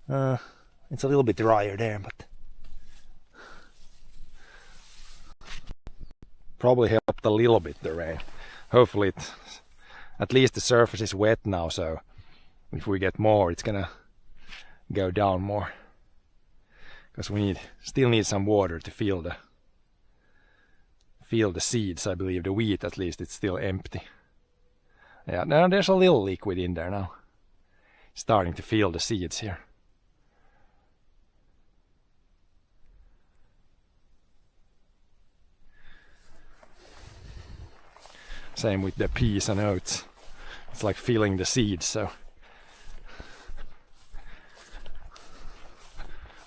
It's a little bit drier there, but probably helped a little bit the rain. Hopefully at least the surface is wet now, so if we get more it's gonna go down more. Because we still need some water to fill the seeds. I believe the wheat, at least, it's still empty. Yeah, now there's a little liquid in there now. Starting to fill the seeds here. Same with the peas and oats. It's like filling the seeds, so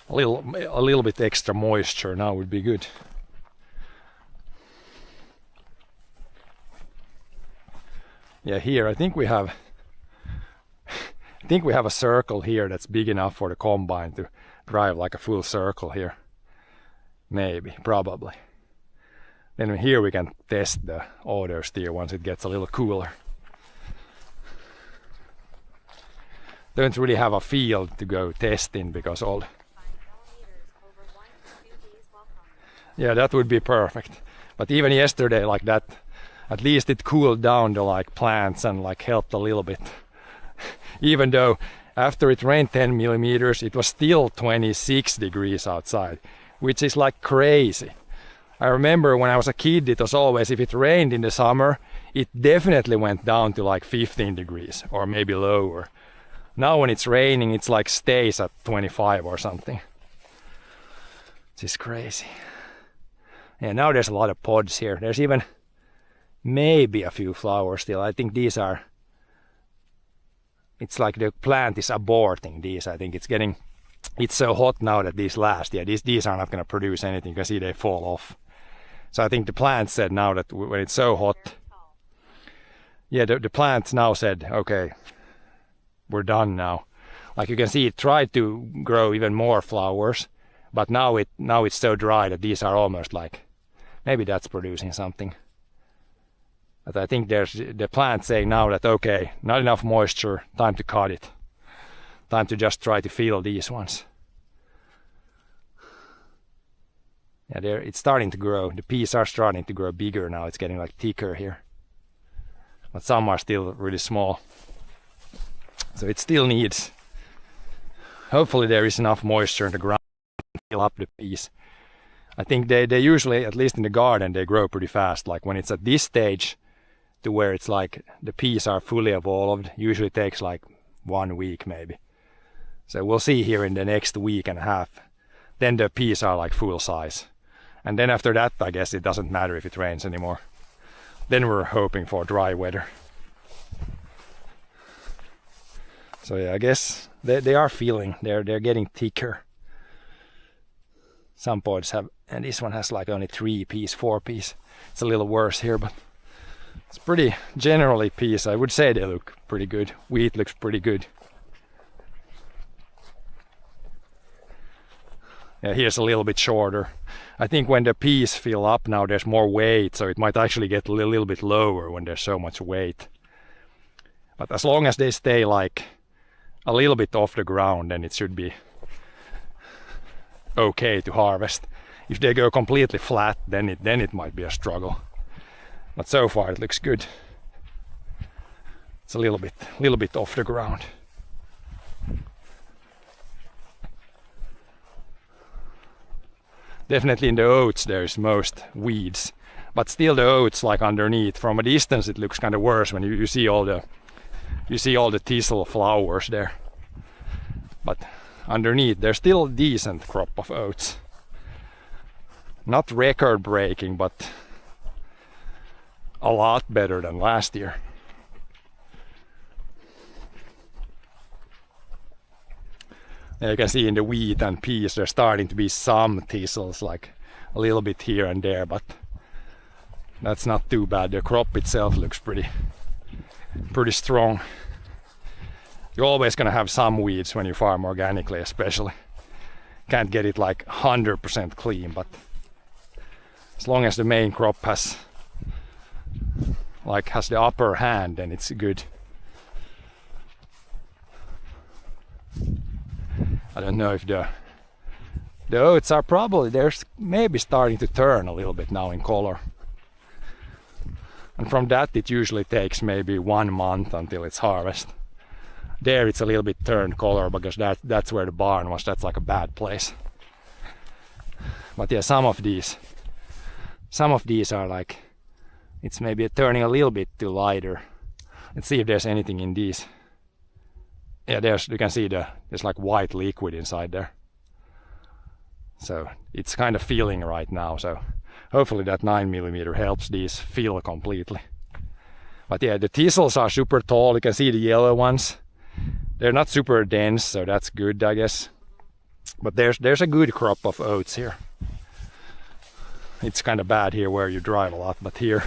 a little bit extra moisture now would be good. Yeah, here I think we have a circle here that's big enough for the combine to drive like a full circle here. Maybe, probably. Then here we can test the auto steer once it gets a little cooler. Don't really have a field to go test in because all. Yeah, that would be perfect. But even yesterday like that, at least it cooled down the like plants and like helped a little bit. Even though after it rained 10 millimeters, it was still 26 degrees outside, which is like crazy. I remember when I was a kid, it was always, if it rained in the summer, it definitely went down to like 15 degrees or maybe lower. Now when it's raining, it's like stays at 25 or something. Which is crazy. Yeah, now there's a lot of pods here. There's even maybe a few flowers still. I think these are it's like the plant is aborting these. I think it's so hot now that these last. Yeah, these are not going to produce anything. You can see they fall off. So I think the plant said now that when it's so hot, yeah, the plant now said, okay, we're done now. Like you can see, it tried to grow even more flowers, but now it's so dry that these are almost like, maybe that's producing something. But I think there's the plant saying now that, okay, not enough moisture, time to cut it. Time to just try to feel these ones. Yeah, it's starting to grow. The peas are starting to grow bigger now. It's getting like thicker here. But some are still really small. So it still needs, hopefully there is enough moisture in the ground to fill up the peas. I think they usually, at least in the garden, they grow pretty fast. Like when it's at this stage to where it's like the peas are fully evolved, usually takes like 1 week maybe. So we'll see here in the next week and a half. Then the peas are like full size. And then after that, I guess it doesn't matter if it rains anymore. Then we're hoping for dry weather. So yeah, I guess they are feeling, they're getting thicker. Some pods have, and this one has like only 3 peas, 4 peas. It's a little worse here, but it's pretty, generally peas, I would say they look pretty good. Wheat looks pretty good. Yeah, here's a little bit shorter. I think when the peas fill up now, there's more weight, so it might actually get a little bit lower when there's so much weight. But as long as they stay like a little bit off the ground, then it should be okay to harvest. If they go completely flat, then it might be a struggle. But so far it looks good. It's a little bit off the ground. Definitely in the oats there's most weeds, but still the oats, like underneath, from a distance it looks kind of worse when you see all the thistle flowers there. But underneath there's still a decent crop of oats. Not record breaking, but a lot better than last year. You can see in the wheat and peas there's starting to be some thistles, like a little bit here and there, but that's not too bad. The crop itself looks pretty strong. You're always gonna have some weeds when you farm organically, especially. Can't get it like 100% clean, but as long as the main crop has the upper hand, then it's good. I don't know if the oats are probably, they're maybe starting to turn a little bit now in color. And from that it usually takes maybe 1 month until it's harvest. There it's a little bit turned color because that's where the barn was. That's like a bad place. But yeah, some of these are like, it's maybe turning a little bit too lighter. Let's see if there's anything in these. Yeah, you can see there's like white liquid inside there. So it's kind of feeling right now. So hopefully that 9mm helps these feel completely. But yeah, the thistles are super tall. You can see the yellow ones. They're not super dense, so that's good, I guess. But there's a good crop of oats here. It's kind of bad here where you drive a lot, but here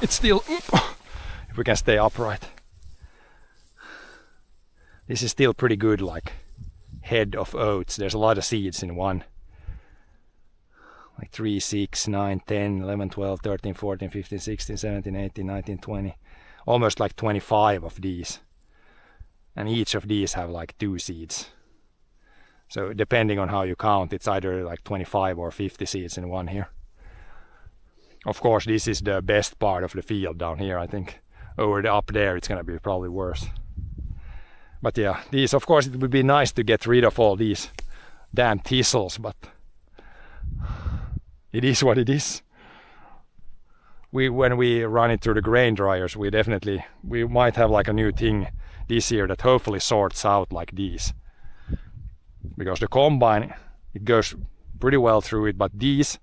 it's still, if we can stay upright. This is still pretty good, like head of oats. There's a lot of seeds in one. Like 3, 6, 9, 10, 11, 12, 13, 14, 15, 16, 17, 18, 19, 20. Almost like 25 of these. And each of these have like 2 seeds. So depending on how you count, it's either like 25 or 50 seeds in one here. Of course, this is the best part of the field down here, I think. Up there it's gonna be probably worse. But yeah, these, of course, it would be nice to get rid of all these damn thistles, but it is what it is. When we run it through the grain dryers, we might have like a new thing this year that hopefully sorts out like these. Because the combine, it goes pretty well through it, but these,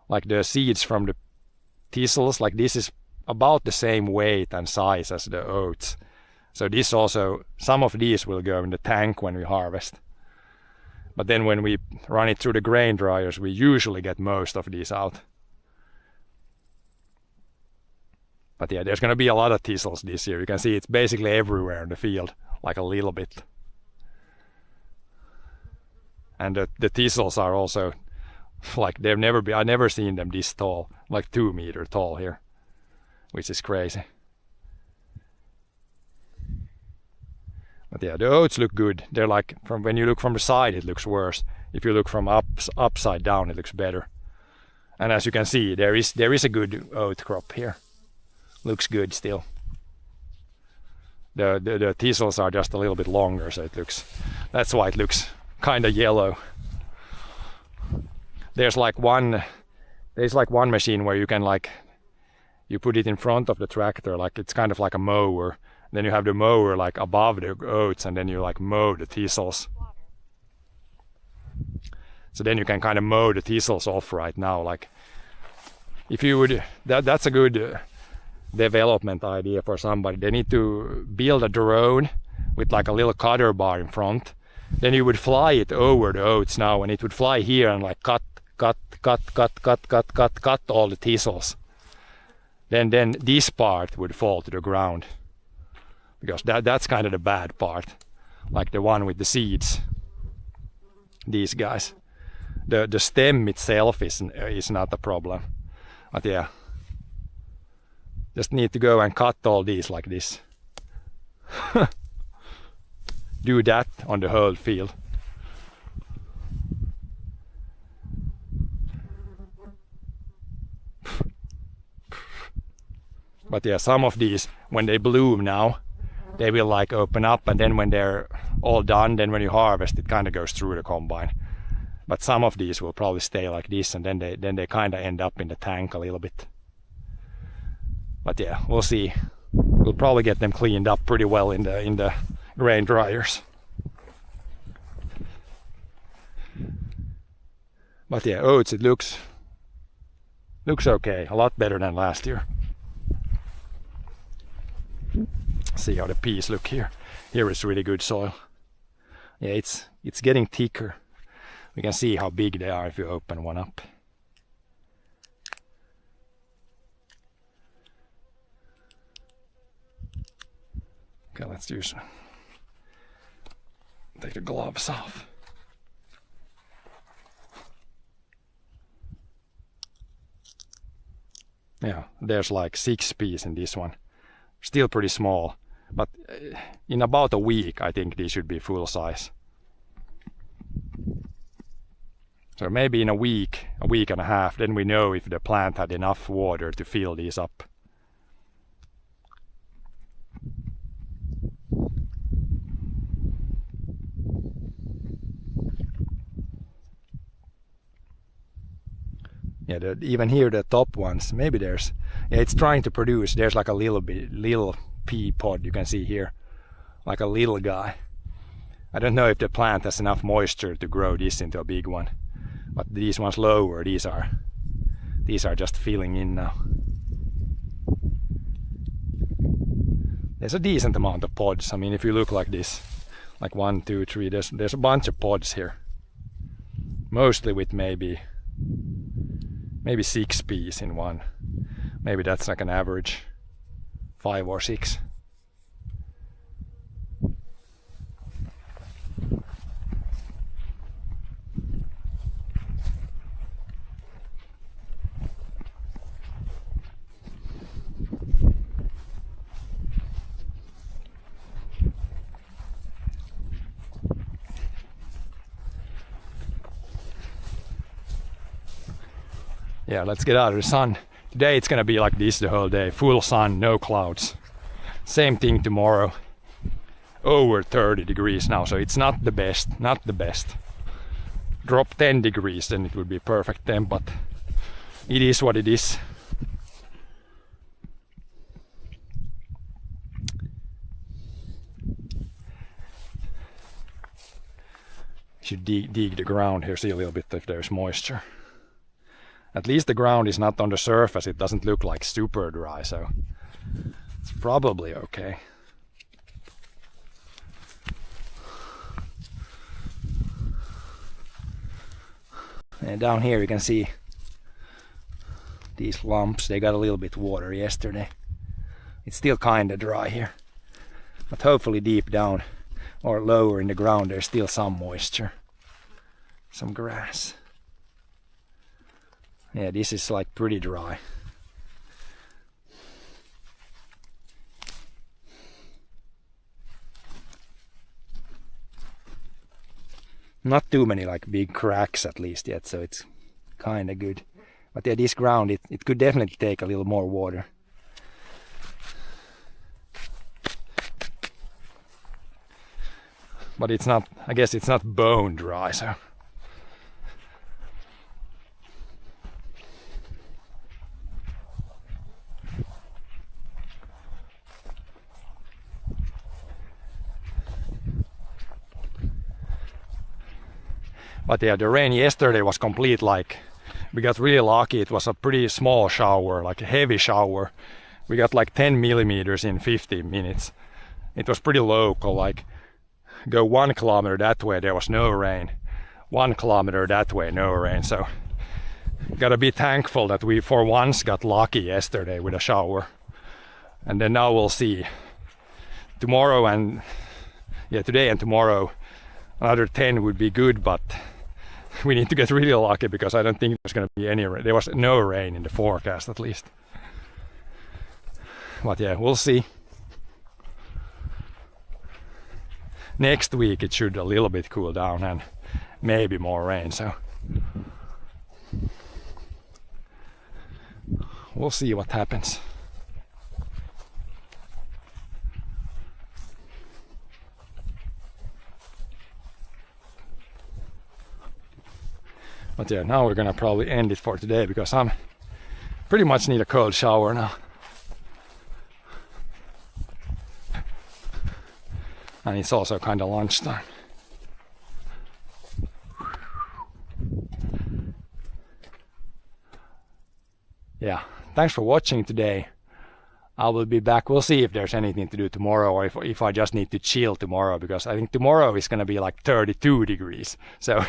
like the seeds from the thistles, like this is about the same weight and size as the oats. So this also, some of these will go in the tank when we harvest. But then when we run it through the grain dryers, we usually get most of these out. But yeah, there's going to be a lot of thistles this year. You can see it's basically everywhere in the field, like a little bit. And the thistles are also, like I've never seen them this tall, like 2 meter tall here, which is crazy. But yeah, the oats look good. They're like, from when you look from the side, it looks worse. If you look from upside down, it looks better. And as you can see, there is a good oat crop here. Looks good still. The thistles are just a little bit longer, so that's why it looks kind of yellow. There's like one machine where you can you put it in front of the tractor, like it's kind of like a mower. Then you have the mower like above the oats, and then you like mow the thistles. So then you can kind of mow the thistles off right now. Like if you would, that's a good development idea for somebody. They need to build a drone with like a little cutter bar in front. Then you would fly it over the oats now, and it would fly here and like cut all the thistles. Then this part would fall to the ground. Because that's kind of the bad part, like the one with the seeds. These guys, the stem itself is not a problem, but yeah, just need to go and cut all these like this. Do that on the whole field. But yeah, some of these, when they bloom now, they will like open up, and then when they're all done, then when you harvest, it kind of goes through the combine. But some of these will probably stay like this, and then they kind of end up in the tank a little bit. But yeah, we'll see. We'll probably get them cleaned up pretty well in the grain dryers. But yeah, oats, it looks okay, a lot better than last year. See how the peas look here. Here is really good soil. Yeah, it's getting thicker. We can see how big they are if you open one up. Okay, let's take the gloves off. Yeah, there's like 6 peas in this one. Still pretty small. But in about a week, I think these should be full size. So maybe in a week and a half, then we know if the plant had enough water to fill these up. Yeah, even here the top ones, maybe it's trying to produce. There's like a little pea pod you can see here, like a little guy. I don't know if the plant has enough moisture to grow this into a big one, but these ones lower, these are just filling in now. There's a decent amount of pods. I mean, if you look like this, like 1, 2, 3, there's a bunch of pods here, mostly with maybe 6 peas in one. Maybe that's like an average 5 or 6. Yeah, let's get out of the sun. Today it's gonna be like this the whole day. Full sun, no clouds. Same thing tomorrow. Over 30 degrees now, so it's not the best. Drop 10 degrees, then it would be perfect temp, but it is what it is. Should dig the ground here, see a little bit if there's moisture. At least the ground is not on the surface, it doesn't look like super dry, so it's probably okay. And down here you can see these lumps. They got a little bit water yesterday. It's still kind of dry here, but hopefully deep down or lower in the ground there's still some moisture, some grass. Yeah, this is like pretty dry. Not too many like big cracks at least yet, so it's kind of good. But yeah, this ground, it could definitely take a little more water. But it's not, I guess it's not bone dry, so. But yeah, the rain yesterday was complete, like, we got really lucky. It was a pretty small shower, like a heavy shower. We got like 10 millimeters in 50 minutes. It was pretty local, like go 1 kilometer that way, there was no rain. 1 kilometer that way, no rain. So gotta be thankful that we for once got lucky yesterday with a shower. And then now we'll see. Tomorrow and, yeah, today and tomorrow, another 10 would be good, but we need to get really lucky because I don't think there's going to be any rain. There was no rain in the forecast at least. But yeah, we'll see. Next week it should a little bit cool down and maybe more rain, so we'll see what happens. But yeah, now we're gonna probably end it for today because I'm pretty much need a cold shower now. And it's also kind of lunchtime. Yeah, thanks for watching today. I will be back. We'll see if there's anything to do tomorrow or if I just need to chill tomorrow, because I think tomorrow is going to be like 32 degrees. So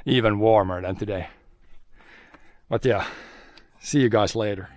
even warmer than today. But yeah, see you guys later.